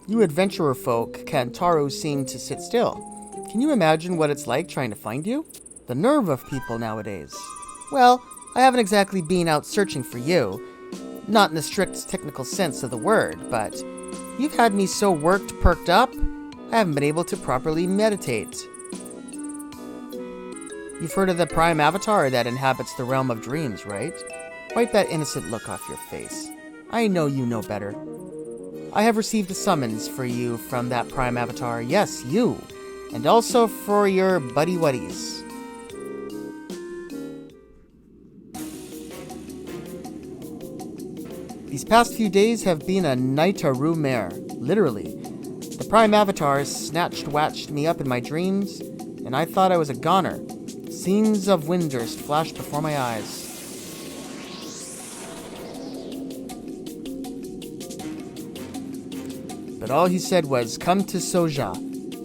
You adventurer folk, Kantaru, seem to sit still. Can you imagine what it's like trying to find you? The nerve of people nowadays. Well, I haven't exactly been out searching for you. Not in the strict technical sense of the word, but you've had me so perked up, I haven't been able to properly meditate. You've heard of the Prime Avatar that inhabits the realm of dreams, right? Wipe that innocent look off your face. I know you know better. I have received a summons for you from that Prime Avatar. Yes, you. And also for your buddy-wuddies. These past few days have been a night-a-roo mare, literally. The Prime Avatar snatched-watched me up in my dreams, and I thought I was a goner. Scenes of Windhurst flashed before my eyes. But all he said was, "Come to Soja,"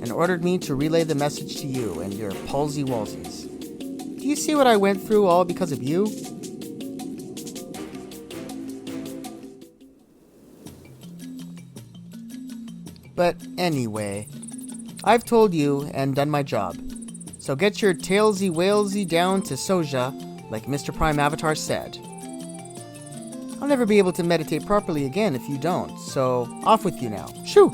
and ordered me to relay the message to you and your palsy-walsies. Do you see what I went through all because of you? But anyway, I've told you and done my job. So get your tailsy-wailsy down to Soja, like Mr. Prime Avatar said. I'll never be able to meditate properly again if you don't, so off with you now. Shoo!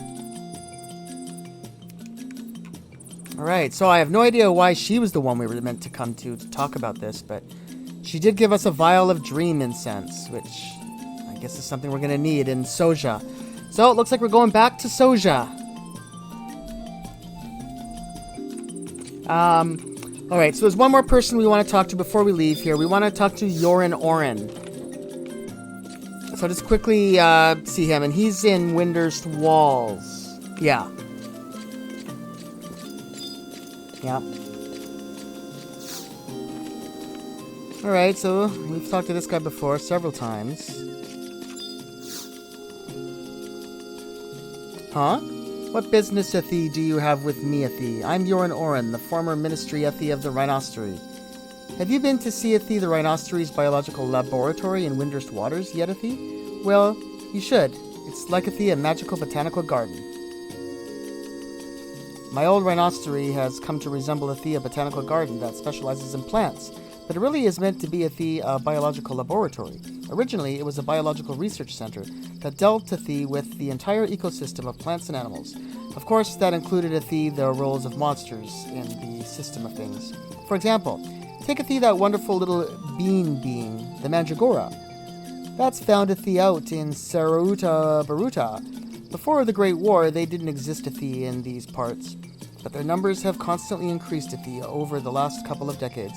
Alright, so I have no idea why she was the one we were meant to come to talk about this, but she did give us a vial of dream incense, which I guess is something we're going to need in Soja. So it looks like we're going back to Soja. Alright, so there's one more person we want to talk to before we leave here. We want to talk to Yorin Oren. So just quickly see him, and he's in Windhurst Walls. Yeah. Yep. Alright, so we've talked to this guy before several times. Huh? What business, Ethi, do you have with me, Ethi? I'm Yorin Oren, the former Ministry Ethi of the Rhinostery. Have you been to see Ethi, the Rhinostery's biological laboratory in Windhurst Waters yet, Ethi? Well, you should. It's like Ethi, a magical botanical garden. My old rhinoceros has come to resemble a Thea botanical garden that specializes in plants, but it really is meant to be a biological laboratory. Originally, it was a biological research center that dealt to with the entire ecosystem of plants and animals. Of course, that included the roles of monsters in the system of things. For example, take that wonderful little being, the Mandragora. That's found out in Saruta Baruta. Before the Great War, they didn't exist in these parts, but their numbers have constantly increased over the last couple of decades.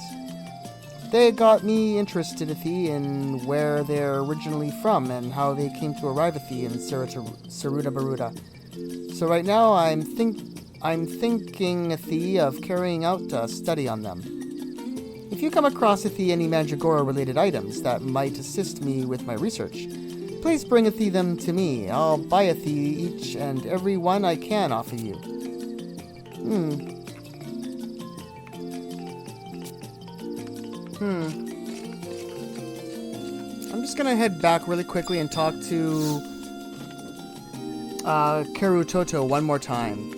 They got me interested in where they're originally from and how they came to arrive in Saruta Baruta. So right now, I'm thinking of carrying out a study on them. If you come across any Mandragora-related items that might assist me with my research, please bring them to me. I'll buy each and every one I can off of you. I'm just gonna head back really quickly and talk to Kerutoto one more time.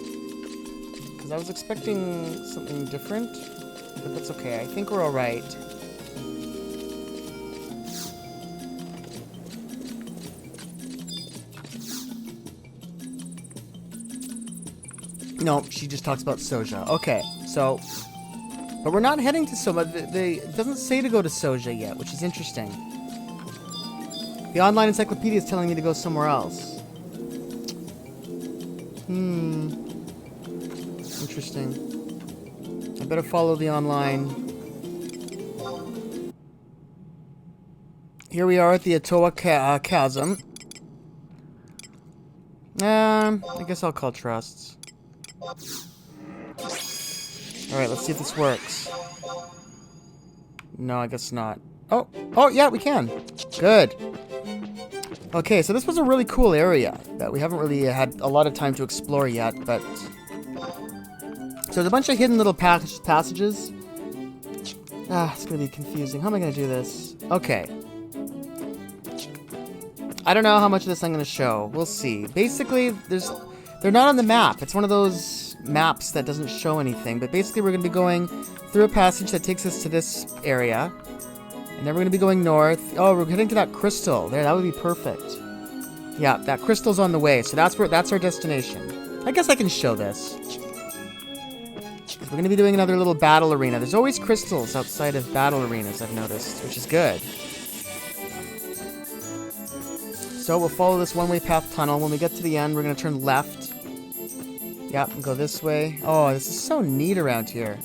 Because I was expecting something different, but that's okay. I think we're alright. No, she just talks about Soja. Okay, so... But we're not heading to Soma. It doesn't say to go to Soja yet, which is interesting. The online encyclopedia is telling me to go somewhere else. Interesting. I better follow the online. Here we are at the Atoa Chasm. I guess I'll call trusts. Alright, let's see if this works. No, I guess not. Oh, yeah, we can. Good. Okay, so this was a really cool area that we haven't really had a lot of time to explore yet, but... So there's a bunch of hidden little passages. It's gonna be confusing. How am I gonna do this? Okay. I don't know how much of this I'm gonna show. We'll see. Basically, they're not on the map. It's one of those maps that doesn't show anything, but basically we're going to be going through a passage that takes us to this area, and then we're going to be going north. Oh, we're heading to that crystal. There, that would be perfect. Yeah, that crystal's on the way, so that's our destination. I guess I can show this. We're going to be doing another little battle arena. There's always crystals outside of battle arenas, I've noticed, which is good. So we'll follow this one-way path tunnel. When we get to the end, we're going to turn left. Yep, and go this way. Oh, this is so neat around here.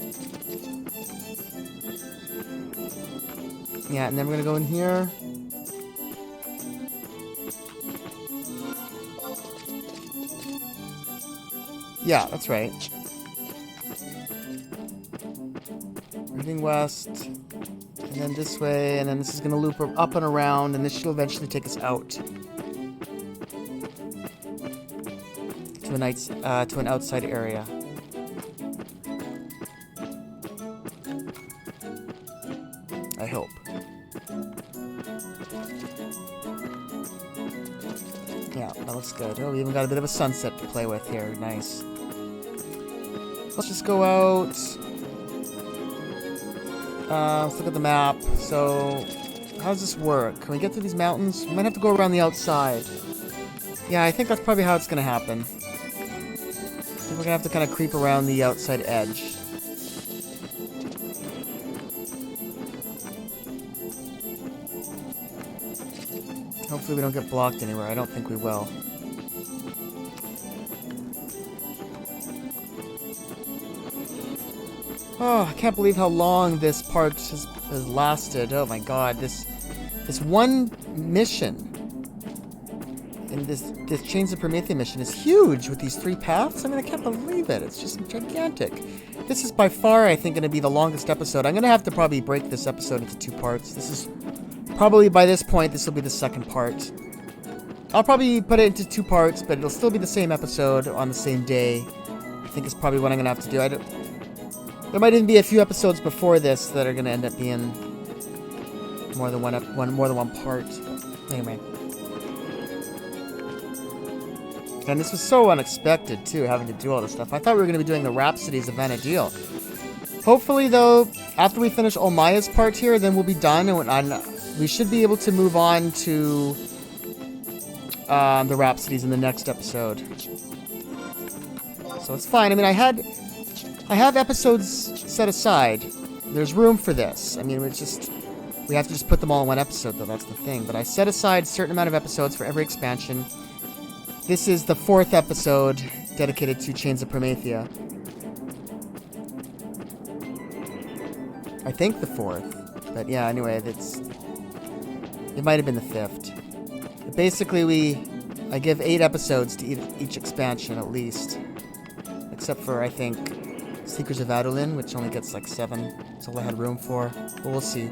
Yeah, and then we're gonna go in here. Yeah, that's right. Heading west, and then this way, and then this is gonna loop up and around, and this should eventually take us out. To an outside area. I hope. Yeah, that looks good. Oh, we even got a bit of a sunset to play with here. Nice. Let's just go out. Let's look at the map. So, how does this work? Can we get to these mountains? We might have to go around the outside. Yeah, I think that's probably how it's going to happen. We're gonna have to kind of creep around the outside edge. Hopefully we don't get blocked anywhere. I don't think we will. Oh, I can't believe how long this part has lasted. Oh my god, this one mission in this Chains of Promethea mission is huge with these 3 paths. I mean, I can't believe it. It's just gigantic. This is by far, I think, going to be the longest episode. I'm going to have to probably break this episode into 2 parts. This is probably, by this point, this will be the second part. I'll probably put it into 2 parts, but it'll still be the same episode on the same day. I think is probably what I'm going to have to do. There might even be a few episodes before this that are going to end up being more than one part. Anyway. And this was so unexpected, too, having to do all this stuff. I thought we were going to be doing the Rhapsodies of Vana'diel. Hopefully, though, after we finish Olmaya's part here, then we'll be done. And we should be able to move on to the Rhapsodies in the next episode. So it's fine. I mean, I have episodes set aside. There's room for this. I mean, we have to just put them all in one episode, though. That's the thing. But I set aside a certain amount of episodes for every expansion. This is the 4th episode dedicated to Chains of Promethea. I think the 4th. But yeah, anyway, it might have been the 5th. But basically, I give 8 episodes to each expansion at least. Except for, I think, Seekers of Adolin, which only gets like 7. That's all I had room for. But we'll see.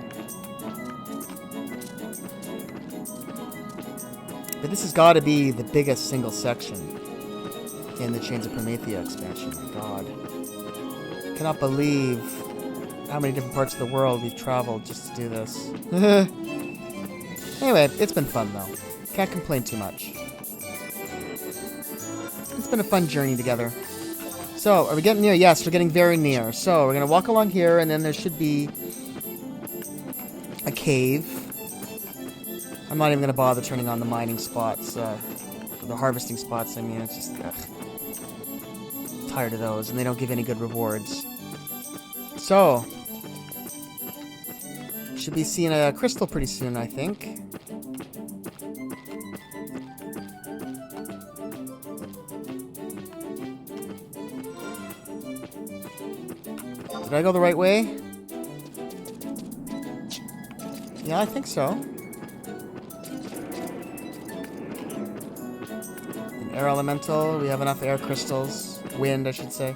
But this has got to be the biggest single section in the Chains of Promethea expansion. My god. I cannot believe how many different parts of the world we've traveled just to do this. Anyway, it's been fun though. Can't complain too much. It's been a fun journey together. So, are we getting near? Yes, we're getting very near. So, we're going to walk along here, and then there should be a cave. I'm not even going to bother turning on the mining spots, the harvesting spots. I mean, it's just, tired of those, and they don't give any good rewards. So, should be seeing a crystal pretty soon, I think. Did I go the right way? Yeah, I think so. An air elemental. We have enough air crystals. Wind, I should say.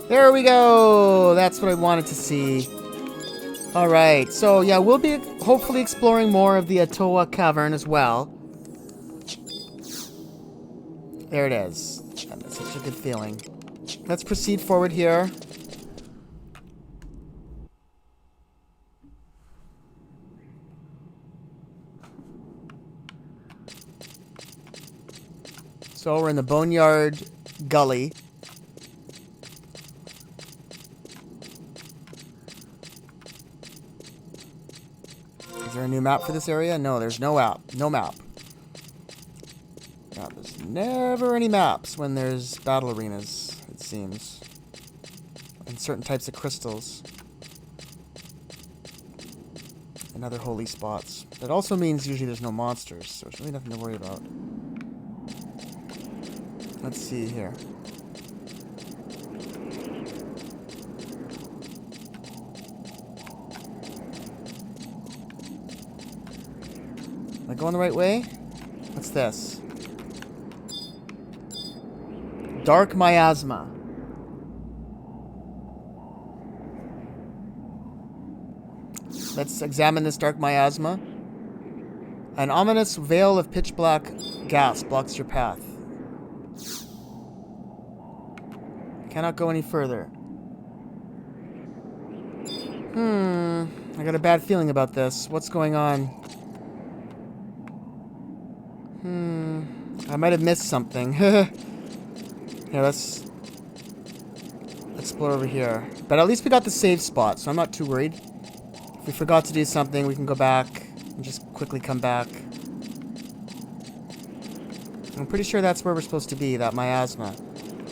There we go! That's what I wanted to see. Alright, so yeah, we'll be hopefully exploring more of the Atoa Cavern as well. There it is. That's such a good feeling. Let's proceed forward here. So we're in the Boneyard Gully. Is there a new map for this area? No, there's no map. No map. Yeah, there's never any maps when there's battle arenas, it seems. And certain types of crystals. And other holy spots. That also means usually there's no monsters, so there's really nothing to worry about. Let's see here. Am I going the right way? What's this? Dark Miasma. Let's examine this dark miasma. An ominous veil of pitch black gas blocks your path. Cannot go any further. I got a bad feeling about this. What's going on? I might have missed something. Here, let's explore over here. But at least we got the save spot, so I'm not too worried. If we forgot to do something, we can go back and just quickly come back. I'm pretty sure that's where we're supposed to be, that miasma.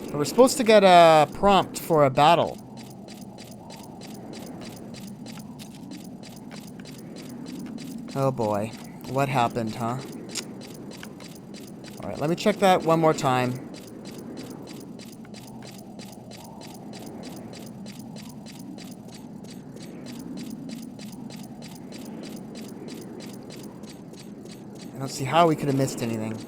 But we're supposed to get a prompt for a battle. Oh boy. What happened, huh? Alright, let me check that one more time. I don't see how we could have missed anything.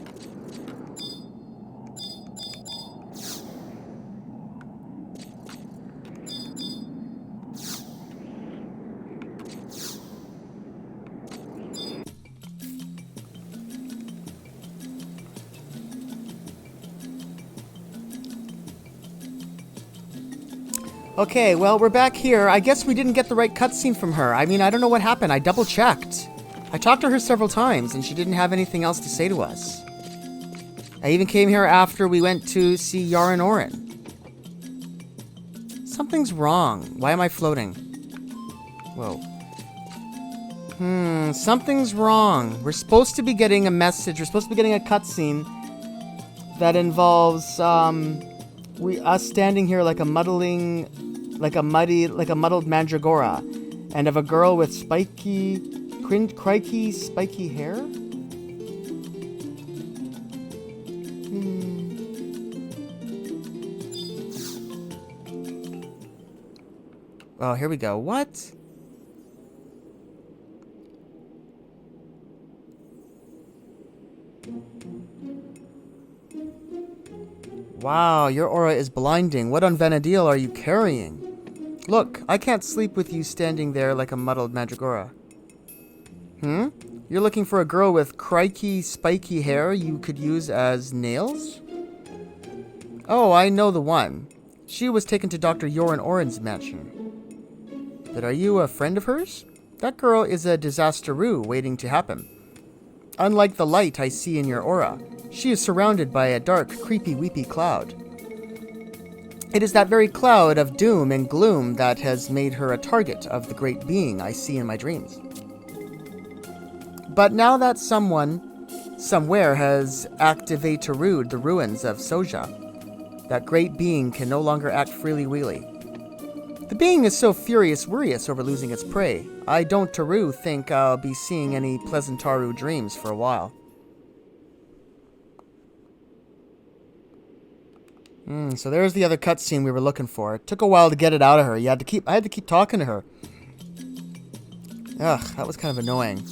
Okay, well, we're back here. I guess we didn't get the right cutscene from her. I mean, I don't know what happened. I double-checked. I talked to her several times, and she didn't have anything else to say to us. I even came here after we went to see Yaron Oren. Something's wrong. Why am I floating? Whoa. Something's wrong. We're supposed to be getting a message. We're supposed to be getting a cutscene that involves us standing here like a muddled mandragora, and of a girl with spiky hair. Oh, here we go. What? Wow, your aura is blinding. What on Vanadil are you carrying? Look, I can't sleep with you standing there like a muddled mandragora. You're looking for a girl with crikey, spiky hair you could use as nails? Oh, I know the one. She was taken to Dr. Yoren Oren's mansion. But are you a friend of hers? That girl is a disasteroo waiting to happen. Unlike the light I see in your aura, she is surrounded by a dark, creepy, weepy cloud. It is that very cloud of doom and gloom that has made her a target of the great being I see in my dreams. But now that someone, somewhere, has activated the ruins of Soja, that great being can no longer act freely-wheely. The being is so furious over losing its prey. I don't think I'll be seeing any pleasant Taru dreams for a while. So there's the other cutscene we were looking for. It took a while to get it out of her. I had to keep talking to her. Ugh, that was kind of annoying.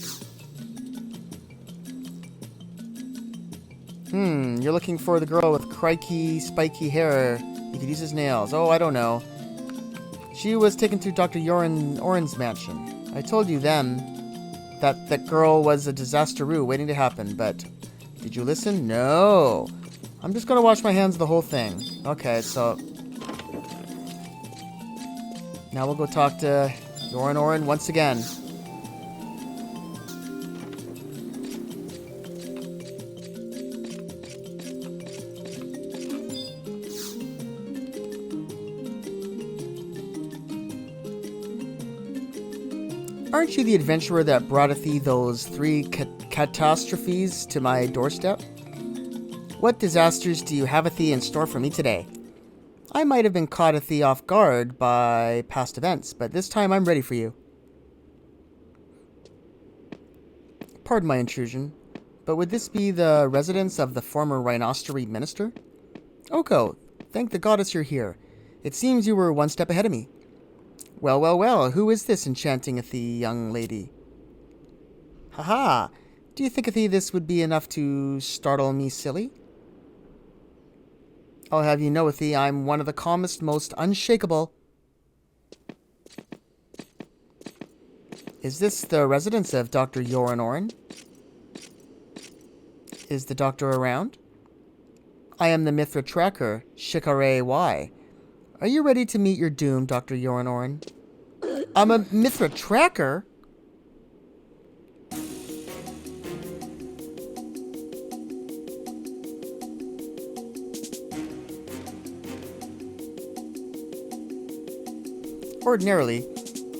You're looking for the girl with crikey, spiky hair. You could use his nails. Oh, I don't know. She was taken to Dr. Yoren Oren's mansion. I told you then that that girl was a disasteroo waiting to happen, but did you listen? No. I'm just going to wash my hands of the whole thing. Okay, so now we'll go talk to Yoren Oren once again. Aren't you the adventurer that broughteth thee those 3 catastrophes to my doorstep? What disasters do you have thee in store for me today? I might have been caught thee off guard by past events, but this time I'm ready for you. Pardon my intrusion, but would this be the residence of the former Rhinostery minister? Oko, thank the goddess you're here. It seems you were one step ahead of me. Well, who is this enchanting thee young lady? Haha, do you think thee this would be enough to startle me silly? I'll have you know thee, I'm one of the calmest, most unshakable. Is this the residence of Dr. Yoren Oren? Is the doctor around? I am the Mithra Tracker, Shikare Y. Are you ready to meet your doom, Dr. Yoren Oren? I'm a Mithra Tracker? Ordinarily,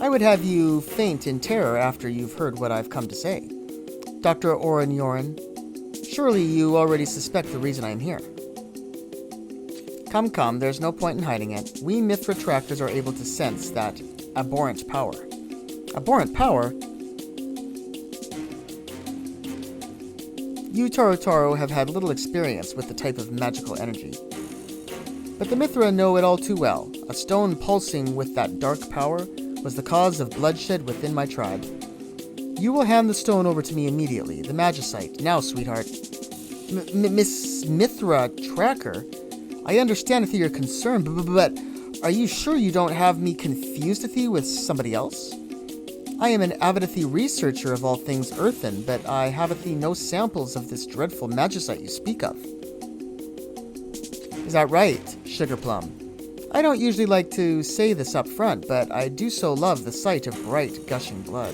I would have you faint in terror after you've heard what I've come to say. Dr. Oren Yoren, surely you already suspect the reason I'm here. Come, there's no point in hiding it. We Mithra Trackers are able to sense that abhorrent power. Abhorrent power? You Taro have had little experience with the type of magical energy. But the Mithra know it all too well. A stone pulsing with that dark power was the cause of bloodshed within my tribe. You will hand the stone over to me immediately, the Magicite. Now, sweetheart. Miss Mithra Tracker? I understand your concern, but are you sure you don't have me confused with somebody else? I am an avid researcher of all things earthen, but I have no samples of this dreadful magicite you speak of. Is that right, Sugarplum? I don't usually like to say this up front, but I do so love the sight of bright, gushing blood.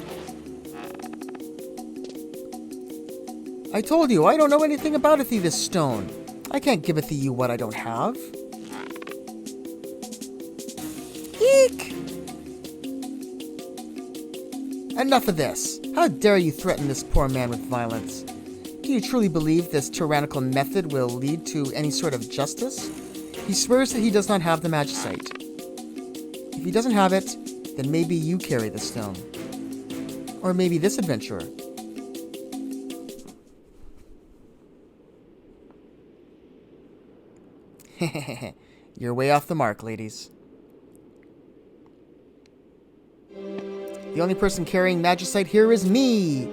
I told you, I don't know anything about this stone. I can't give you what I don't have. Eek! Enough of this. How dare you threaten this poor man with violence? Do you truly believe this tyrannical method will lead to any sort of justice? He swears that he does not have the magicite. If he doesn't have it, then maybe you carry the stone. Or maybe this adventurer. You're way off the mark, ladies. The only person carrying magicite here is me,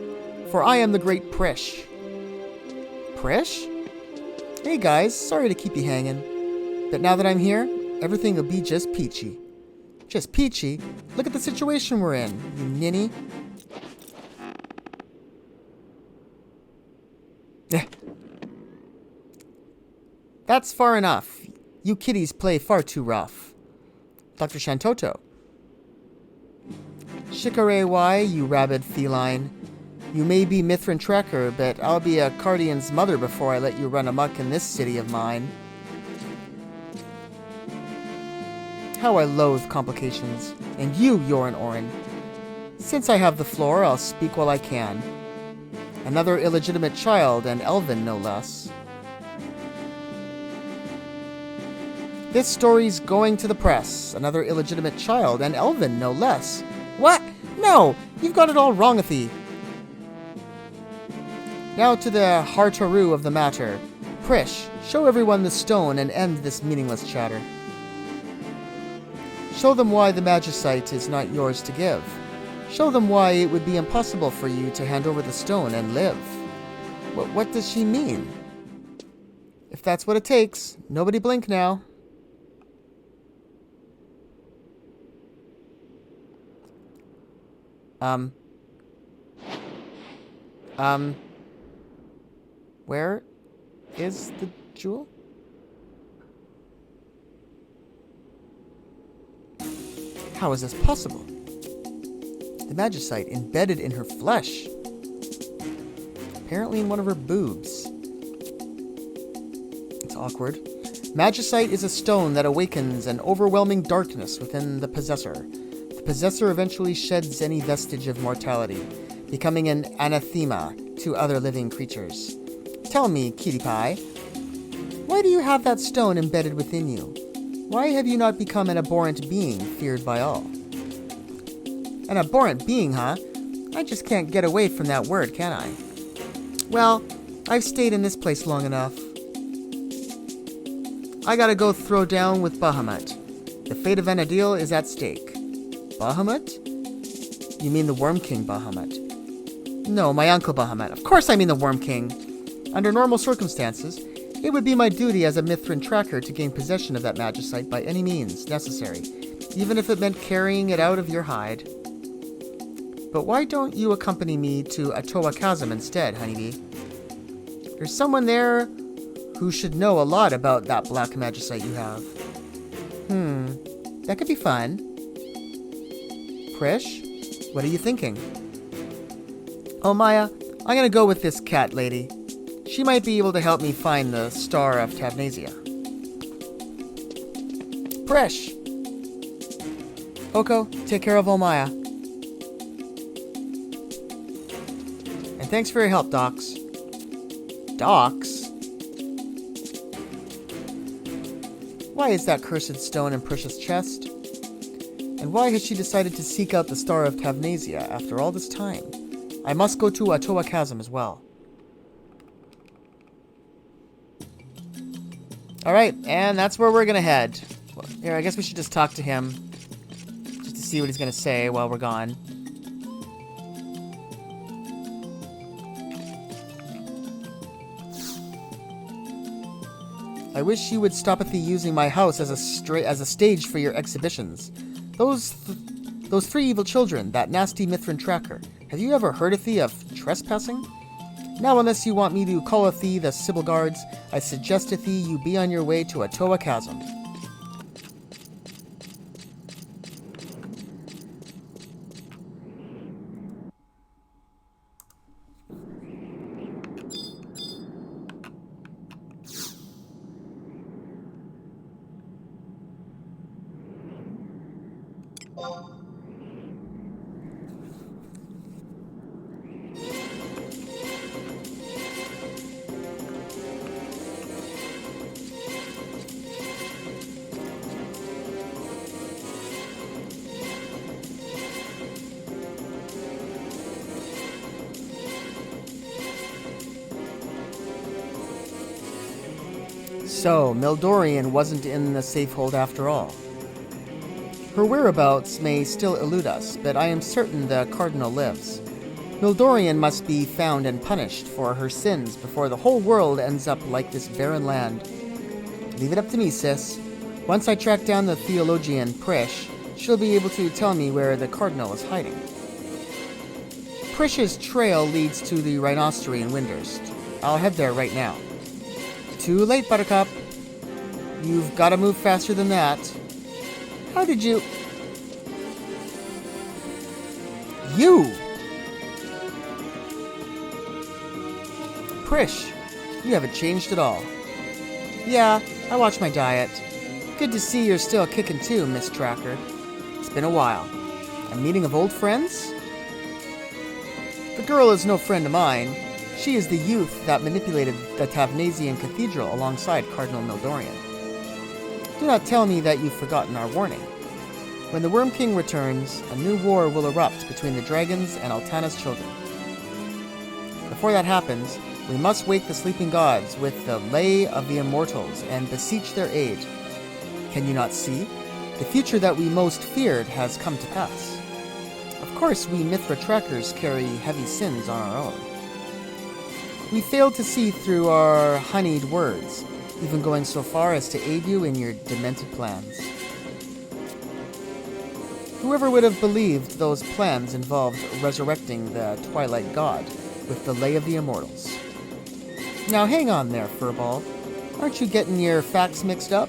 for I am the great Prish. Prish? Hey guys, sorry to keep you hanging. But now that I'm here, everything will be just peachy. Just peachy? Look at the situation we're in, you ninny. That's far enough. You kiddies play far too rough. Dr. Shantoto. Shikare why, you rabid feline. You may be Mithrin Tracker, but I'll be a Cardian's mother before I let you run amok in this city of mine. How I loathe complications. And you, Yorin Orin. Since I have the floor, I'll speak while I can. Another illegitimate child, and Elvin no less. This story's going to the press. Another illegitimate child, and Elvin no less. What? No! You've got it all wrong, Athie. Now to the heart-a-roo of the matter. Prish, show everyone the stone and end this meaningless chatter. Show them why the magicite is not yours to give. Show them why it would be impossible for you to hand over the stone and live. What does she mean? If that's what it takes, nobody blink now. Where is the jewel? How is this possible? The magicite embedded in her flesh. Apparently in one of her boobs. It's awkward. Magicite is a stone that awakens an overwhelming darkness within the possessor. The possessor eventually sheds any vestige of mortality, becoming an anathema to other living creatures. Tell me, Kitty Pie, why do you have that stone embedded within you? Why have you not become an abhorrent being feared by all? An abhorrent being, huh? I just can't get away from that word, can I? Well, I've stayed in this place long enough. I gotta go throw down with Bahamut. The fate of Vanadil is at stake. Bahamut? You mean the Worm King Bahamut? No, my uncle Bahamut. Of course I mean the Worm King. Under normal circumstances, it would be my duty as a Mithrin Tracker to gain possession of that magicite by any means necessary, even if it meant carrying it out of your hide. But why don't you accompany me to Atoa Chasm instead, honeybee? There's someone there who should know a lot about that black magicite you have. That could be fun. Prish, what are you thinking? Oh, Maya, I'm gonna go with this cat lady. She might be able to help me find the Star of Tavnasia. Prish! Oko, take care of Omaya. And thanks for your help, Docs. Docs? Why is that cursed stone in Prish's chest? And why has she decided to seek out the Star of Tavnasia after all this time? I must go to Atoa Chasm as well. Alright, and that's where we're gonna head. Well, here, I guess we should just talk to him. Just to see what he's gonna say while we're gone. I wish you would stop using my house as a stage for your exhibitions. Those three evil children, that nasty Mithrin Tracker. Have you ever heard of trespassing? Now, unless you want me to call the Sibyl Guards, I suggest you be on your way to Atoa Chasm. So, Mildorian wasn't in the safe hold after all. Her whereabouts may still elude us, but I am certain the Cardinal lives. Mildorian must be found and punished for her sins before the whole world ends up like this barren land. Leave it up to me, sis. Once I track down the theologian Prish, she'll be able to tell me where the Cardinal is hiding. Prish's trail leads to the Rhinocery in Windurst. I'll head there right now. Too late, Buttercup. You've got to move faster than that. How did you... You! Prish, you haven't changed at all. Yeah, I watch my diet. Good to see you're still kicking too, Miss Tracker. It's been a while. A meeting of old friends? The girl is no friend of mine. She is the youth that manipulated the Tavnasian Cathedral alongside Cardinal Mildorian. Do not tell me that you've forgotten our warning. When the Worm King returns, a new war will erupt between the dragons and Altana's children. Before that happens, we must wake the sleeping gods with the Lay of the Immortals and beseech their aid. Can you not see? The future that we most feared has come to pass. Of course, we Mithra trackers carry heavy sins on our own. We failed to see through our honeyed words, even going so far as to aid you in your demented plans. Whoever would have believed those plans involved resurrecting the Twilight God with the Lay of the Immortals? Now hang on there, Furball. Aren't you getting your facts mixed up?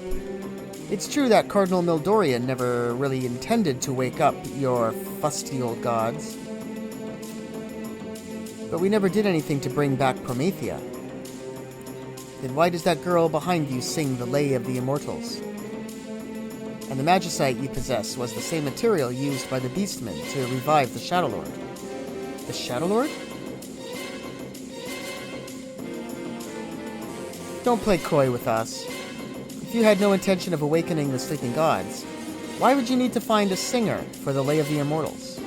It's true that Cardinal Mildorian never really intended to wake up your fusty old gods. But we never did anything to bring back Promethea. Then why does that girl behind you sing the Lay of the Immortals? And the magicite you possess was the same material used by the Beastmen to revive the Shadow Lord. The Shadow Lord? Don't play coy with us. If you had no intention of awakening the sleeping gods, why would you need to find a singer for the Lay of the Immortals?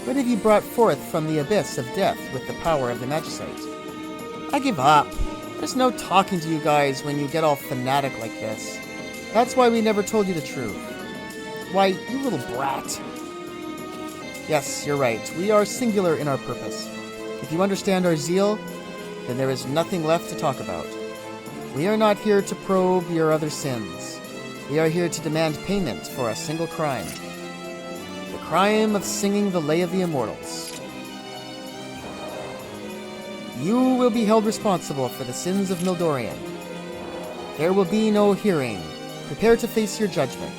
What have you brought forth from the abyss of death with the power of the magicite? I give up. There's no talking to you guys when you get all fanatic like this. That's why we never told you the truth. Why, you little brat. Yes, you're right. We are singular in our purpose. If you understand our zeal, then there is nothing left to talk about. We are not here to probe your other sins. We are here to demand payment for a single crime. The crime of singing the Lay of the Immortals. You will be held responsible for the sins of Mildorian. There will be no hearing. Prepare to face your judgment.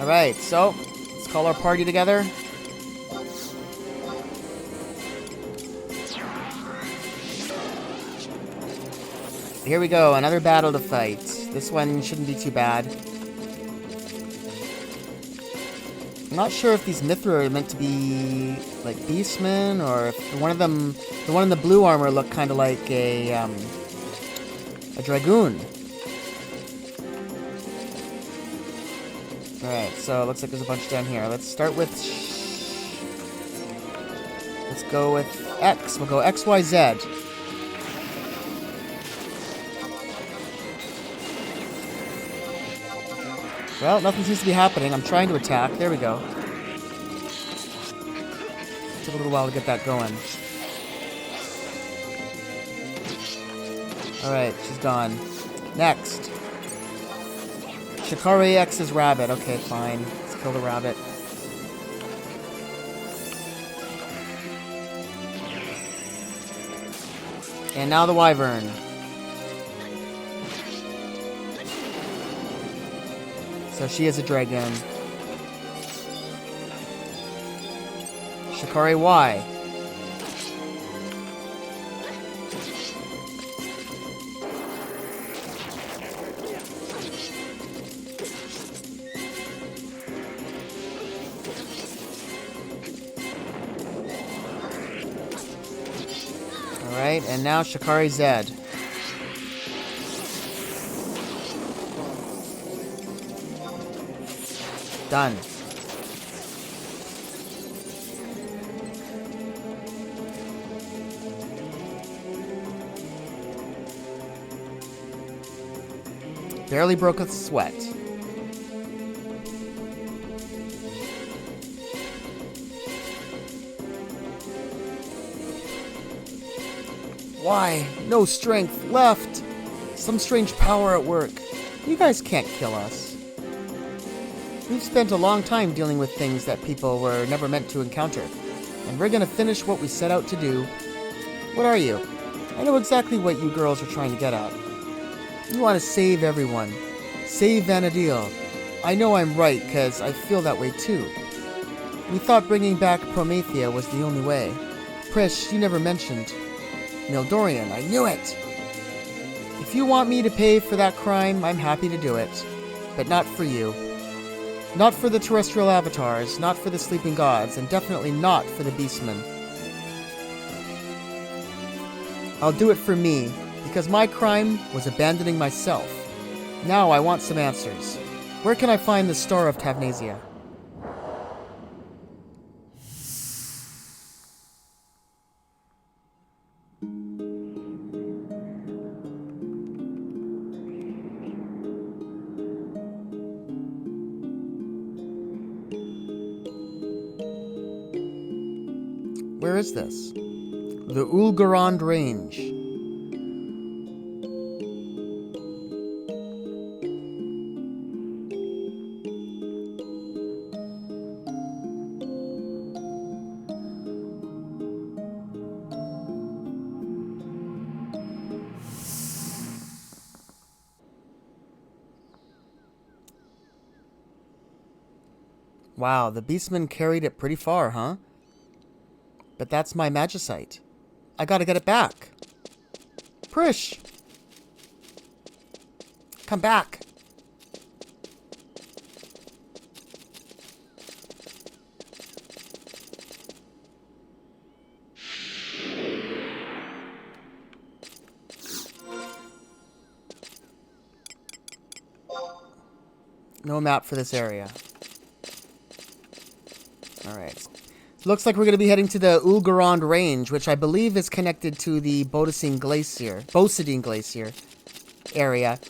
Alright, so, let's call our party together. Here we go, another battle to fight. This one shouldn't be too bad. I'm not sure if these Mithra are meant to be like beastmen, or if one of them, the one in the blue armor, looked kind of like a dragoon. Alright, so it looks like there's a bunch down here. Let's start with... Let's go with X. We'll go X, Y, Z. Well, nothing seems to be happening. I'm trying to attack. There we go. Took a little while to get that going. Alright, she's gone. Next. Shikari X's rabbit. Okay, fine. Let's kill the rabbit. And now the wyvern. So she is a dragon. Shikari Y. Alright, and now Shikari Zed. Done. Barely broke a sweat. Why? No strength left. Some strange power at work. You guys can't kill us. We've spent a long time dealing with things that people were never meant to encounter. And we're gonna finish what we set out to do. What are you? I know exactly what you girls are trying to get at. You want to save everyone. Save Vanadil. I know I'm right, because I feel that way too. We thought bringing back Promethea was the only way. Prish, you never mentioned. Mildorian, I knew it! If you want me to pay for that crime, I'm happy to do it. But not for you. Not for the terrestrial avatars, not for the sleeping gods, and definitely not for the beastmen. I'll do it for me, because my crime was abandoning myself. Now I want some answers. Where can I find the Star of Tavnasia? Where is this? The Ulgarond Range. Wow, the beastmen carried it pretty far, huh? But that's my magicite. I gotta get it back. Prish! Come back. No map for this area. Alright. Looks like we're going to be heading to the Ulgarond Range, which I believe is connected to the Bosidine Glacier area.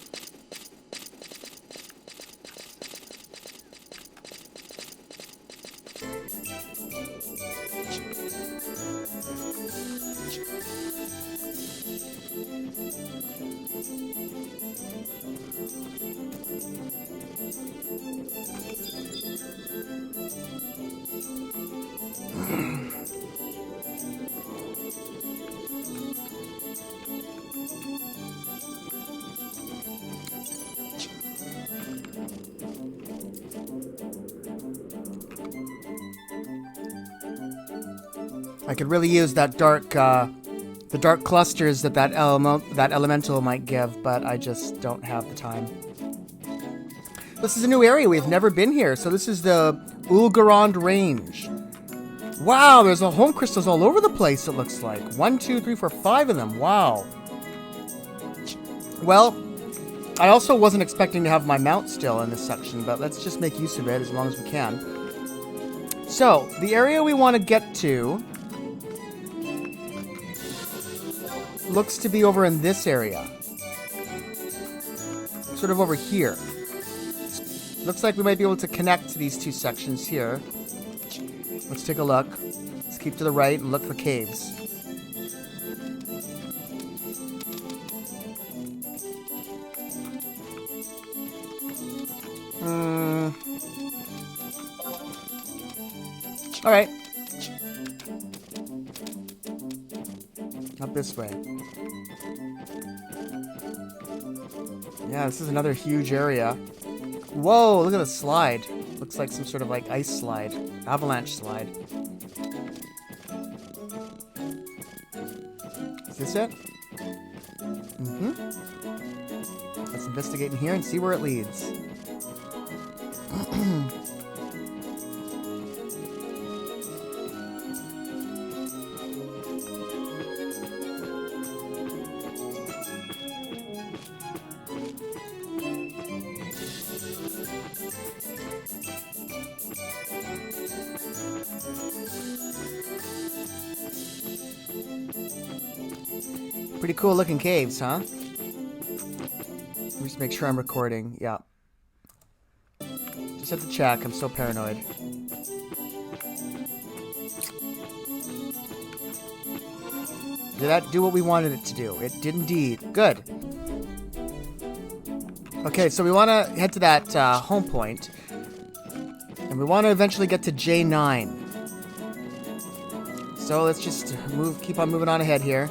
I could really use that the dark clusters that elemental might give, but I just don't have the time. This is a new area. We've never been here, so this is the Ulgarond Range. Wow, there's home crystals all over the place, it looks like. 1, 2, 3, 4, 5 of them. Wow. Well, I also wasn't expecting to have my mount still in this section, but let's just make use of it as long as we can. So, the area we want to get to looks to be over in this area. Sort of over here. Looks like we might be able to connect to these two sections here. Let's take a look. Let's keep to the right and look for caves. Alright. Up this way. Yeah, this is another huge area. Whoa, look at the slide. Looks like some sort of like ice slide. Avalanche slide. Is this it? Mm-hmm. Let's investigate in here and see where it leads. Pretty cool looking caves, huh? Let me just make sure I'm recording. Yeah. Just have to check. I'm so paranoid. Did that do what we wanted it to do? It did indeed. Good. Okay, so we want to head to that home point. And we want to eventually get to J9. So let's just keep on moving on ahead here.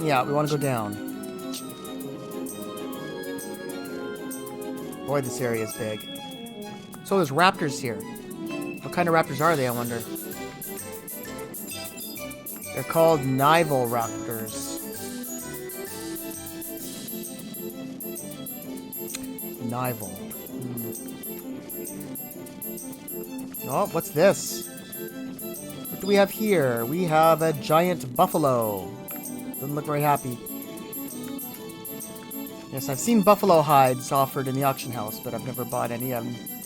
Yeah, we want to go down. Boy, this area is big. So there's raptors here. What kind of raptors are they, I wonder? They're called Nival raptors. Nival. Oh, what's this? What do we have here? We have a giant buffalo. Doesn't look very happy. Yes, I've seen buffalo hides offered in the auction house, but I've never bought any.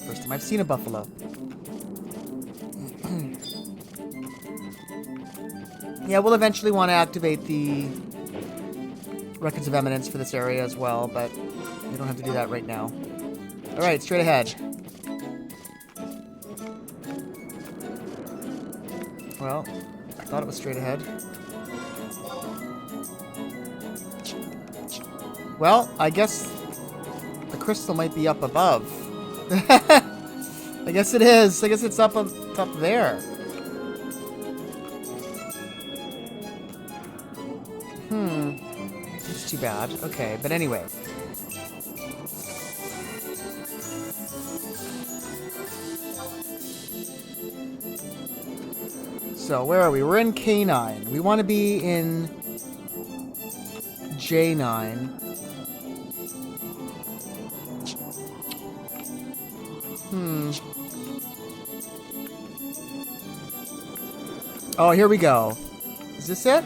First time I've seen a buffalo. Yeah, we'll eventually want to activate the Records of Eminence for this area as well, but we don't have to do that right now. Alright, straight ahead. Well, I thought it was straight ahead. Well, I guess the crystal might be up above. I guess it is. I guess it's up there. It's too bad. Okay, but anyway. So, where are we? We're in K9. We want to be in J9. Oh, here we go. Is this it?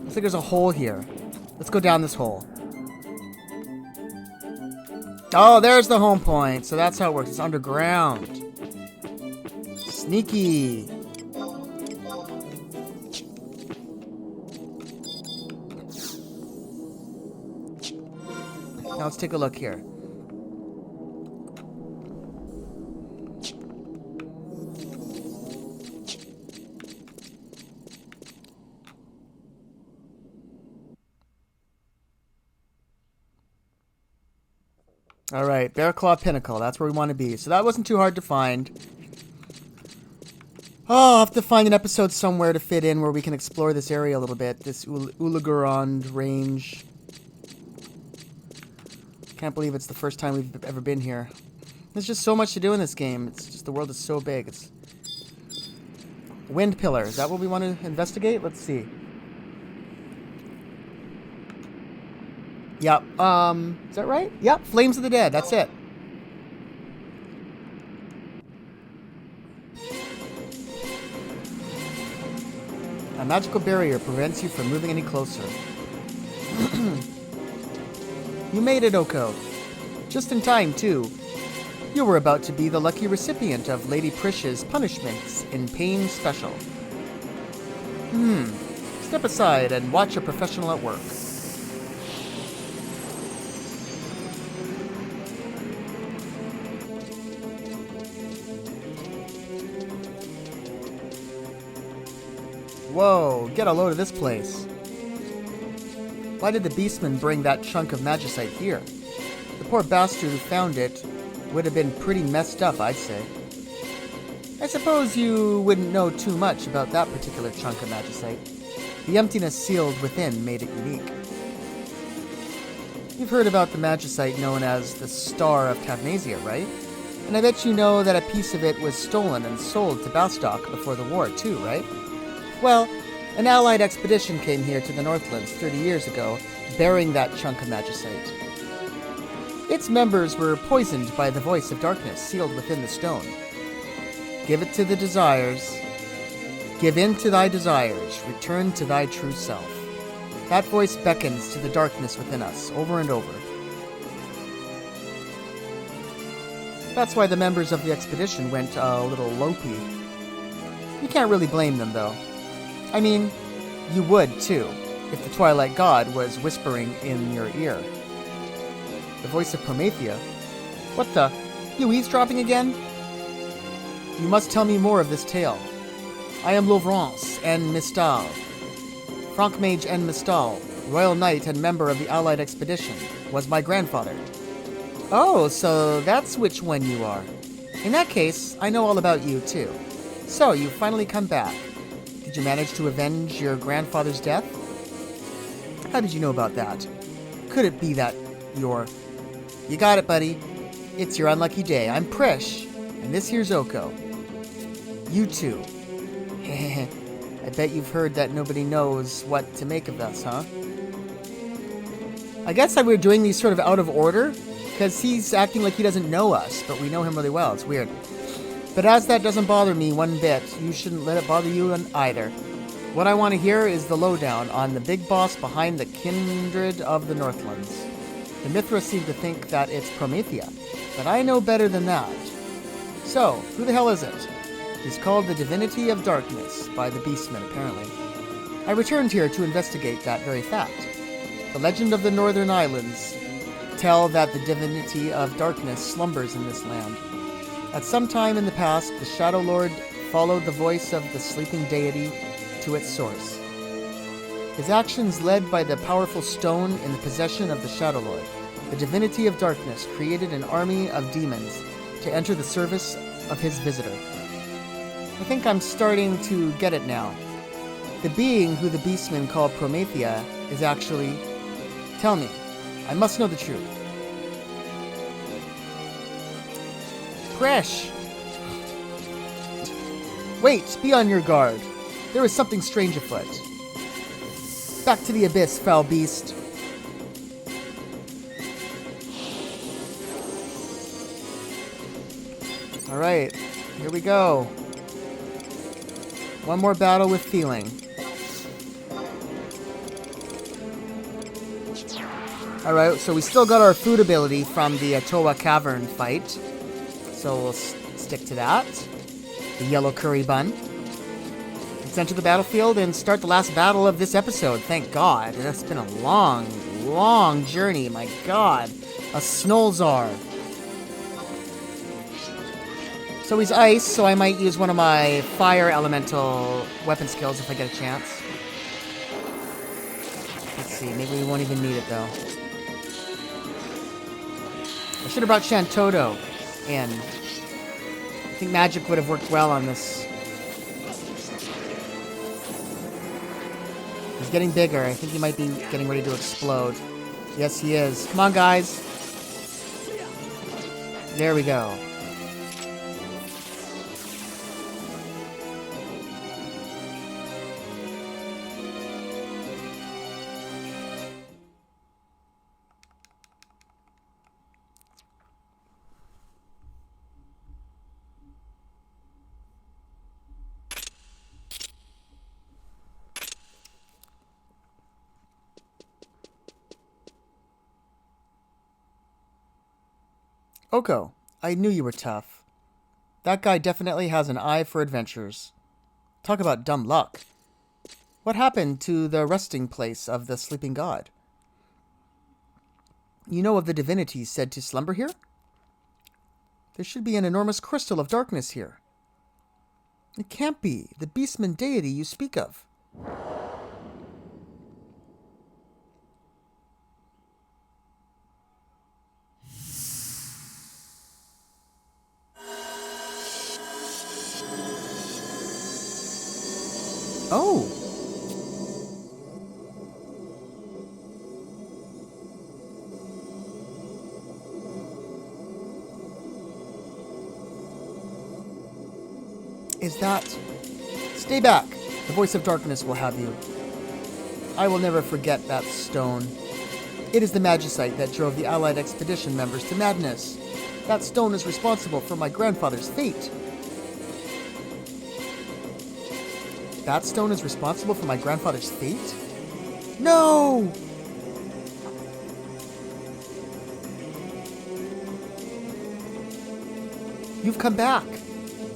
Looks like there's a hole here. Let's go down this hole. Oh, there's the home point. So that's how it works. It's underground. Sneaky. Now let's take a look here. Alright, Bear Claw Pinnacle. That's where we want to be. So that wasn't too hard to find. Oh, I'll have to find an episode somewhere to fit in where we can explore this area a little bit. This Ulagurond range. Can't believe it's the first time we've ever been here. There's just so much to do in this game. It's just the world is so big. It's Wind Pillar. Is that what we want to investigate? Let's see. Yep. Is that right? Yep. Flames of the Dead. That's it. A magical barrier prevents you from moving any closer. You made it, Oko. Just in time, too. You were about to be the lucky recipient of Lady Prish's punishments in Pain Special. Step aside and watch a professional at work. Whoa, get a load of this place. Why did the beastman bring that chunk of magicite here? The poor bastard who found it would have been pretty messed up, I'd say. I suppose you wouldn't know too much about that particular chunk of magicite. The emptiness sealed within made it unique. You've heard about the magicite known as the Star of Tavnasia, right? And I bet you know that a piece of it was stolen and sold to Bastok before the war, too, right? Well, an allied expedition came here to the Northlands 30 years ago, bearing that chunk of magicite. Its members were poisoned by the voice of darkness sealed within the stone. Give it to the desires. Give in to thy desires. Return to thy true self. That voice beckons to the darkness within us, over and over. That's why the members of the expedition went a little lopey. You can't really blame them, though. I mean, you would, too, if the Twilight God was whispering in your ear. The voice of Promethea? What the? You eavesdropping again? You must tell me more of this tale. I am Lovrance and Mistal, Franc Mage and Mistal, Royal Knight and member of the Allied Expedition, was my grandfather. Oh, so that's which one you are. In that case, I know all about you, too. So, you've finally come back. Did you manage to avenge your grandfather's death? How did you know about that? Could it be that you're... You got it, buddy. It's your unlucky day. I'm Prish, and this here's Oko. You too. I bet you've heard that nobody knows what to make of us, huh? I guess that we're doing these sort of out of order, because he's acting like he doesn't know us, but we know him really well. It's weird. But as that doesn't bother me one bit, you shouldn't let it bother you either. What I want to hear is the lowdown on the big boss behind the kindred of the Northlands. The Mithras seem to think that it's Promethea, but I know better than that. So, who the hell is it? He's called the Divinity of Darkness by the Beastmen, apparently. I returned here to investigate that very fact. The legend of the Northern Islands tell that the Divinity of Darkness slumbers in this land. At some time in the past, the Shadow Lord followed the voice of the sleeping deity to its source. His actions led by the powerful stone in the possession of the Shadow Lord. The Divinity of Darkness created an army of demons to enter the service of his visitor. I think I'm starting to get it now. The being who the Beastmen call Promethea is actually... Tell me. I must know the truth. Fresh! Wait, be on your guard. There is something strange afoot. Back to the abyss, foul beast. Alright, here we go. One more battle with feeling. Alright, so we still got our food ability from the Toa Cavern fight. So we'll stick to that. The yellow curry bun. Let's enter the battlefield and start the last battle of this episode. Thank God. It's been a long, long journey. My God. A Snolzar. So he's ice, so I might use one of my fire elemental weapon skills if I get a chance. Let's see, maybe we won't even need it though. I should have brought Shantoto in. I think magic would have worked well on this. He's getting bigger. I think he might be getting ready to explode. Yes, he is. Come on, guys. There we go. Oko, I knew you were tough. That guy definitely has an eye for adventures. Talk about dumb luck. What happened to the resting place of the sleeping god? You know of the divinities said to slumber here? There should be an enormous crystal of darkness here. It can't be the beastman deity you speak of. Oh! Is that... Stay back! The voice of darkness will have you. I will never forget that stone. It is the magicite that drove the Allied expedition members to madness. That stone is responsible for my grandfather's fate. That stone is responsible for my grandfather's fate? No! You've come back.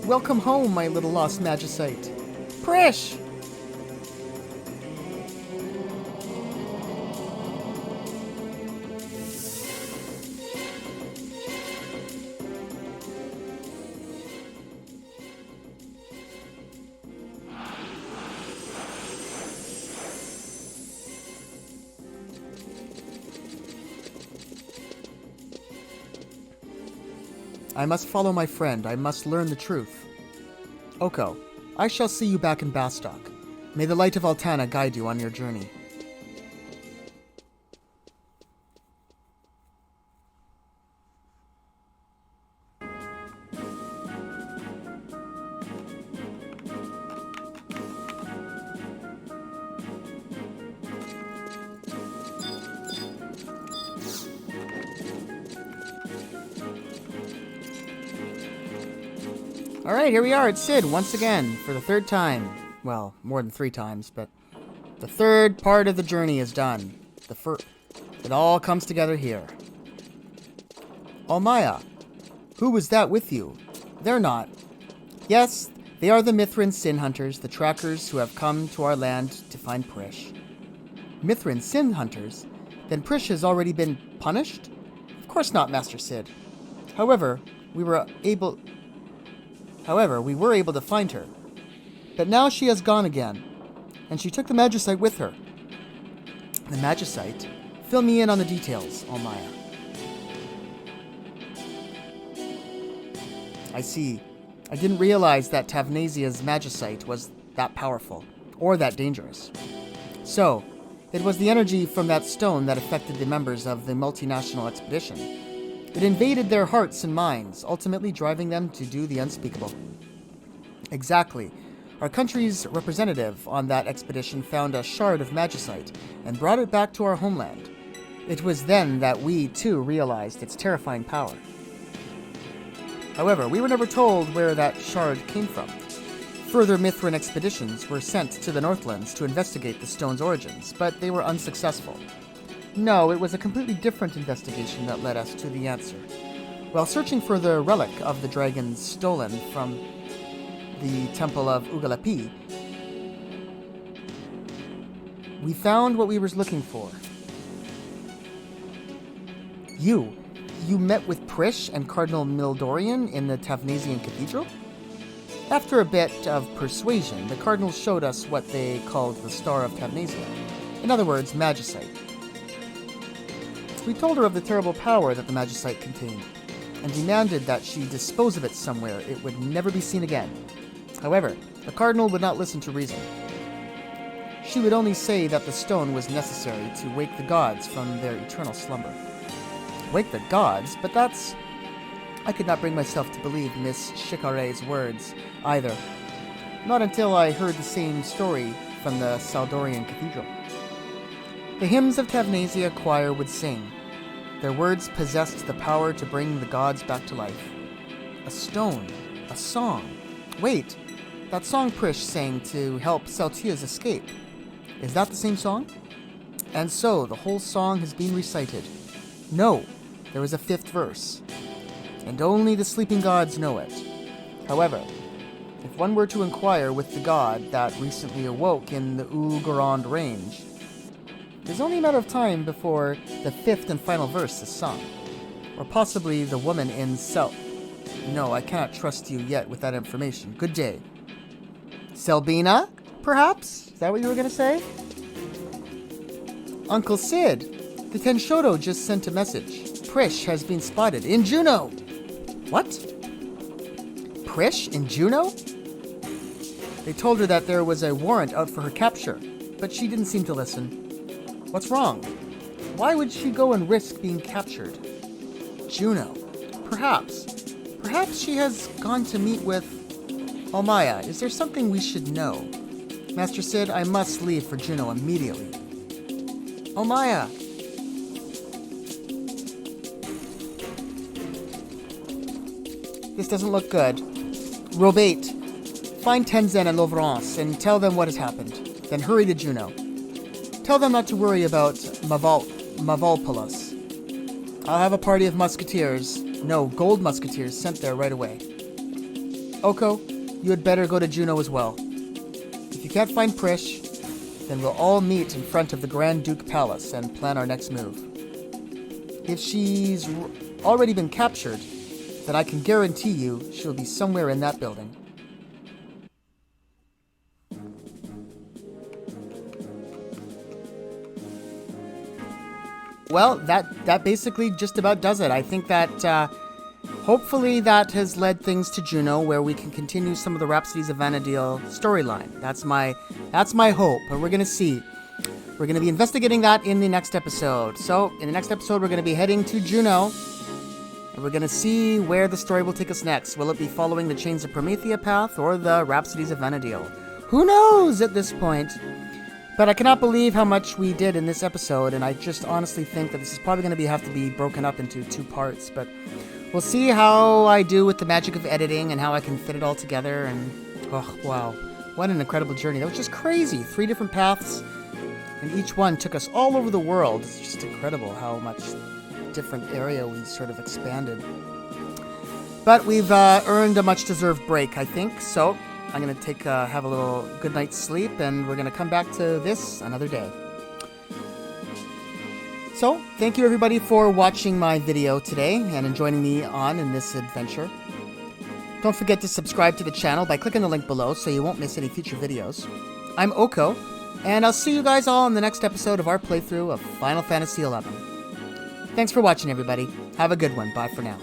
Welcome home, my little lost magicite. Prish! I must follow my friend. I must learn the truth. Oko, I shall see you back in Bastok. May the light of Altana guide you on your journey. Alright, here we are at Sid once again, for the third time. Well, more than 3 times, but the third part of the journey is done. It all comes together here. Almaya, who was that with you? They're not. Yes, they are the Mithrin Sin Hunters, the trackers who have come to our land to find Prish. Mithrin Sin Hunters? Then Prish has already been punished? Of course not, Master Sid. However, we were able to find her. But now she has gone again, and she took the Magicite with her. The Magicite? Fill me in on the details, Almaya. I see. I didn't realize that Tavnasia's Magicite was that powerful, or that dangerous. So, it was the energy from that stone that affected the members of the multinational expedition. It invaded their hearts and minds, ultimately driving them to do the unspeakable. Exactly. Our country's representative on that expedition found a shard of magicite and brought it back to our homeland. It was then that we, too, realized its terrifying power. However, we were never told where that shard came from. Further Mithrin expeditions were sent to the Northlands to investigate the stone's origins, but they were unsuccessful. No, it was a completely different investigation that led us to the answer. While searching for the relic of the dragons stolen from the Temple of Ugalapi, we found what we were looking for. You met with Prish and Cardinal Mildorian in the Tavnasian Cathedral? After a bit of persuasion, the Cardinals showed us what they called the Star of Tavnasia. In other words, Magicite. We told her of the terrible power that the Magicite contained, and demanded that she dispose of it somewhere it would never be seen again. However, the Cardinal would not listen to reason. She would only say that the stone was necessary to wake the gods from their eternal slumber. Wake the gods? But that's... I could not bring myself to believe Miss Shikare's words, either. Not until I heard the same story from the Saldorian Cathedral. The hymns of Tavnasia choir would sing. Their words possessed the power to bring the gods back to life. A stone. A song. Wait, that song Prish sang to help Saltia's escape. Is that the same song? And so, the whole song has been recited. No, there is a 5th verse. And only the sleeping gods know it. However, if one were to inquire with the god that recently awoke in the Ulgarond range, it is only a matter of time before the 5th and final verse is sung. Or possibly the woman in No, I cannot trust you yet with that information. Good day. Selbina, perhaps? Is that what you were going to say? Uncle Sid, the Tenshodo just sent a message. Prish has been spotted in Juneau. What? Prish in Juneau? They told her that there was a warrant out for her capture, but she didn't seem to listen. What's wrong? Why would she go and risk being captured? Juneau. Perhaps she has gone to meet with... Almaya, is there something we should know? Master Sid, I must leave for Juneau immediately. Almaya! This doesn't look good. Robate, find Tenzin and Lovrance and tell them what has happened. Then hurry to Juneau. Tell them not to worry about Mavalpolis. I'll have a party of musketeers, gold musketeers, sent there right away. Oko, you had better go to Juneau as well. you can't find Prish, then we'll all meet in front of the Grand Duke Palace and plan our next move. If she's already been captured, then I can guarantee you she'll be somewhere in that building. Well, that basically just about does it. I think that hopefully that has led things to Juneau, where we can continue some of the Rhapsodies of Vana'diel storyline. That's my hope, and we're gonna see. We're gonna be investigating that in the next episode. So in the next episode, we're gonna be heading to Juneau, and we're gonna see where the story will take us next. Will it be following the Chains of Promethea path or the Rhapsodies of Vana'diel? Who knows at this point? But I cannot believe how much we did in this episode, and I just honestly think that this is probably going to have to be broken up into 2 parts. But we'll see how I do with the magic of editing and how I can fit it all together. And oh wow, what an incredible journey! That was just crazy. 3 different paths, and each one took us all over the world. It's just incredible how much different area we sort of expanded. But we've earned a much-deserved break, I think. So I'm going to have a little good night's sleep, and we're going to come back to this another day. So, thank you everybody for watching my video today and joining me in this adventure. Don't forget to subscribe to the channel by clicking the link below so you won't miss any future videos. I'm Oko, and I'll see you guys all in the next episode of our playthrough of Final Fantasy XI. Thanks for watching, everybody. Have a good one. Bye for now.